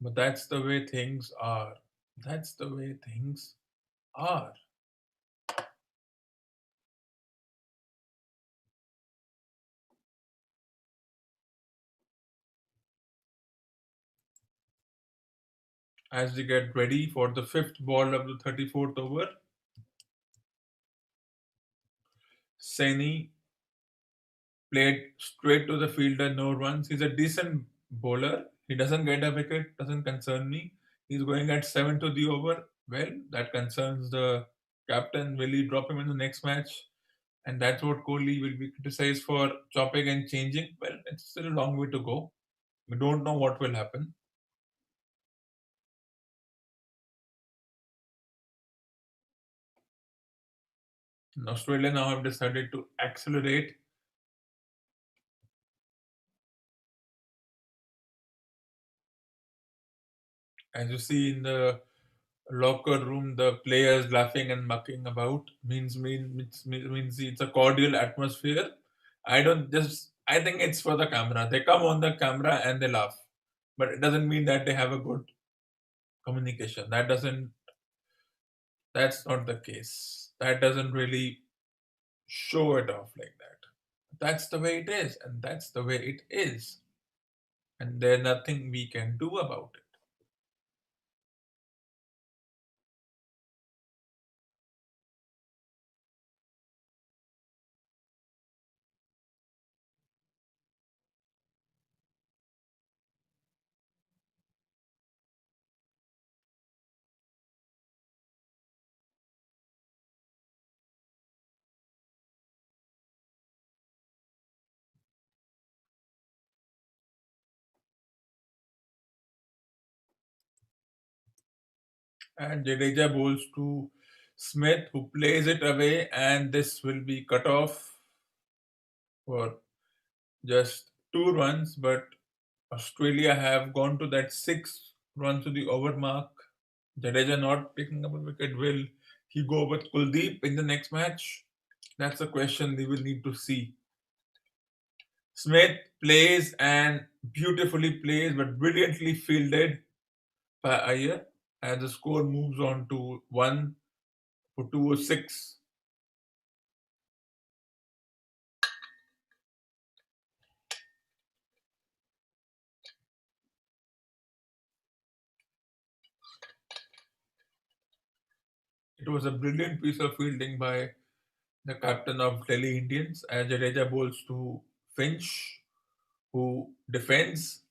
S1: But that's the way things are. That's the way things are. As we get ready for the fifth ball of the 34th over, Saini played straight to the fielder, no runs. He's a decent bowler. He doesn't get a wicket, doesn't concern me. He's going at 7 to the over. Well, that concerns the captain. Will he drop him in the next match? And that's what Kohli will be criticized for chopping and changing. Well, it's still a long way to go. We don't know what will happen. And Australia now have decided to accelerate. As you see in the locker room, the players laughing and mucking about means it's a cordial atmosphere. I think it's for the camera. They come on the camera and they laugh, but it doesn't mean that they have a good communication. That's not the case. That doesn't really show it off like that. That's the way it is, and that's the way it is, and there's nothing we can do about it. And Jadeja bowls to Smith, who plays it away, and this will be cut off for just 2 runs. But Australia have gone to that 6 runs to the over mark. Jadeja not picking up a wicket. Will he go with Kuldeep in the next match? That's a question we will need to see. Smith plays and beautifully plays, but brilliantly fielded by Iyer as the score moves on to 1 for 206. It was a brilliant piece of fielding by the captain of Delhi Indians as Jadeja bowls to Finch, who defends.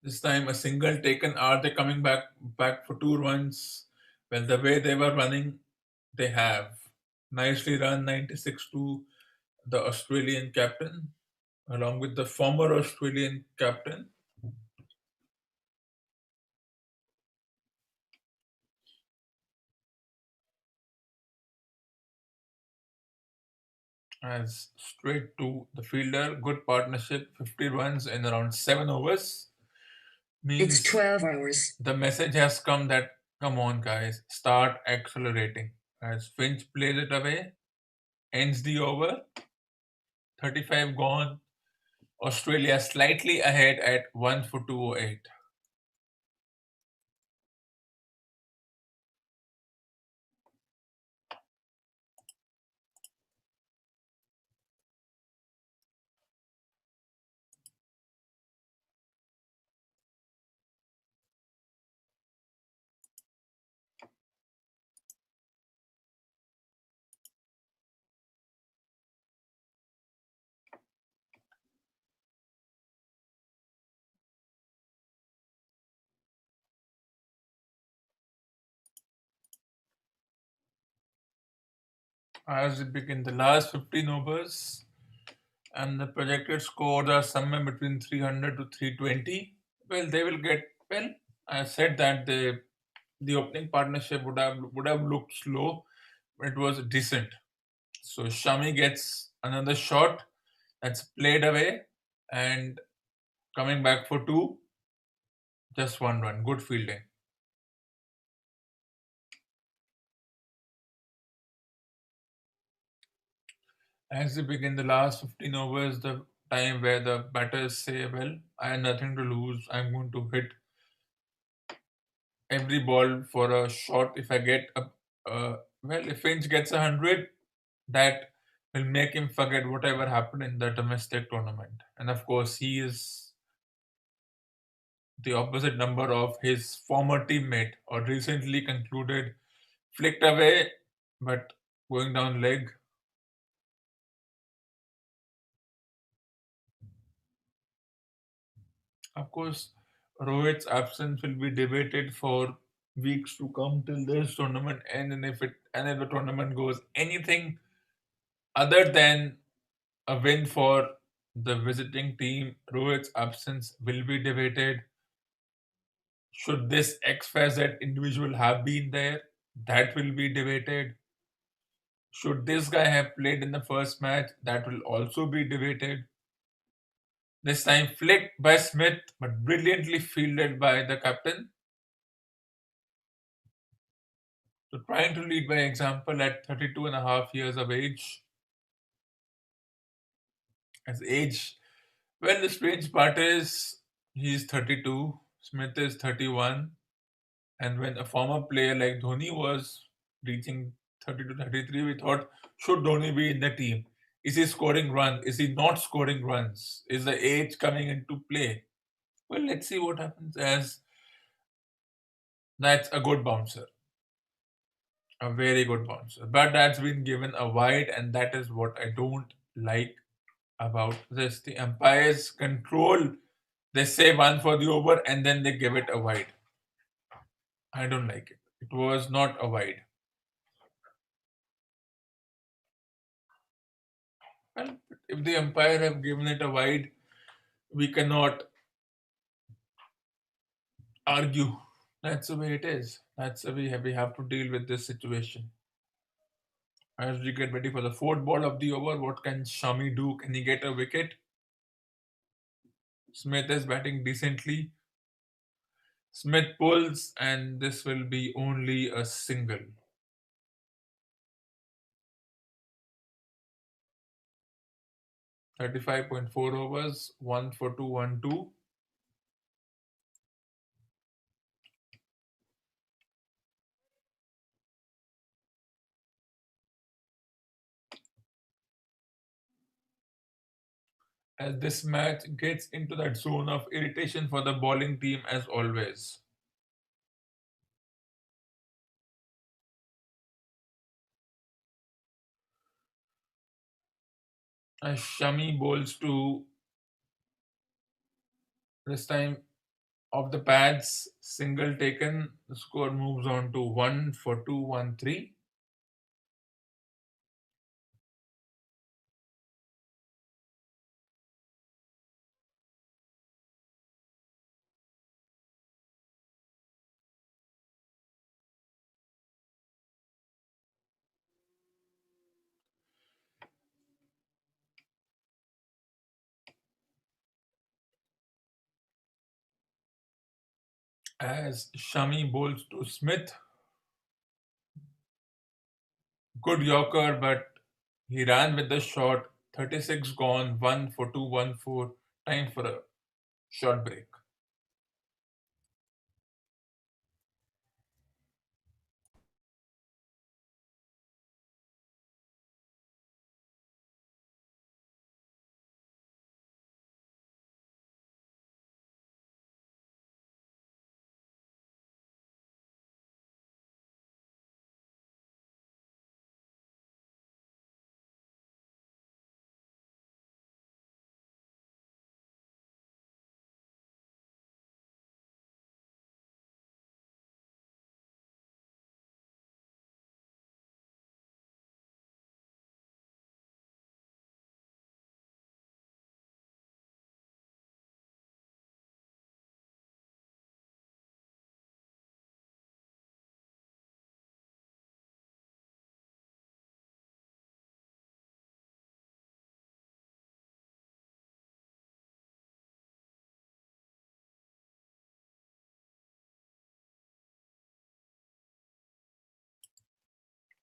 S1: This time a single taken. Are they coming back for 2 runs? Well, the way they were running, they have. Nicely run, 96 to the Australian captain, along with the former Australian captain. As straight to the fielder, good partnership, 50 runs in around 7 overs.
S2: It's
S1: Means
S2: 12 hours.
S1: the message has come that come on, guys, start accelerating. As Finch plays it away, ends the over, 35 gone. Australia slightly ahead at 1 for 208. as we begin the last 15 overs, and the projected scores are somewhere between 300 to 320. Well, they will get well. I said that the opening partnership would have looked slow, but it was decent. So Shami gets another shot that's played away and coming back for two, just one run. Good fielding. As we begin the last 15 overs, the time where the batters say, well, I have nothing to lose. I'm going to hit every ball for a shot. If I get well, if Finch gets 100, that will make him forget whatever happened in the domestic tournament. And of course, he is the opposite number of his former teammate or recently concluded, flicked away, but going down leg. Of course, Rohit's absence will be debated for weeks to come till this tournament end, and if the tournament goes anything other than a win for the visiting team, Rohit's absence will be debated. Should this XYZ individual have been there? That will be debated. Should this guy have played in the first match? That will also be debated. This time flicked by Smith, but brilliantly fielded by the captain. So trying to lead by example at 32 and a half years of age. As age, well, the strange part is he's 32, Smith is 31, and when a former player like Dhoni was reaching 32, 33, we thought, should Dhoni be in the team? Is he scoring runs? Is he not scoring runs? Is the age coming into play? Well, let's see what happens as that's a good bouncer. A very good bouncer. But that's been given a wide, and that is what I don't like about this. The umpires control. They say one for the over and then they give it a wide. I don't like it. It was not a wide. Well, if the umpire have given it a wide, we cannot argue. That's the way it is. That's the way we have to deal with this situation. As we get ready for the fourth ball of the over, what can Shami do? Can he get a wicket? Smith is batting decently. Smith pulls, and this will be only a single. 35.4 overs, 1 for 2, 1 2. As this match gets into that zone of irritation for the bowling team as always. As Shami bowls to this time of the pads, single taken, the score moves on to 1 for 2, 1 3. As Shami bowls to Smith, good Yorker, but he ran with the shot. 36 gone, 1 for 2, 1 4. Time for a short break.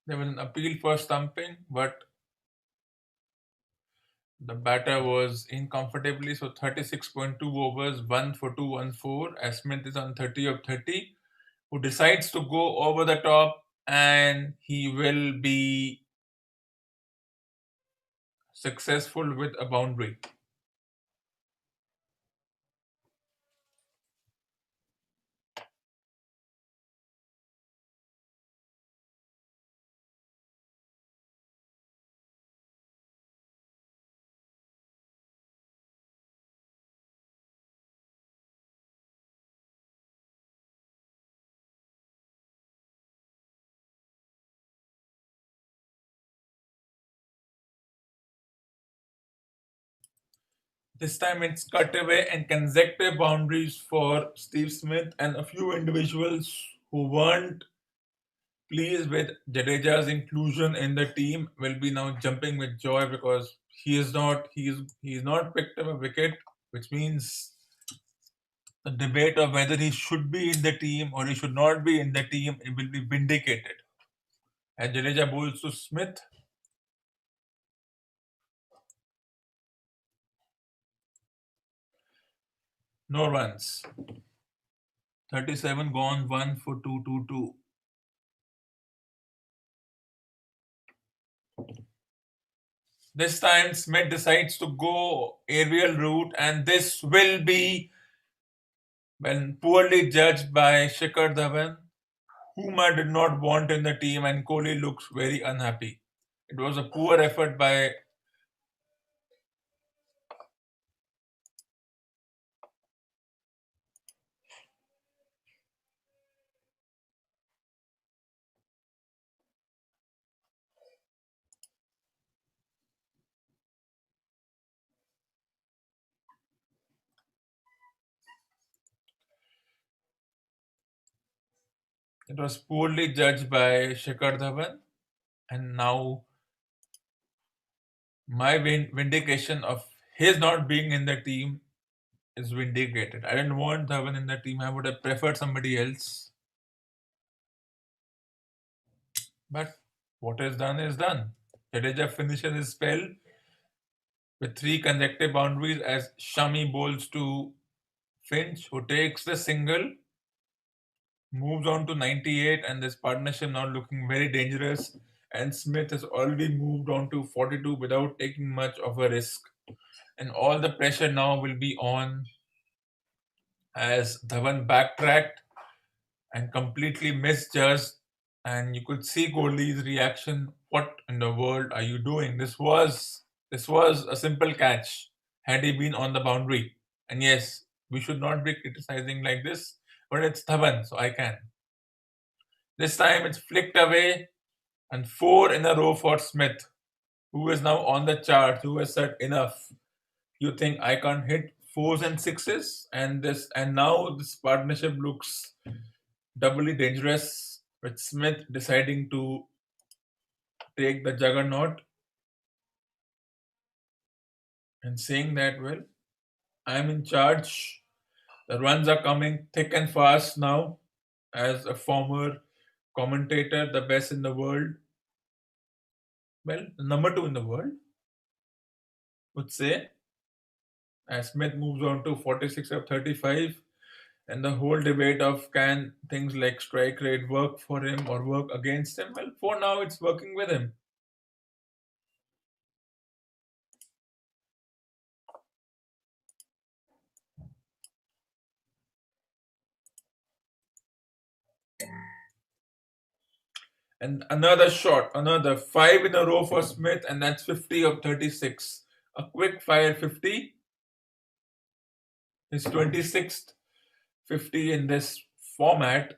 S1: There was an appeal for stumping, but the batter was in comfortably. So 36.2 overs, 1 for 2, 1 4. As Smith is on 30 of 30, who decides to go over the top, and he will be successful with a boundary. This time it's cut away and consecutive boundaries for Steve Smith, and a few individuals who weren't pleased with Jadeja's inclusion in the team will be now jumping with joy because he's not picked up a wicket, which means the debate of whether he should be in the team or he should not be in the team, it will be vindicated. And Jadeja bowls to Smith. No runs. 37 gone, 1 for 2, 2, 2. This time Smith decides to go aerial route, and this will be poorly judged by Shikhar Dhawan, whom I did not want in the team, and Kohli looks very unhappy. It was a poor effort by. It was poorly judged by Shikhar Dhawan, and now my vindication of his not being in the team is vindicated. I didn't want Dhawan in the team. I would have preferred somebody else. But what is done is done. Jadeja finishes his spell with three consecutive boundaries as Shami bowls to Finch, who takes the single, moves on to 98, and this partnership now looking very dangerous. And Smith has already moved on to 42 without taking much of a risk. And all the pressure now will be on as Dhawan backtracked and completely misjudged. And you could see Kohli's reaction. What in the world are you doing? This was a simple catch had he been on the boundary. And yes, we should not be criticizing like this, but it's Dhawan, so I can. This time it's flicked away, and four in a row for Smith, who is now on the chart, who has said enough. You think I can't hit fours and sixes? And now this partnership looks doubly dangerous with Smith deciding to take the juggernaut and saying that, well, I'm in charge. The runs are coming thick and fast now. As a former commentator, the best in the world, well, the number two in the world, would say, as Smith moves on to 46 of 35, and the whole debate of can things like strike rate work for him or work against him? Well, for now, it's working with him. And another shot, another five in a row for Smith, and that's 50 of 36. A quick fire 50, his 26th 50 in this format.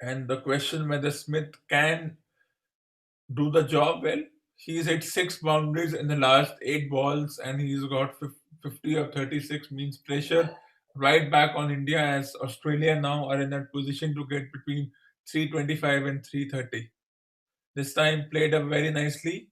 S1: And the question whether Smith can do the job, well, he's hit six boundaries in the last eight balls, and he's got 50 of 36, means pressure right back on India as Australia now are in that position to get between 325 and 330. This time played up very nicely.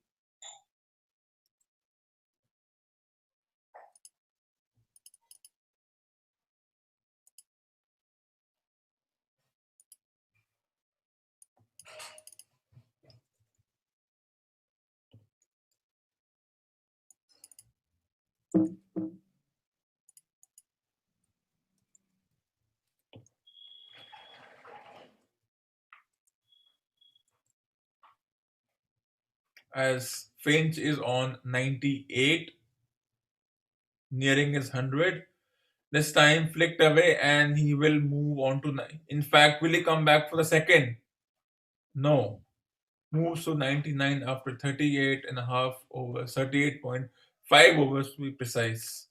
S1: As Finch is on 98, nearing his 100. This time flicked away and he will move on to. In fact, will he come back for the second? No. Moves to 99 after 38 and a half overs, 38.5 overs to be precise.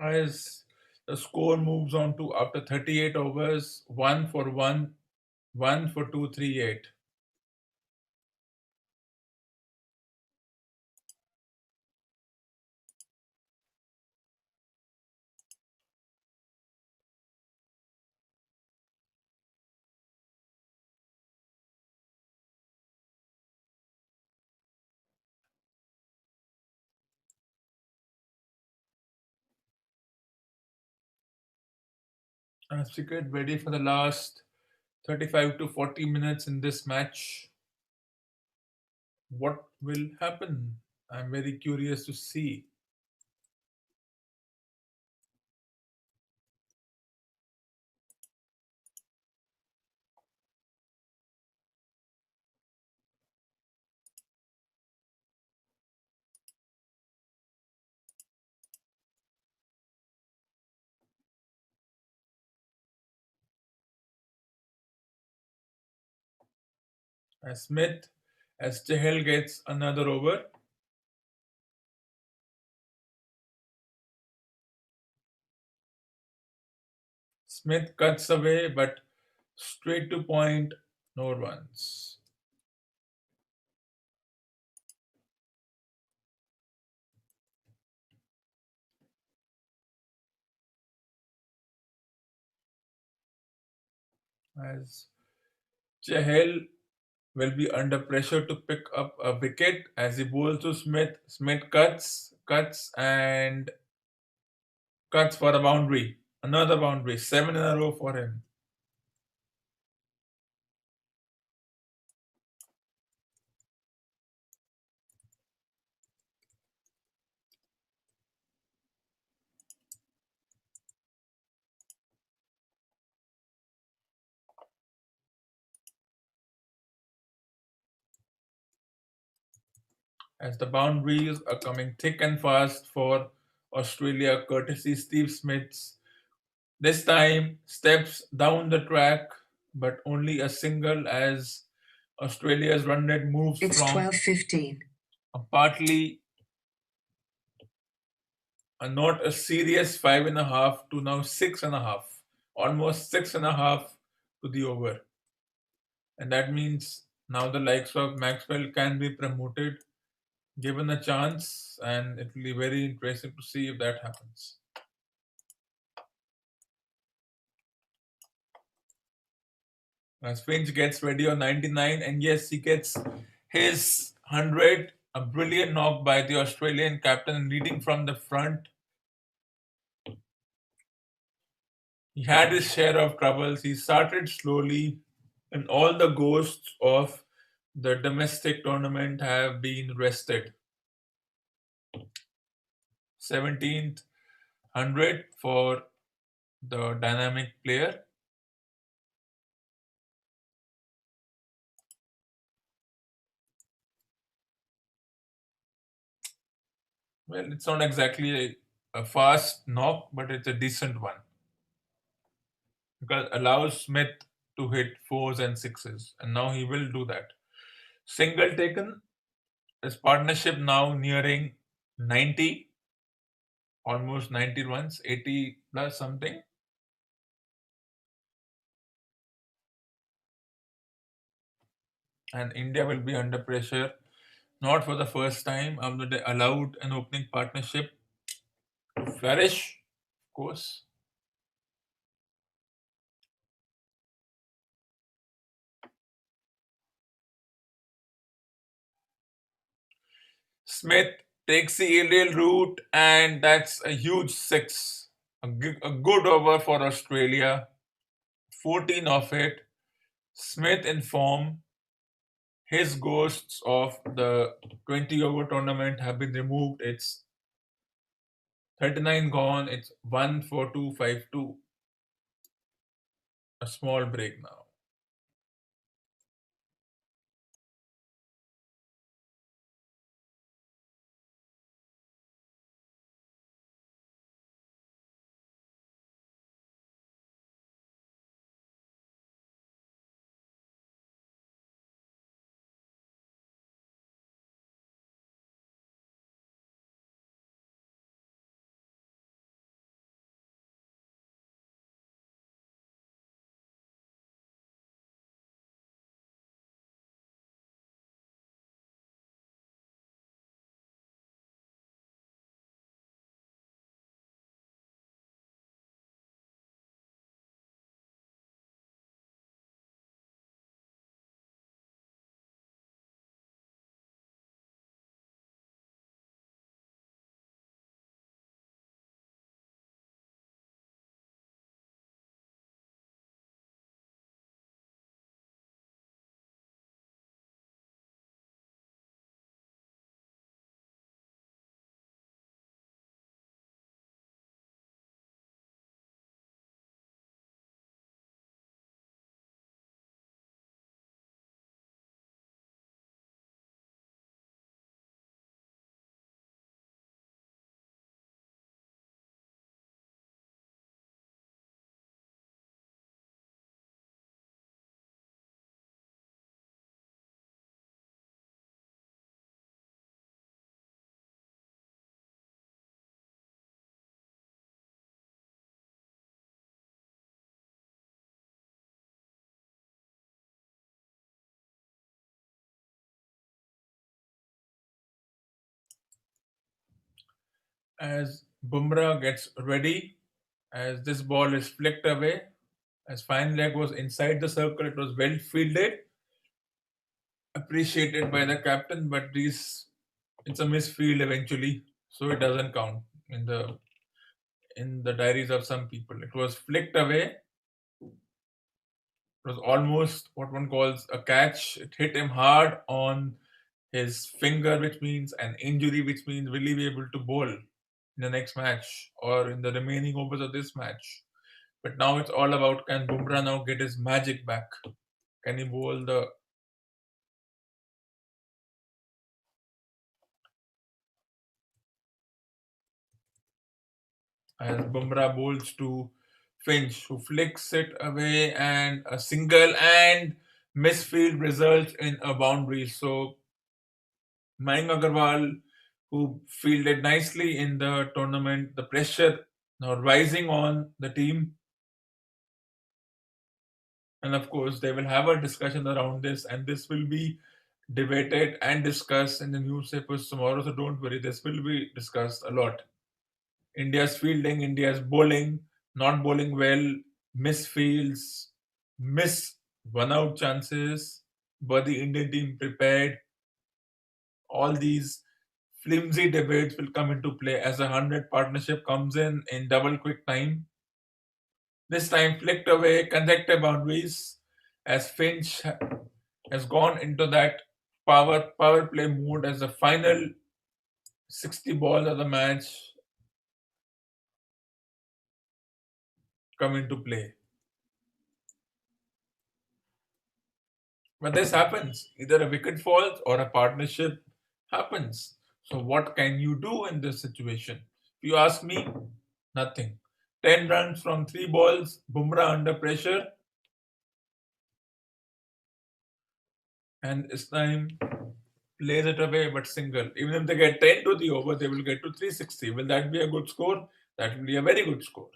S1: As the score moves on to after 38 overs, 1 for 1, 1 for 238. As we get ready for the last 35 to 40 minutes in this match, what will happen? I'm very curious to see. As Smith, as Chahal gets another over, Smith cuts away, but straight to point, no runs. As Chahal will be under pressure to pick up a wicket as he bowls to Smith. Smith and cuts for a boundary. Another boundary, 7 in a row for him. As the boundaries are coming thick and fast for Australia, courtesy Steve Smith's. This time steps down the track, but only a single as Australia's run rate moves
S2: It's
S1: from
S2: 12:15.
S1: partly not a serious 5.5 to now 6.5, almost 6.5 to the over. And that means now the likes of Maxwell can be promoted given a chance, and it will be very interesting to see if that happens. As Finch gets ready on 99, and yes, he gets his 100, a brilliant knock by the Australian captain leading from the front. He had his share of troubles. He started slowly, and all the ghosts of the domestic tournament have been rested. 17th 100 for the dynamic player. Well, it's not exactly a fast knock, but it's a decent one because it allows Smith to hit fours and sixes, and now he will do that. Single taken, his partnership now nearing 90, almost 90 runs, 80 plus something. and India will be under pressure. Not for the first time, they allowed an opening partnership to flourish, of course. Smith takes the aerial route, and that's a huge six. A good over for Australia. 14 of it. Smith in form. His ghosts of the 20 over tournament have been removed. It's 39 gone. It's 1-4-2-5-2. A small break now. As Bumrah gets ready, as this ball is flicked away, as fine leg was inside the circle, it was well fielded, appreciated by the captain, but these it's a misfield eventually, so it doesn't count in the diaries of some people. It was flicked away. It was almost what one calls a catch. It hit him hard on his finger, which means an injury, which means will he be able to bowl in the next match or in the remaining overs of this match. But now it's all about, can Bumrah now get his magic back? Can he bowl the as Bumrah bowls to Finch, who flicks it away, and a single and misfield results in a boundary. So Mayank Agarwal, who fielded nicely in the tournament, the pressure now rising on the team. And of course, they will have a discussion around this, and this will be debated and discussed in the newspapers tomorrow. So don't worry, this will be discussed a lot. India's fielding, India's bowling, not bowling well, misfields, miss one out chances, but the Indian team prepared. All these flimsy debates will come into play as a 100 partnership comes in double quick time. This time flicked away consecutive boundaries as Finch has gone into that power play mode as the final 60 balls of the match come into play. When this happens, either a wicket falls or a partnership happens. So, what can you do in this situation? If you ask me, nothing. 10 runs from 3 balls, Bumrah under pressure, and this time plays it away but single. Even if they get 10 to the over, they will get to 360. Will that be a good score? That will be a very good score.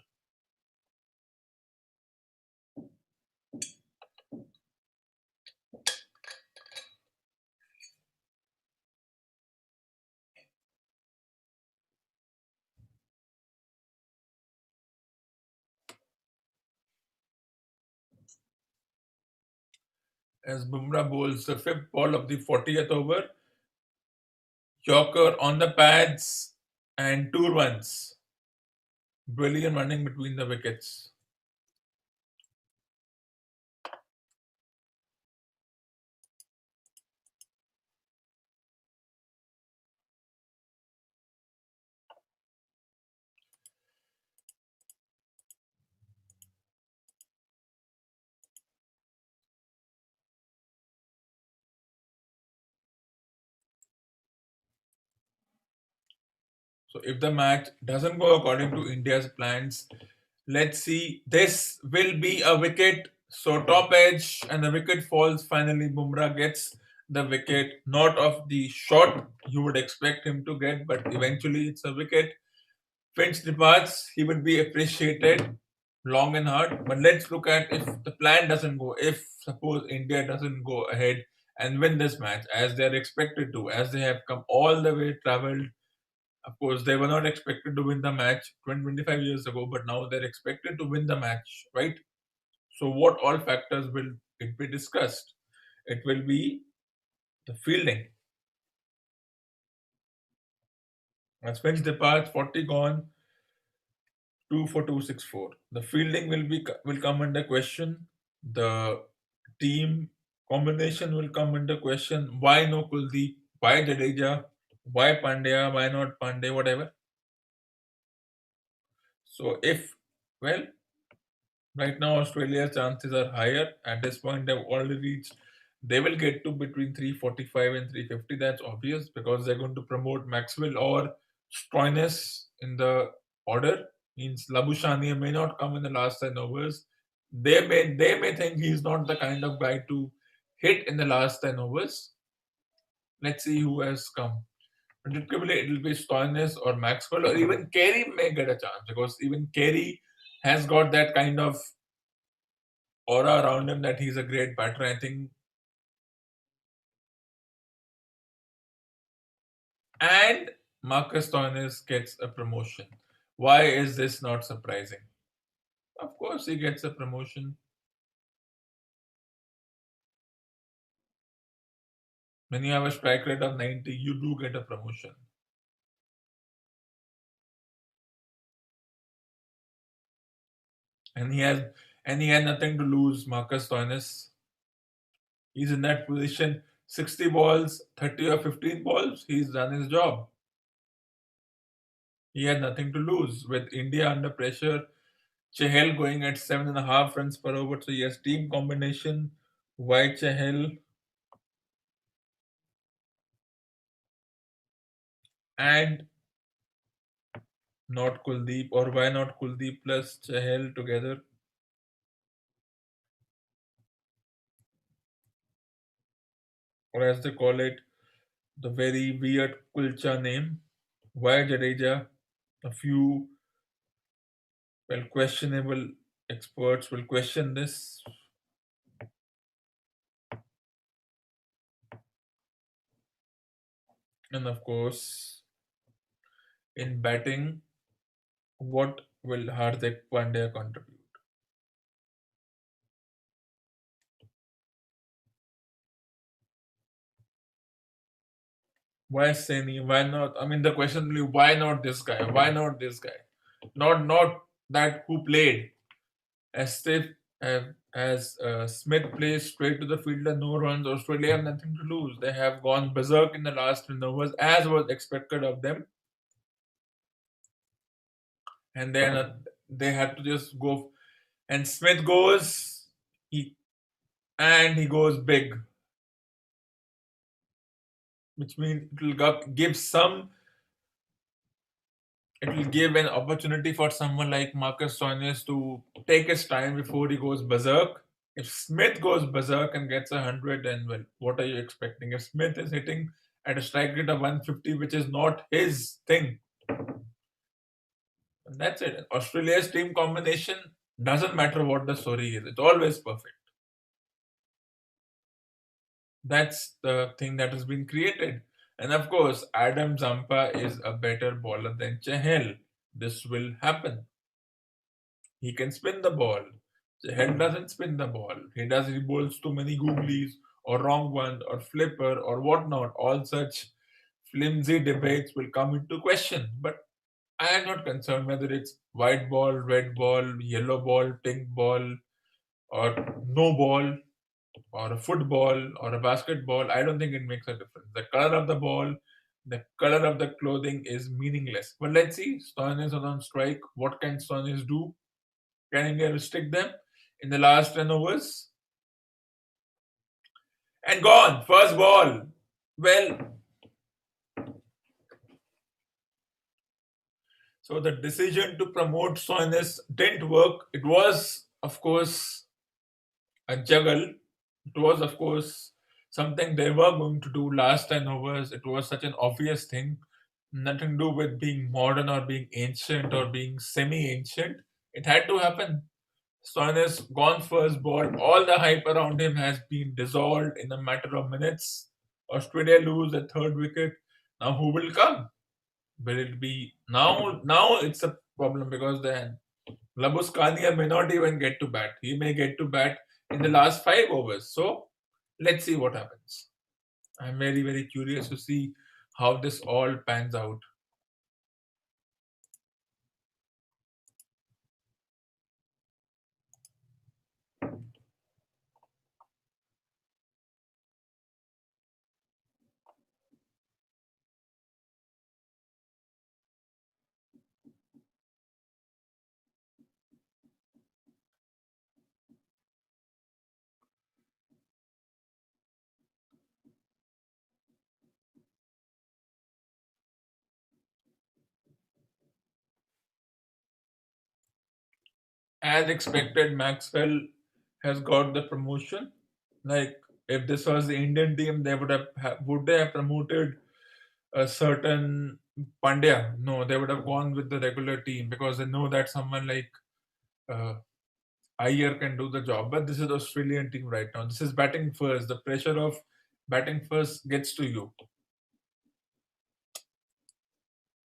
S1: as Bumrah bowls the fifth ball of the 40th over. Yorker on the pads and 2 runs. Brilliant running between the wickets. So if the match doesn't go according to India's plans, let's see. This will be a wicket. So top edge and the wicket falls. Finally, Bumrah gets the wicket, not of the shot you would expect him to get, but eventually it's a wicket. Finch departs. He will be appreciated long and hard. But let's look at if the plan doesn't go. If suppose India doesn't go ahead and win this match as they are expected to, as they have come all the way traveled. Of course, they were not expected to win the match 20, 25 years ago, but now they're expected to win the match, right? So, what all factors will it be discussed? It will be the fielding. As Finch departs, 40 gone, 2 for 264. The fielding will come under question. The team combination will come under question. Why no Kuldeep? Why Jadeja? Why Pandya? Why not Pandey? Whatever. So if well, right now, Australia's chances are higher. At this point, they've already reached. They will get to between 345 and 350. That's obvious because they're going to promote Maxwell or Stoinis in the order. Means Labushania may not come in the last 10 overs. They may think he's not the kind of guy to hit in the last 10 overs. Let's see who has come. Predictably, it will be Stoinis or Maxwell or even Carey may get a chance because even Carey has got that kind of aura around him that he's a great batter. I think, and Marcus Stoinis gets a promotion. Why is this not surprising? Of course, he gets a promotion. When you have a strike rate of 90, you do get a promotion. And he had nothing to lose. Marcus Stoinis, he's in that position. 60 balls, 30 or 15 balls, he's done his job. He had nothing to lose. With India under pressure, Chahel going at 7.5 runs per over. So yes, team combination. Why Chahel and not Kuldeep, or why not Kuldeep plus Chahel together? Or as they call it, the very weird Kulcha name. Why Jadeja? A few questionable experts will question this. And of course, in batting, what will Hardik Pandya contribute? Why Saini? Why not? I mean, the question will be why not this guy? Why not this guy? Not that who played. As if as Smith plays straight to the fielder, no runs. Australia have nothing to lose. They have gone berserk in the last 10 overs, as was expected of them, and they had to just go. And Smith goes, he goes big, which means it will give an opportunity for someone like Marcus Stoinis to take his time before he goes berserk. If Smith goes berserk and gets 100, then well, what are you expecting? If Smith is hitting at a strike rate of 150, which is not his thing, and that's it. Australia's team combination doesn't matter what the story is; it's always perfect. That's the thing that has been created. And of course, Adam Zampa is a better bowler than Chahel. This will happen. He can spin the ball. Chahal doesn't spin the ball. He bowls too many googlies or wrong one or flipper or whatnot. All such flimsy debates will come into question. But I am not concerned whether it's white ball, red ball, yellow ball, pink ball, or no ball, or a football, or a basketball. I don't think it makes a difference. The color of the ball, the color of the clothing is meaningless. But let's see, Stoinis is on strike. What can Stoinis do? Can India restrict them in the last 10 overs? And gone, first ball. Well, so the decision to promote Stoinis didn't work. It was, of course, a juggle. It was, of course, something they were going to do last 10 overs. It was such an obvious thing. Nothing to do with being modern or being ancient or being semi ancient. It had to happen. Stoinis gone first ball. All the hype around him has been dissolved in a matter of minutes. Australia lose the third wicket. Now who will come? Will it be now? Now it's a problem because then Labuschagne may not even get to bat. He may get to bat in the last 5 overs. So let's see what happens. I'm very, very curious to see how this all pans out. As expected, Maxwell has got the promotion. Like if this was the Indian team, they would they have promoted a certain Pandya? No, they would have gone with the regular team because they know that someone like uh, Iyer can do the job. But this is the Australian team right now. This is batting first. The pressure of batting first gets to you.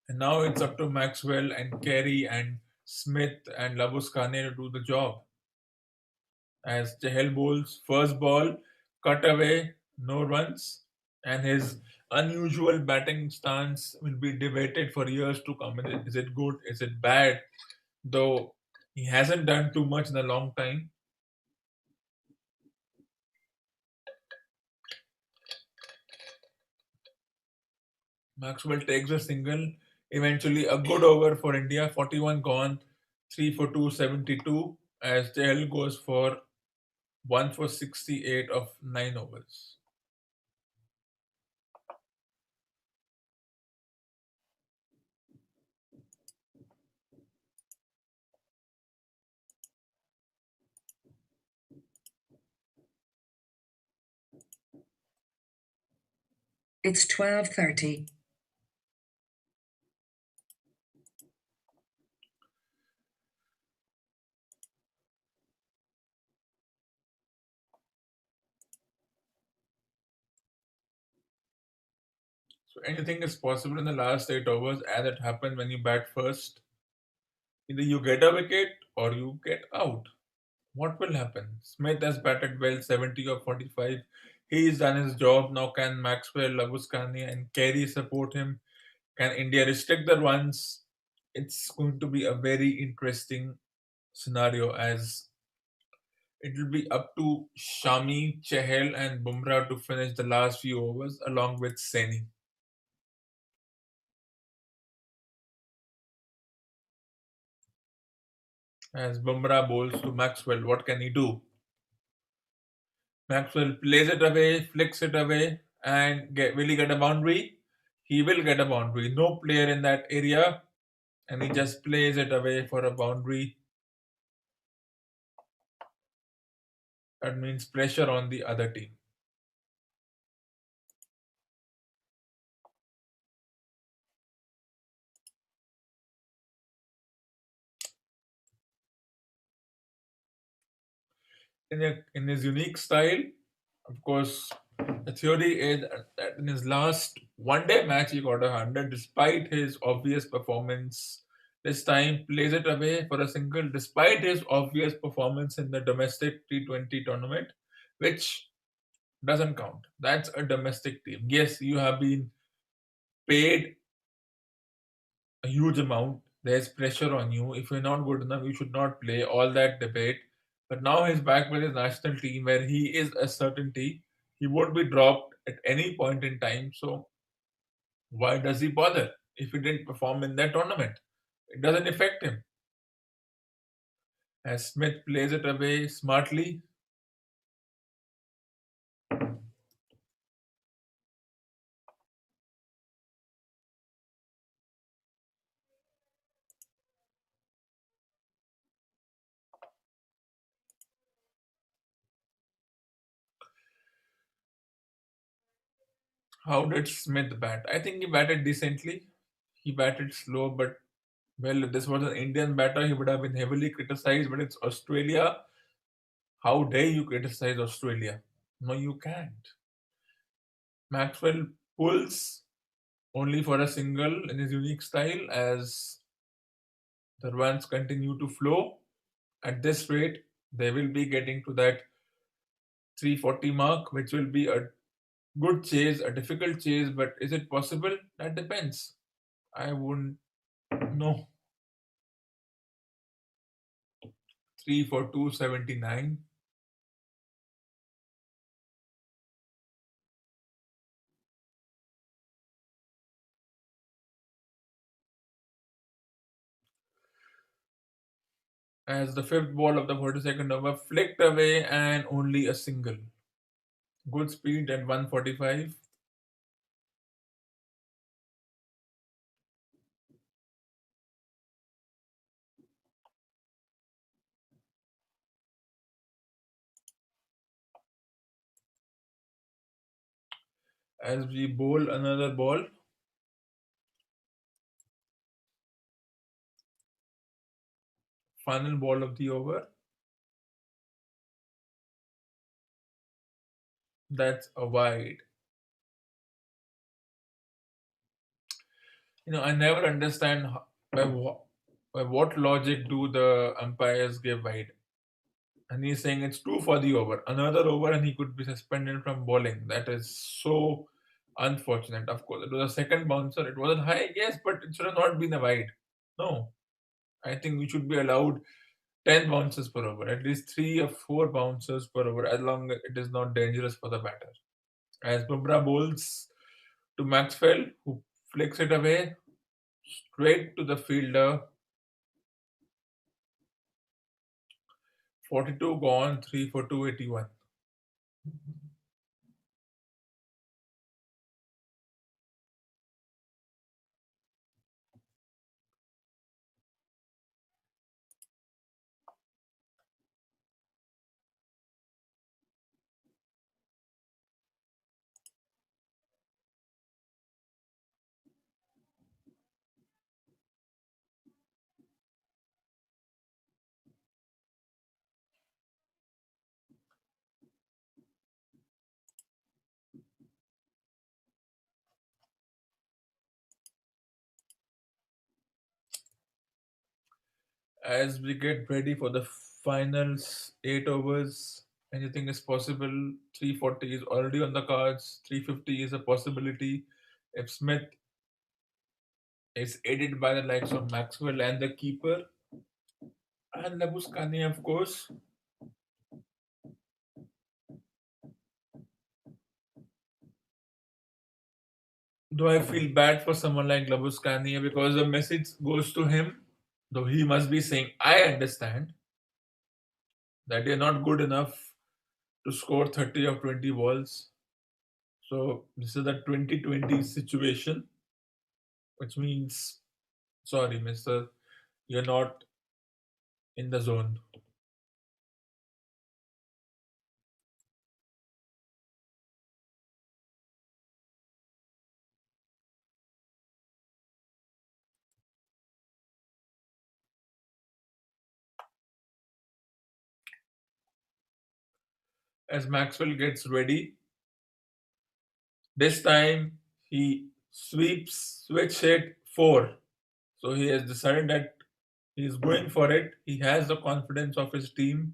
S1: And now it's up to Maxwell and Carey and Smith and Labuschagne to do the job. As Chahal bowls first ball, cut away, no runs, and his unusual batting stance will be debated for years to come. Is it good? Is it bad? Though he hasn't done too much in a long time. Maxwell takes a single, eventually a good over for India, 41 gone, 3 for 272, as Chahal goes for 1 for 68 of 9 overs.
S2: It's 12:30.
S1: So anything is possible in the last 8 overs, as it happened when you bat first. Either you get a wicket or you get out. What will happen? Smith has batted well, 70 or 45. He's done his job. Now can Maxwell, Labuschagne and Carey support him? Can India restrict the runs? It's going to be a very interesting scenario as it will be up to Shami, Chahal and Bumrah to finish the last few overs along with Saini. As Bumrah bowls to Maxwell, what can he do? Maxwell plays it away, flicks it away, and will he get a boundary? He will get a boundary. No player in that area, and he just plays it away for a boundary. That means pressure on the other team. In his unique style, of course, the theory is that in his last one day match, he got 100 despite his obvious performance This time plays it away for a single despite his obvious performance in the domestic T20 tournament, which doesn't count. That's a domestic team. Yes, you have been paid a huge amount. There's pressure on you. If you're not good enough, you should not play. All that debate. But now he's back with his national team where he is a certainty. He won't be dropped at any point in time. So why does he bother if he didn't perform in that tournament? It doesn't affect him. As Smith plays it away smartly, how did Smith bat? I think he batted decently. He batted slow, but well, if this was an Indian batter, he would have been heavily criticized. But it's Australia. How dare you criticize Australia? No, you can't. Maxwell pulls only for a single in his unique style as the runs continue to flow. At this rate, they will be getting to that 340 mark, which will be a good chase, a difficult chase, but is it possible? That depends. I wouldn't know. 3 for 279. As the fifth ball of the 42nd over flicked away and only a single. Good speed at 145. As we bowl another ball, final ball of the over. That's a wide. I never understand by what logic do the umpires give wide. And he's saying it's two for the over. Another over, and he could be suspended from bowling. That is so unfortunate. Of course, it was a second bouncer. It wasn't high, yes, but it should have not been a wide. No, I think we should be allowed 10 bounces per over, at least 3 or 4 bounces per over, as long as it is not dangerous for the batter. As Bumrah bowls to Maxwell, who flicks it away straight to the fielder. 42 gone, 3 for 281. As we get ready for the finals 8 overs, anything is possible. 340 is already on the cards, 350 is a possibility. If Smith is aided by the likes of Maxwell and the keeper, and Labuskani, of course. Though I feel bad for someone like Labuskani because the message goes to him, though he must be saying, I understand that you're not good enough to score 30 of 20 balls. So this is the 2020 situation, which means, sorry, mister, you're not in the zone. As Maxwell gets ready, this time he sweeps, switch hit 4. So he has decided that he's going for it. He has the confidence of his team.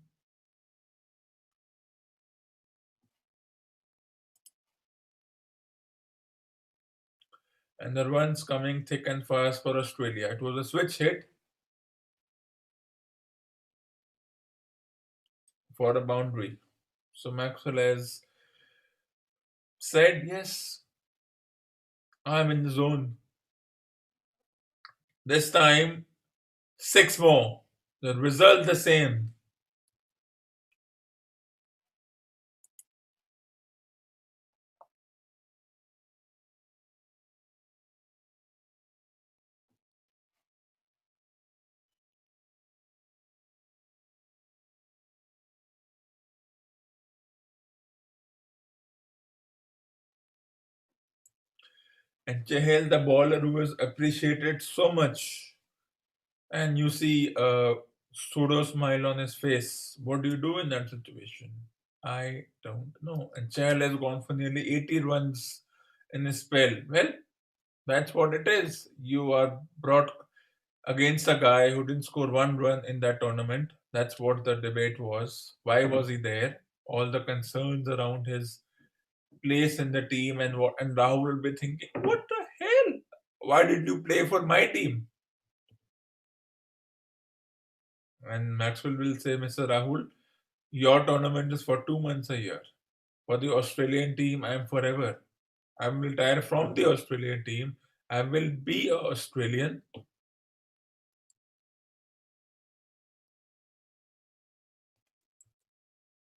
S1: And the runs coming thick and fast for Australia. It was a switch hit for a boundary. So Maxwell has said, yes, I'm in the zone. This time, six more. The result the same. And Chahel, the bowler who was appreciated so much, and you see a pseudo smile on his face. What do you do in that situation? I don't know. And Chahal has gone for nearly 80 runs in his spell. Well, that's what it is. You are brought against a guy who didn't score one run in that tournament. That's what the debate was. Why was he there? All the concerns around his place in the team, and Rahul will be thinking, what the hell? Why did you play for my team? And Maxwell will say, Mr. Rahul, your tournament is for 2 months a year. For the Australian team, I am forever. I will retire from the Australian team. I will be a Australian.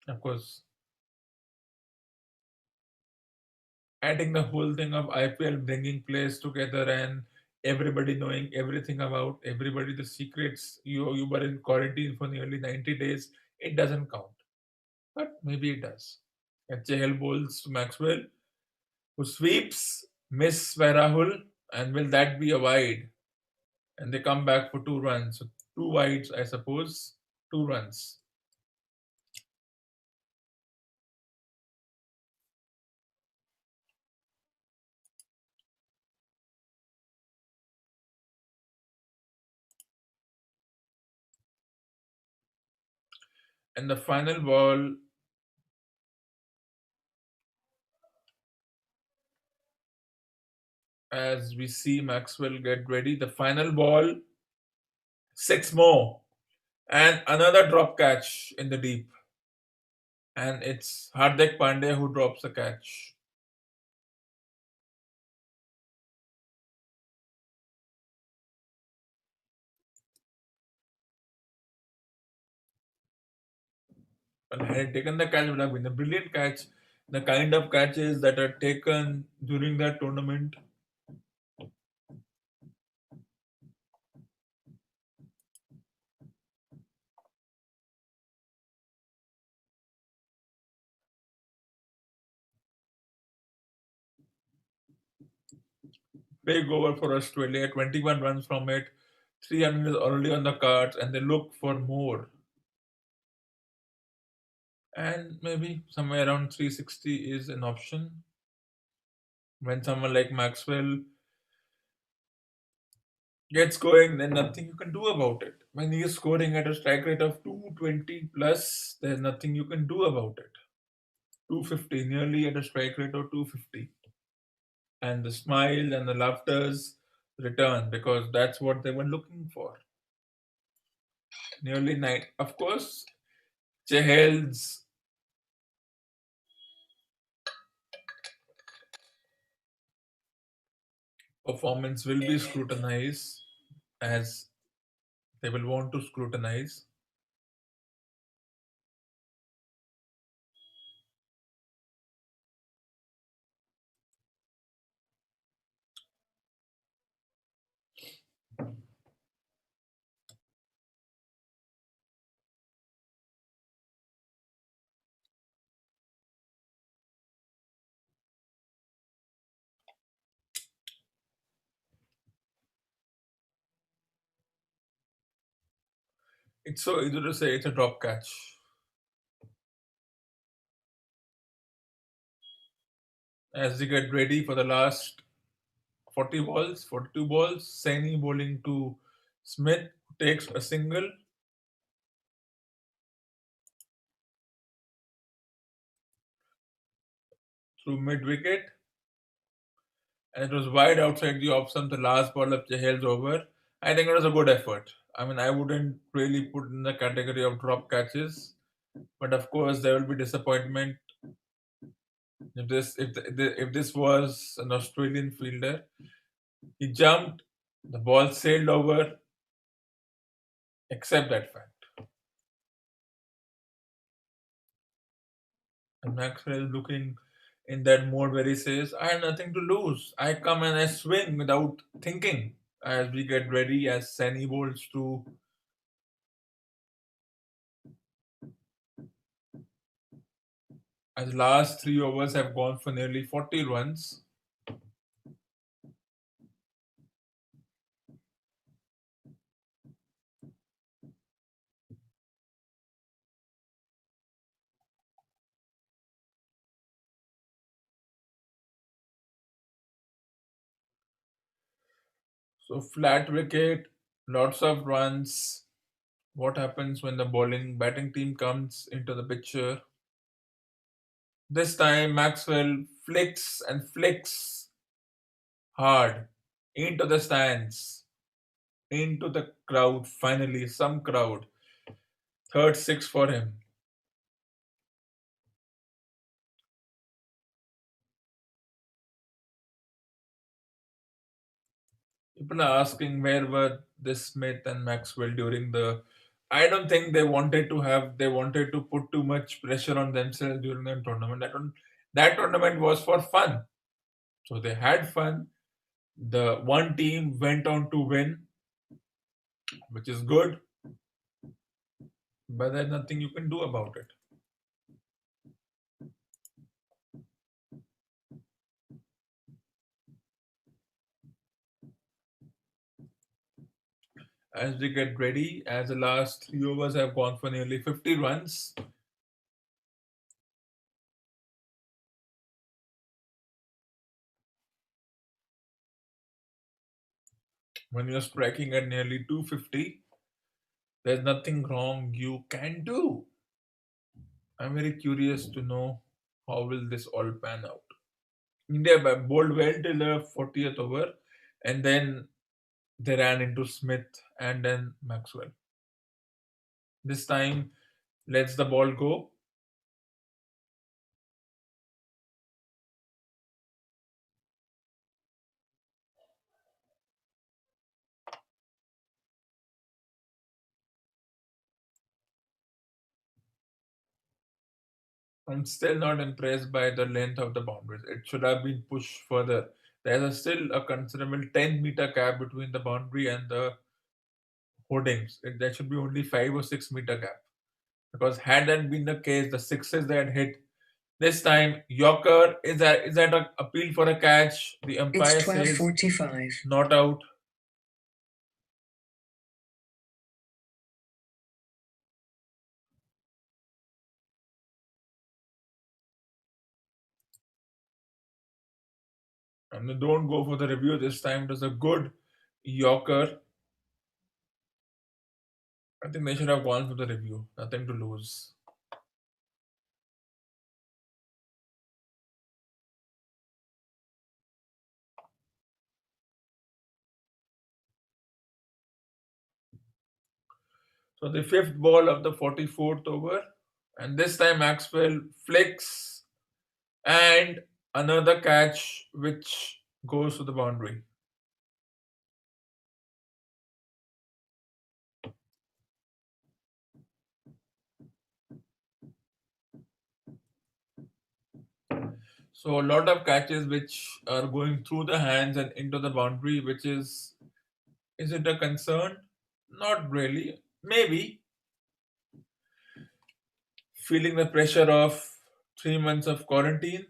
S1: Of course, adding the whole thing of IPL bringing players together and everybody knowing everything about everybody, the secrets. You were in quarantine for nearly 90 days. It doesn't count. But maybe it does. And Chahal bowls to Maxwell, who sweeps, miss by Rahul, and will that be a wide? And they come back for 2 runs. So 2 wides, I suppose. 2 runs. And the final ball, as we see Maxwell get ready, the final ball, six more. And another drop catch in the deep. And it's Hardik Pandya who drops the catch. Well, had he taken the catch, it would have been a brilliant catch. The kind of catches that are taken during that tournament. Big over for Australia, 21 runs from it. 300 is already on the cards, and they look for more. And maybe somewhere around 360 is an option. When someone like Maxwell gets going, then nothing you can do about it. When he is scoring at a strike rate of 220 plus, there's nothing you can do about it. 250, nearly at a strike rate of 250. And the smile and the laughters return because that's what they were looking for. Nearly nine. Of course, Chehel's performance will be scrutinized, as they will want to scrutinize. It's so easy to say it's a drop catch. As they get ready for the last 40 balls, 42 balls. Saini bowling to Smith, who takes a single. Through mid wicket, and it was wide outside the off stump. The last ball of Chahal's over. I think it was a good effort. I mean, I wouldn't really put in the category of drop catches, but of course there will be disappointment if this was an Australian fielder. He jumped, the ball sailed over. Accept that fact. And Maxwell is looking in that mode where he says, "I have nothing to lose. I come and I swing without thinking." As we get ready, as Sani bowls to as last 3 overs have gone for nearly 40 runs. So flat wicket, lots of runs. What happens when the batting team comes into the picture? This time Maxwell flicks and flicks hard into the stands, into the crowd. Finally, some crowd. Third six for him. People are asking where were this Smith and Maxwell during the. I don't think they wanted to put too much pressure on themselves during the tournament. That tournament was for fun. So they had fun. The one team went on to win, which is good, but there's nothing you can do about it. As we get ready, as the last 3 overs have gone for nearly 50 runs, when you're striking at nearly 250, there's nothing wrong you can do. I'm very curious to know how will this all pan out. India bowled well till the 40th over, and then they ran into Smith and then Maxwell. This time, lets the ball go. I'm still not impressed by the length of the boundaries. It should have been pushed further. There's still a considerable 10-meter gap between the boundary and the hoardings. There should be only 5 or 6 meter gap. Because had that been the case, the sixes they had hit this time, Yorker is that an appeal for a catch? The
S2: It's
S1: umpire says
S2: 12:45.
S1: not out. And they don't go for the review this time. It was a good Yorker. I think they should have gone for the review. Nothing to lose. So the fifth ball of the 44th over. And this time Maxwell flicks and another catch which goes to the boundary. So a lot of catches which are going through the hands and into the boundary, which is it a concern? Not really. Maybe feeling the pressure of 3 months of quarantine.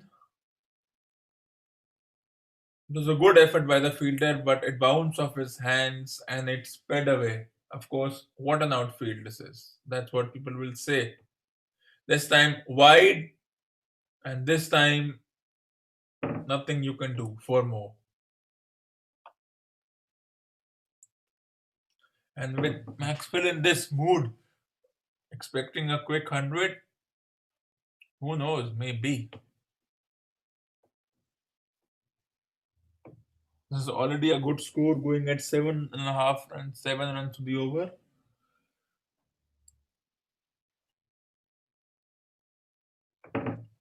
S1: It was a good effort by the fielder, but it bounced off his hands and it sped away. Of course, what an outfield this is. That's what people will say. This time wide, and this time nothing you can do. 4 more. And with Maxwell in this mood, expecting a quick 100, who knows, maybe. This is already a good score going at 7.5 runs, 7 runs to the over.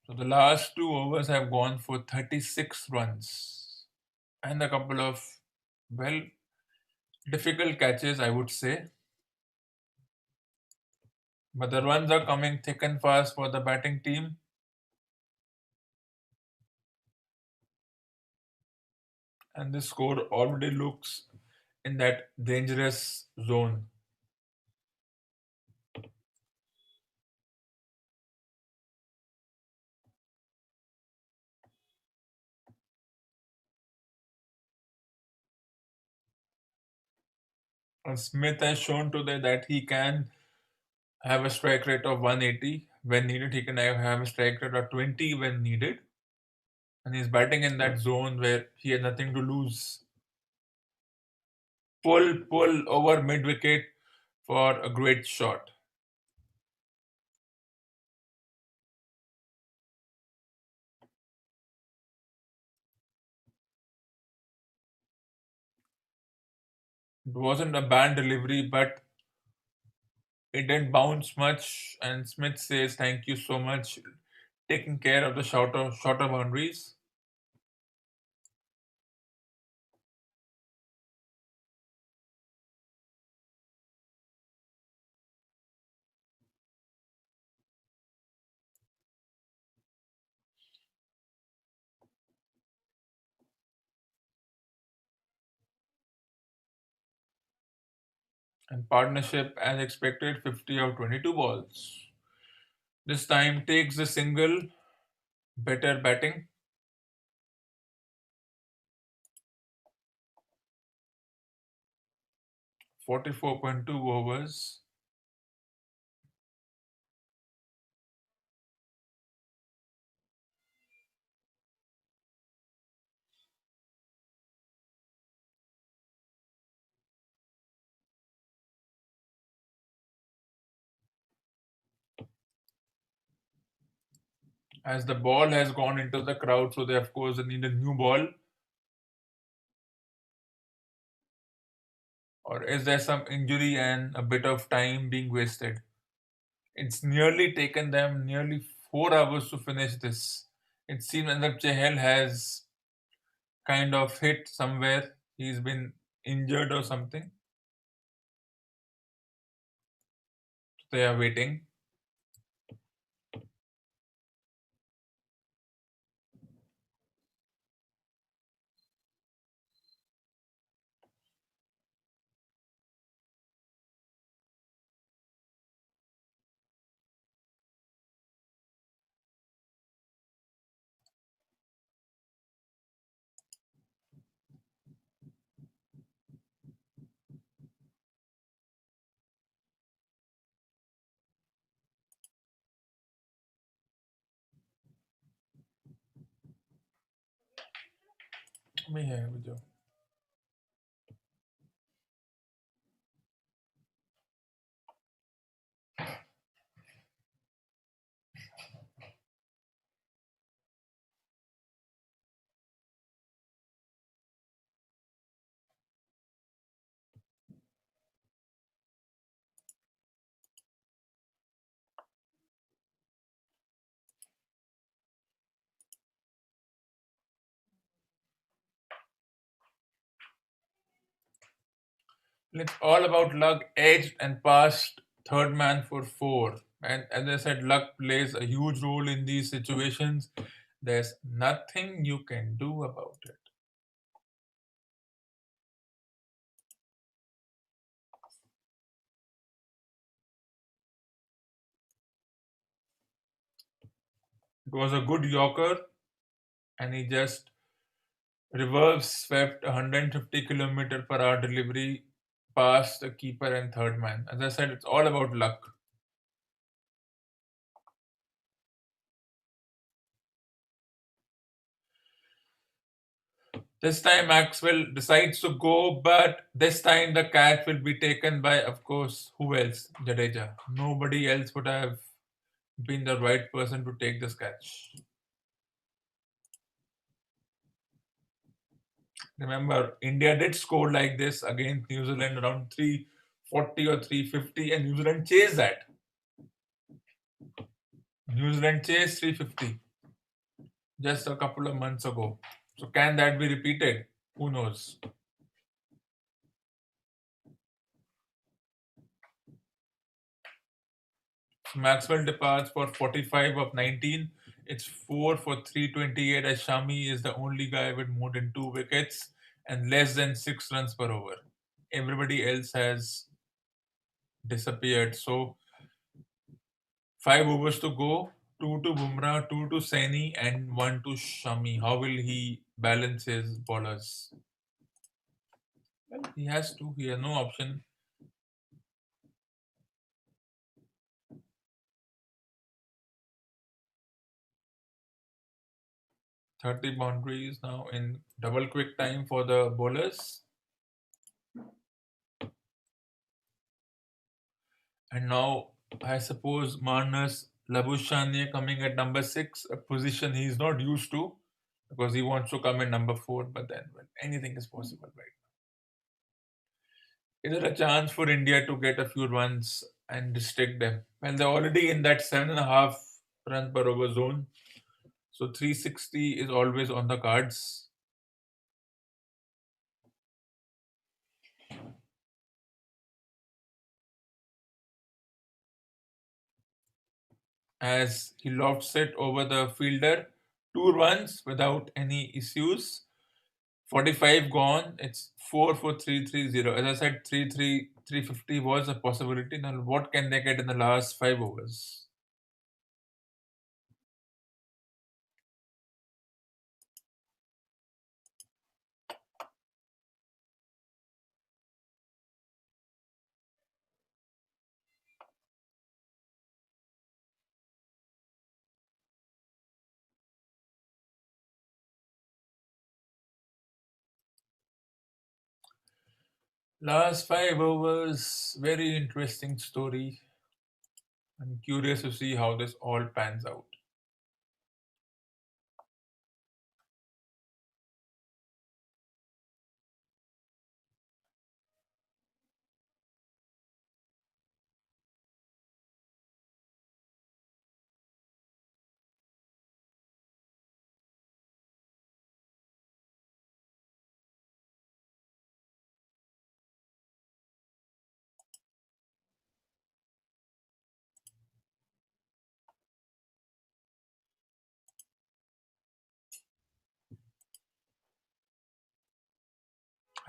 S1: So the last two overs have gone for 36 runs and a couple of, well, difficult catches, I would say. But the runs are coming thick and fast for the batting team. And the score already looks in that dangerous zone. And Smith has shown today that he can have a strike rate of 180 when needed. He can have a strike rate of 20 when needed. And he's batting in that zone where he has nothing to lose. Pull over mid wicket for a great shot. It wasn't a bad delivery, but it didn't bounce much. And Smith says, "Thank you so much, taking care of the shorter boundaries." And partnership, as expected, 50 of 22 balls. This time takes the single, better batting. 44.2 overs. As the ball has gone into the crowd, so they of course need a new ball. Or is there some injury and a bit of time being wasted? It's nearly taken them nearly 4 hours to finish this. It seems that Chahel has kind of hit somewhere. He's been injured or something. They are waiting. मैं है वो जो It's all about luck, edged and passed third man for four. And as I said, luck plays a huge role in these situations. There's nothing you can do about it. It was a good Yorker, and he just reverse swept 150 km per hour delivery past the keeper and third man. As I said, it's all about luck. This time Maxwell decides to go, but this time the catch will be taken by, of course, who else? Jadeja. Nobody else would have been the right person to take this catch. Remember, India did score like this against New Zealand around 340 or 350, and New Zealand chased that. New Zealand chased 350 just a couple of months ago. So, can that be repeated? Who knows? So Maxwell departs for 45 of 19. It's 4 for 328, as Shami is the only guy with more than 2 wickets and less than 6 runs per over. Everybody else has disappeared. So 5 overs to go, two to Bumrah, two to Saini, and one to Shami. How will he balance his bowlers? Well, he has to. He has no option. 30 boundaries now in double quick time for the bowlers. And now I suppose Marnus Labuschagne coming at number 6, a position he's not used to because he wants to come in number 4, but then well, anything is possible right now. Is there a chance for India to get a few runs and restrict them? Well, they're already in that 7.5 run per over zone. So 360 is always on the cards. As he lofts it over the fielder, 2 runs without any issues. 45 gone. It's 4 for 330. As I said, 350 was a possibility. Now, what can they get in the last 5 overs? Last 5 overs, very interesting story. I'm curious to see how this all pans out.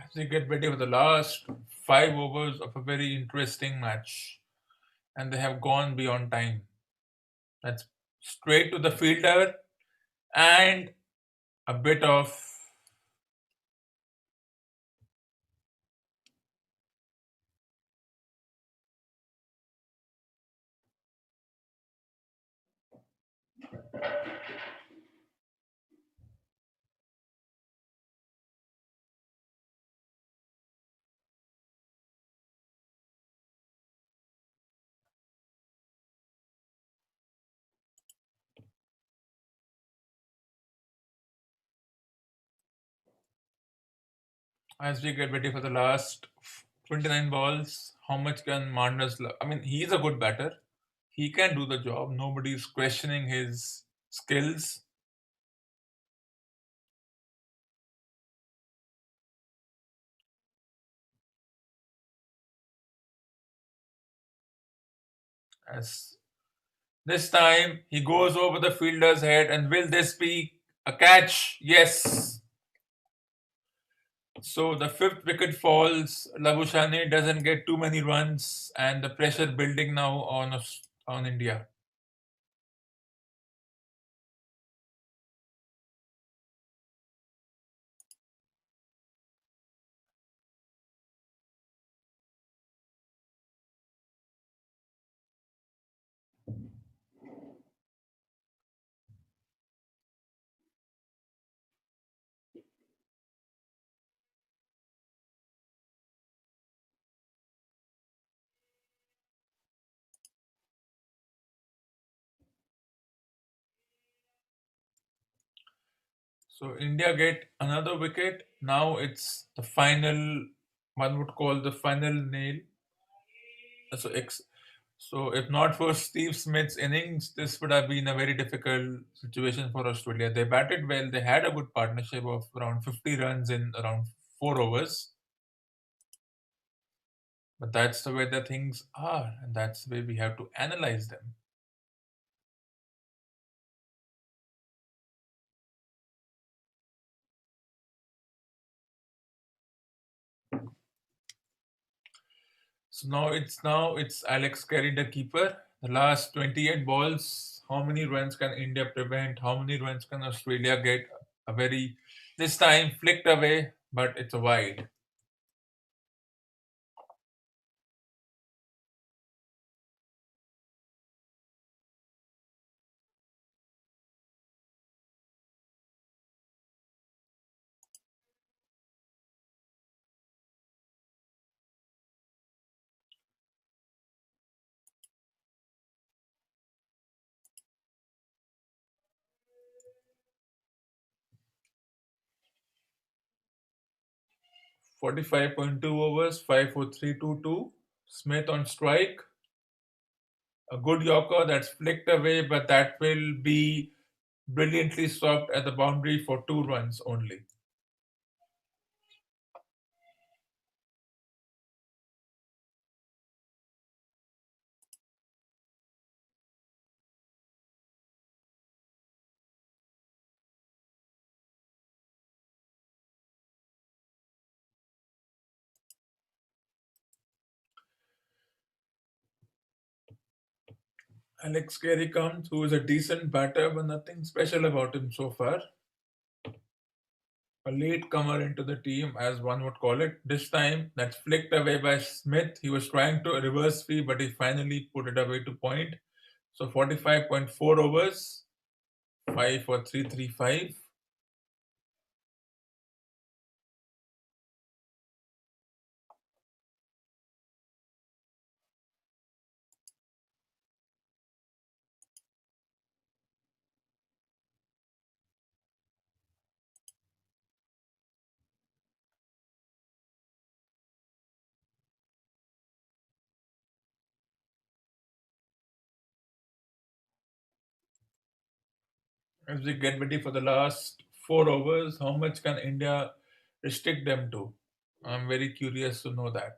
S1: As we get ready for the last 5 overs of a very interesting match, and they have gone beyond time. That's straight to the fielder and a bit of as we get ready for the last 29 balls, how much can Marnus? I mean, he's a good batter. He can do the job. Nobody's questioning his skills. As this time he goes over the fielder's head, and will this be a catch? Yes. So the fifth wicket falls. Labuschagne doesn't get too many runs, and the pressure building now on India. So India get another wicket. Now it's the final, one would call the final nail. So, so if not for Steve Smith's innings, this would have been a very difficult situation for Australia. They batted well. They had a good partnership of around 50 runs in around 4 overs. But that's the way the things are, and that's the way we have to analyze them. So now it's Alex Carey, the keeper. The last 28 balls, how many runs can India prevent? How many runs can Australia get? A very this time flicked away, but it's a wide. .2 overs, 5 for 3 2 2. Smith on strike. A good Yorker that's flicked away, but that will be brilliantly stopped at the boundary for 2 runs only. Alex Carey comes, who is a decent batter, but nothing special about him so far. A late comer into the team, as one would call it. This time, that's flicked away by Smith. He was trying to reverse free, but he finally put it away to point. So 45.4 overs, 5 for 3 3 5. As we get ready for the last 4 overs, how much can India restrict them to? I'm very curious to know that.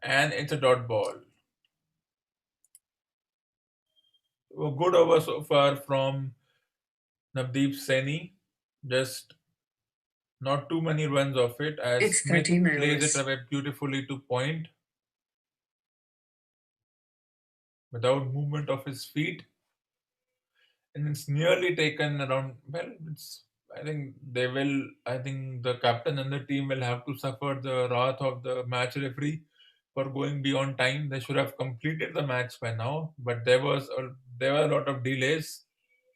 S1: And it's a dot ball. A good over so far from Navdeep Saini. Just not too many runs off it as
S2: It's
S1: Smith
S2: 13
S1: plays it
S2: hours.
S1: away beautifully to point without movement of his feet. And it's nearly taken around, well, it's, I think they will, I think the captain and the team will have to suffer the wrath of the match referee for going beyond time. They should have completed the match by now, but there were a lot of delays.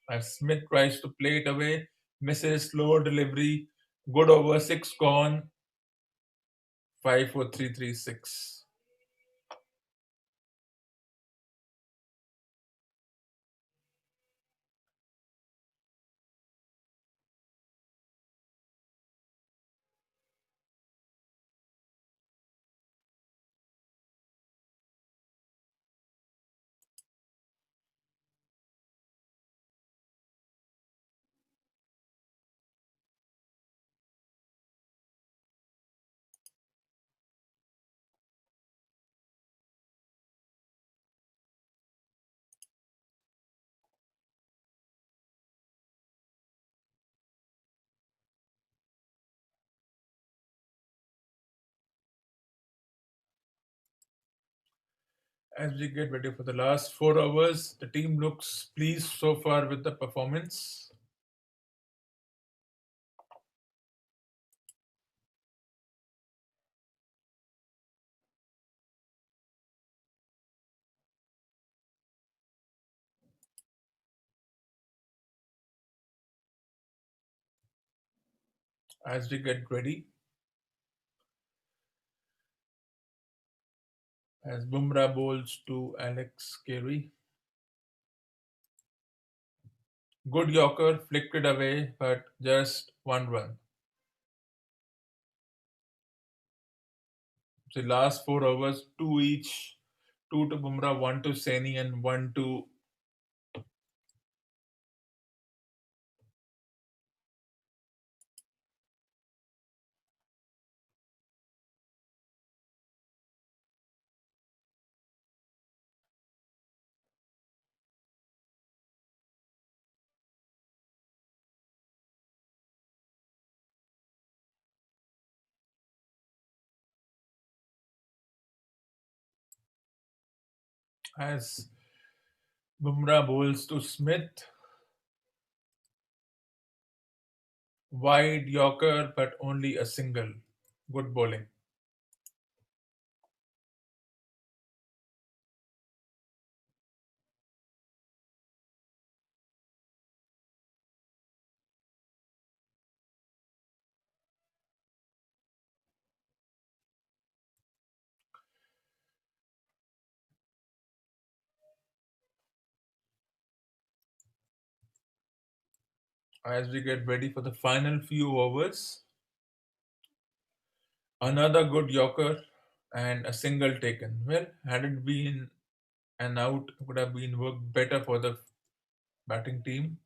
S1: As Smith tries to play it away, misses, slower delivery, good over, 6 gone, 5 for 3 3 6. As we get ready for the last 4 hours, the team looks pleased so far with the performance. As we get ready, as Bumrah bowls to Alex Carey. Good Yorker, flicked it away, but just one run. The last 4 overs, two each, two to Bumrah, one to Saini, and one to as Bumrah bowls to Smith. Wide Yorker, but only a single. Good bowling. As we get ready for the final few overs, another good Yorker and a single taken. Well, had it been an out, it would have been worked better for the batting team.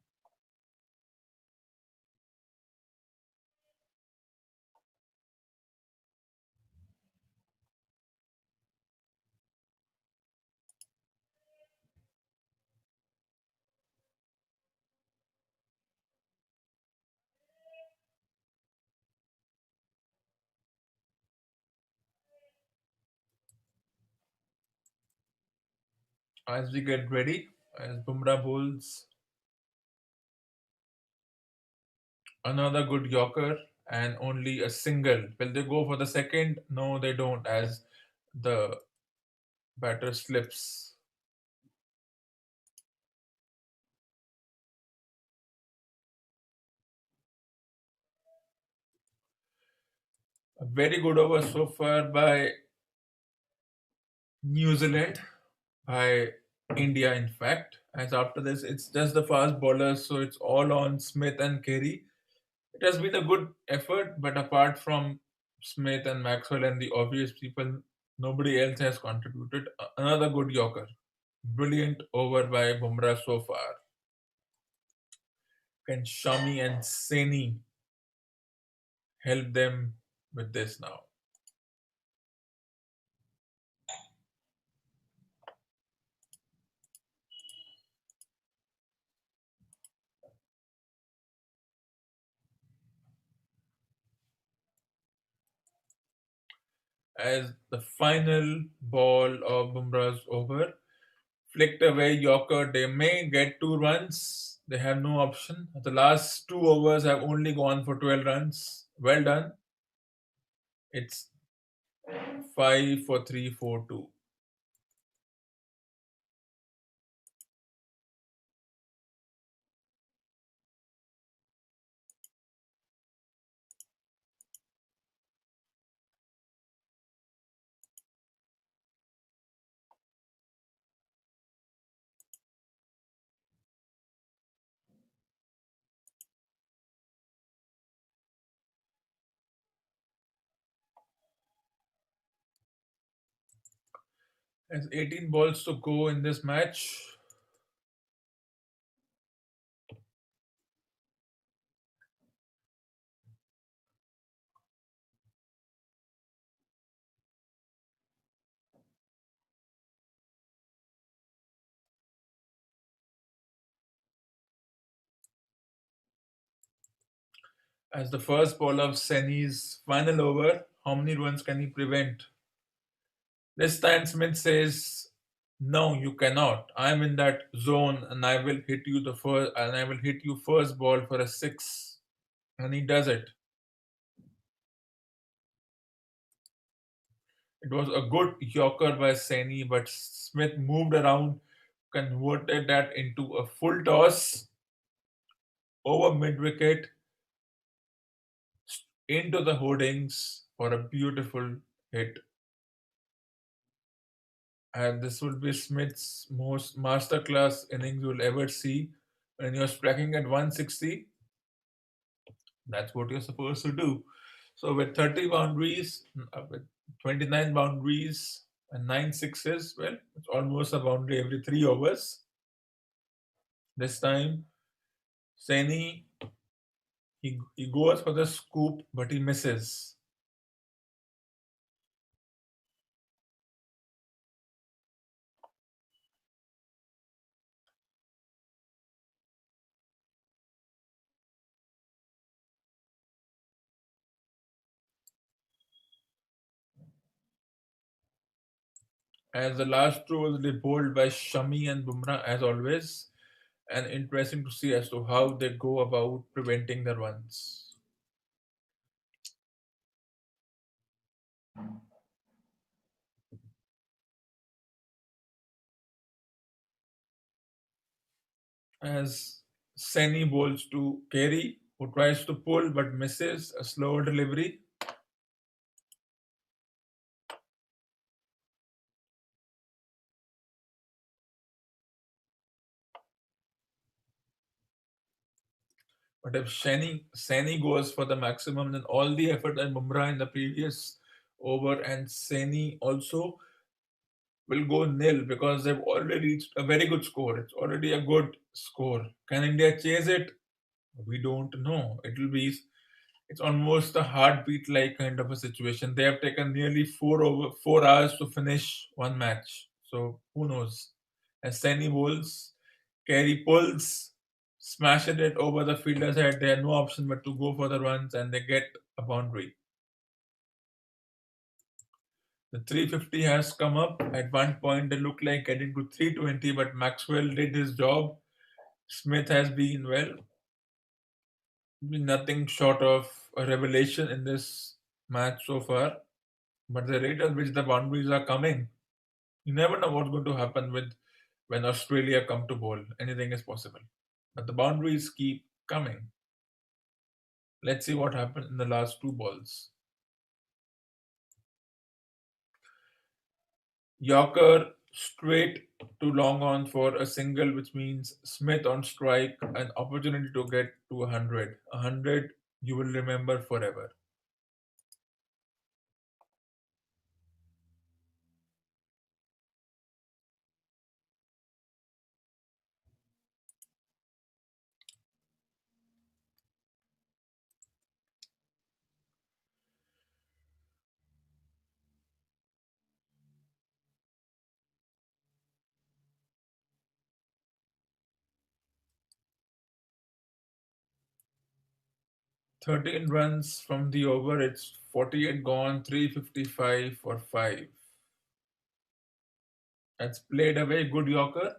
S1: As we get ready, as Bumrah bowls another good Yorker and only a single. Will they go for the second? No, they don't, as the batter slips. A very good over so far by New Zealand, by India, in fact. As after this, it's just the fast bowlers, so it's all on Smith and Carey. It has been a good effort, but apart from Smith and Maxwell and the obvious people, nobody else has contributed. Another good Yorker. Brilliant over by Bumrah so far. Can Shami and Saini help them with this now? As the final ball of Bumrah's over, flicked away Yorker, they may get 2 runs. They have no option. The last 2 overs have only gone for 12 runs. Well done. It's 5 for 3, 4, 2. There's 18 balls to go in this match. As the first ball of Seni's final over, how many runs can he prevent? This time Smith says, "No, you cannot. I'm in that zone and I will hit you the first and I will hit you first ball for a six." And he does it. It was a good Yorker by Seni, but Smith moved around, converted that into a full toss over mid wicket. into the hoardings for a beautiful hit. And this will be Smith's most masterclass innings you'll ever see. When you're striking at 160, that's what you're supposed to do. So with 30 boundaries, with 29 boundaries and 9 sixes, well, it's almost a boundary every 3 overs. This time, Saini, he goes for the scoop, but he misses. As the last throw will be bowled by Shami and Bumrah as always, and interesting to see as to how they go about preventing the runs. As Saini bowls to Carey, who tries to pull but misses a slower delivery. But if Saini goes for the maximum, then all the effort and Bumrah in the previous over and Saini also will go nil because they've already reached a very good score. It's already a good score. Can India chase it? We don't know. It's almost a heartbeat like kind of a situation. They have taken nearly 4 hours to finish one match. So who knows? As Saini bowls, Carey pulls, smashes it over the fielder's head. They have no option but to go for the runs and they get a boundary. The 350 has come up. At one point, they look like getting to 320, but Maxwell did his job. Smith has been nothing short of a revelation in this match so far. But the rate at which the boundaries are coming, you never know what's going to happen with when Australia come to bowl. Anything is possible. But the boundaries keep coming. Let's see what happened in the last two balls. Yorker straight to long on for a single, which means Smith on strike, an opportunity to get to 100. 100 you will remember forever. Thirteen runs from the over, it's 48 gone, 355 for 5. That's played away, good Yorker.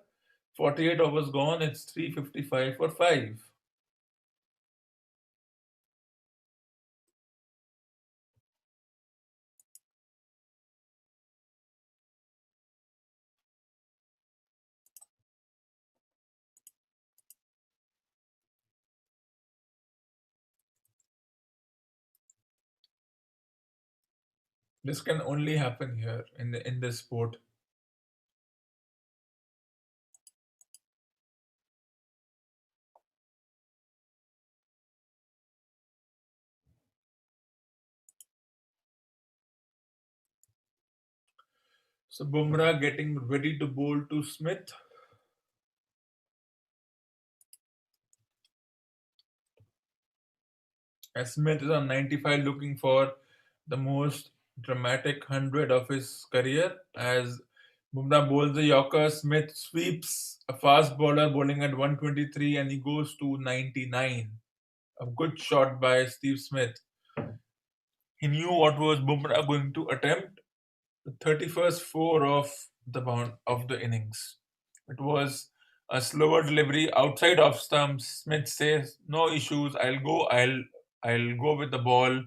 S1: 48 overs gone, it's 355 for 5. This can only happen here in this sport. So Bumrah getting ready to bowl to Smith. As Smith is on 95 looking for the most dramatic 100 of his career. As Bumrah bowls the Yorker, Smith sweeps a fast bowler bowling at 123 and he goes to 99. A good shot by Steve Smith. He knew what was Bumrah going to attempt. The 31st four of the innings. It was a slower delivery outside off stumps. Smith says, "No issues. I'll go with the ball,"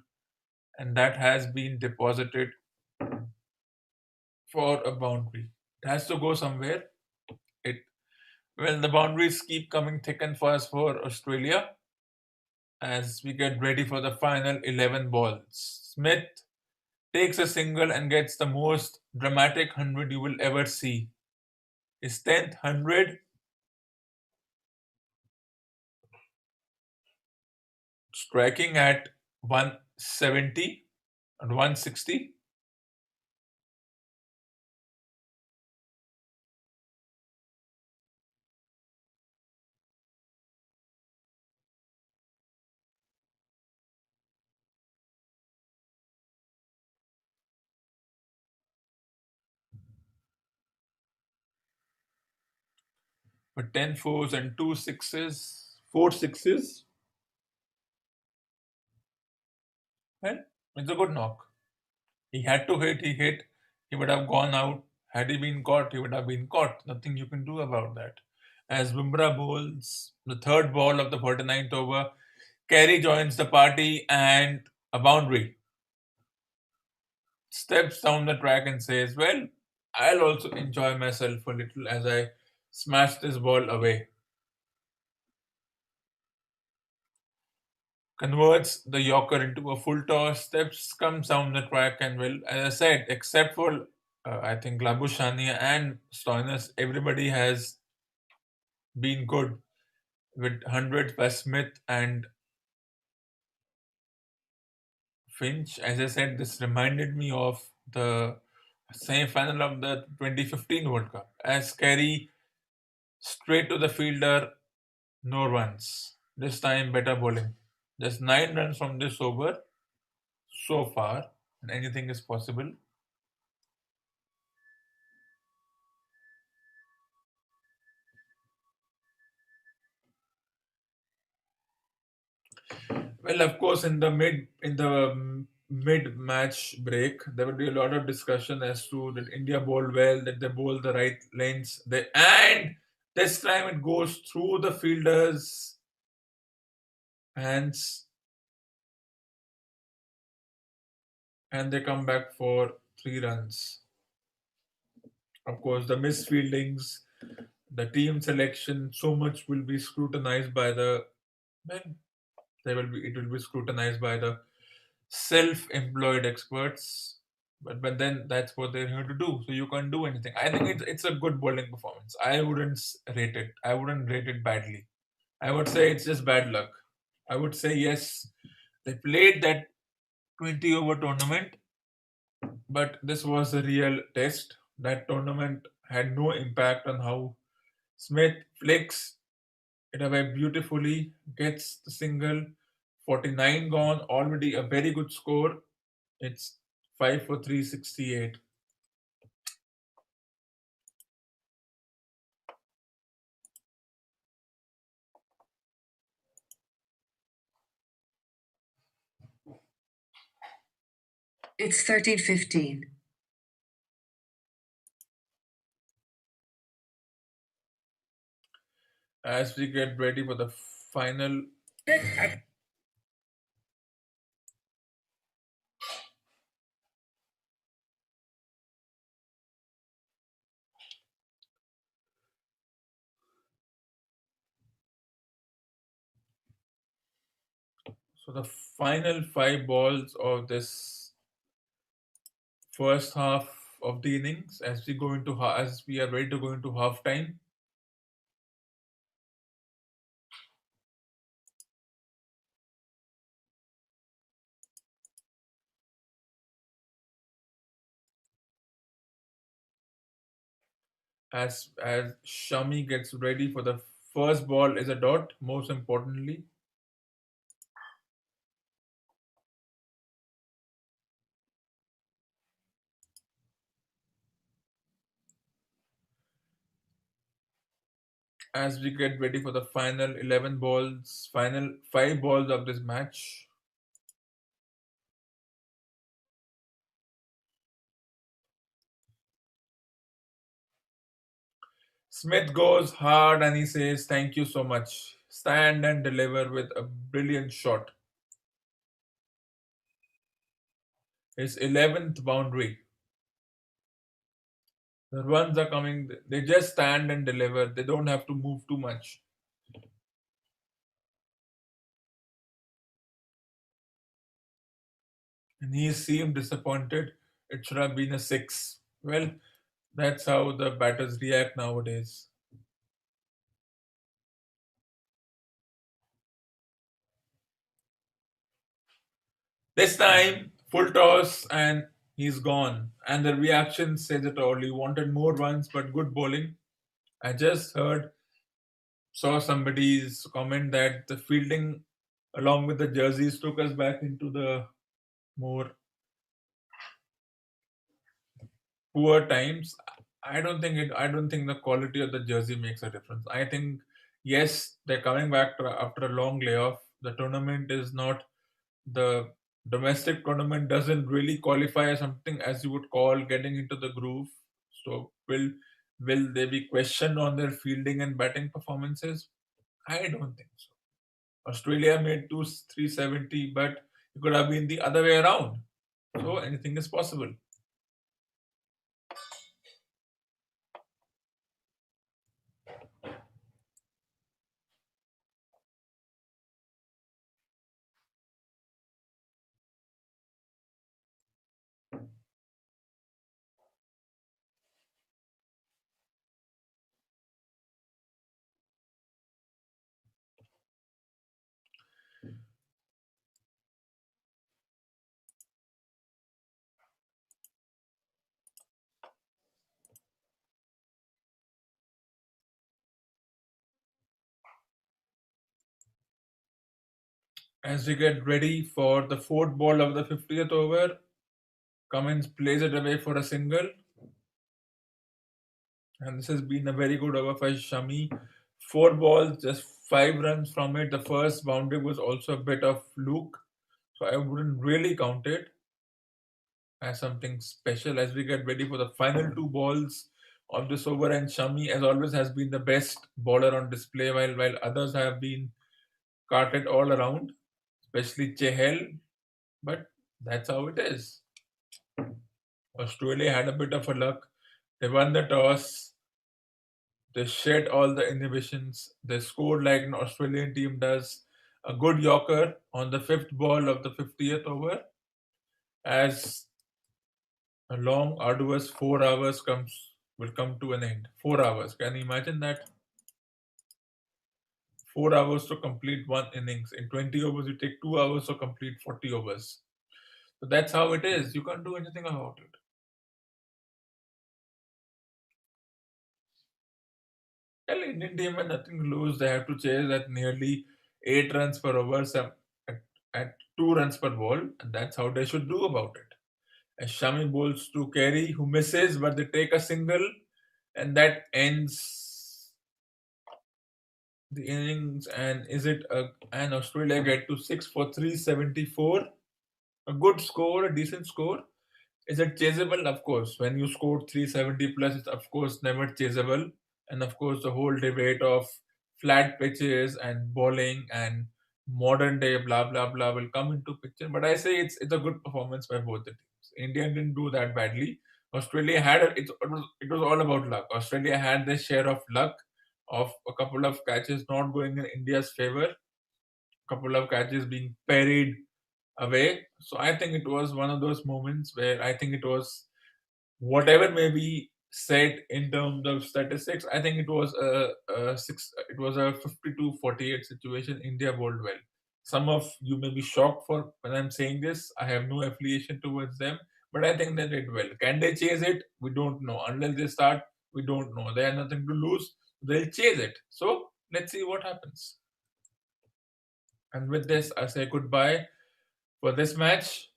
S1: and that has been deposited for a boundary. It has to go somewhere. It Well, the boundaries keep coming thick and fast for Australia, as we get ready for the final 11 balls. Smith takes a single and gets the most dramatic 100 you will ever see. His 10th 100, striking at 170 and 160. For 10 fours and 2 sixes, 4 sixes, well, it's a good knock. He had to hit, he hit, he would have gone out. Had he been caught, he would have been caught. Nothing you can do about that. As Bumrah bowls the third ball of the 49th over, Carey joins the party and a boundary. Steps down the track and says, well, I'll also enjoy myself a little as I smash this ball away. Converts the Yorker into a full toss, steps, comes down the track, and well, as I said, except for I think Labushania and Stoinis, everybody has been good with hundreds by Smith and Finch. As I said, this reminded me of the semi-final of the 2015 World Cup. As Carey straight to the fielder, no runs. This time better bowling. Just 9 runs from this over so far, and anything is possible. Well, of course, in the mid match break, there will be a lot of discussion as to did India bowl well, did they bowl the right lanes, and this time it goes through the fielder's hands, and they come back for 3 runs. Of course, the misfieldings, the team selection, so much will be scrutinized by the well, it will be scrutinized by the self-employed experts. But then that's what they're here to do. So you can't do anything. I think it's a good bowling performance. I wouldn't rate it. I wouldn't rate it badly. I would say it's just bad luck. I would say yes, they played that 20 over tournament, but this was a real test. That tournament had no impact on how Smith flicks it away beautifully, gets the single, 49 gone, already a very good score. It's 5 for 368.
S2: It's 13:15.
S1: As we get ready for the final. So the final 5 balls of this first half of the innings, as we are ready to go into half time. As Shami gets ready for the first ball is a dot, most importantly. As we get ready for the final 11 balls, final 5 balls of this match. Smith goes hard and he says, thank you so much. Stand and deliver with a brilliant shot. His 11th boundary. The runs are coming, they just stand and deliver. They don't have to move too much. and he seemed disappointed. It should have been a six. Well, that's how the batters react nowadays. This time, full toss, and he's gone. And the reaction says it all. He wanted more runs, but good bowling. I just saw somebody's comment that the fielding along with the jerseys took us back into the more poor times. I don't think the quality of the jersey makes a difference. I think yes, they're coming back after a long layoff. The tournament is not the domestic tournament doesn't really qualify as something as you would call getting into the groove. So will they be questioned on their fielding and batting performances? I don't think so. Australia made 370, but it could have been the other way around. So anything is possible. As we get ready for the fourth ball of the 50th over, Cummins plays it away for a single. And this has been a very good over for Shami. Four balls, just 5 runs from it. The first boundary was also a bit of fluke, so I wouldn't really count it as something special as we get ready for the final 2 balls of this over. And Shami, as always, has been the best bowler on display, while others have been carted all around, especially Chehel. But that's how it is. Australia had a bit of a luck. They won the toss. They shed all the inhibitions. They scored like an Australian team does. A good Yorker on the fifth ball of the 50th over as a long, arduous 4 hours will come to an end. 4 hours. Can you imagine that? 4 hours to complete one innings. In 20 overs, you take 2 hours to complete 40 overs. So that's how it is. You can't do anything about it. Well, Indian team had nothing to lose. They have to chase at nearly 8 runs per over, at 2 runs per ball, and that's how they should do about it. As Shami bowls to Carey, who misses, but they take a single, and that ends the innings. And and Australia get to 6 for 374, a good score, a decent score. Is it chaseable? Of course. When you scored 370 plus, it's of course never chaseable. And of course, the whole debate of flat pitches and bowling and modern day blah blah blah will come into picture. But I say it's a good performance by both the teams. India didn't do that badly. Australia had it was all about luck. Australia had their share of luck of a couple of catches not going in India's favor, couple of catches being parried away. So I think it was one of those moments where I think it was whatever may be said in terms of statistics. I think it was a six. It was a 52-48 situation. India bowled well. Some of you may be shocked for when I'm saying this. I have no affiliation towards them, but I think they did well. Can they chase it? We don't know. Unless they start, we don't know. They have nothing to lose. They'll chase it. So let's see what happens. And with this, I say goodbye for this match.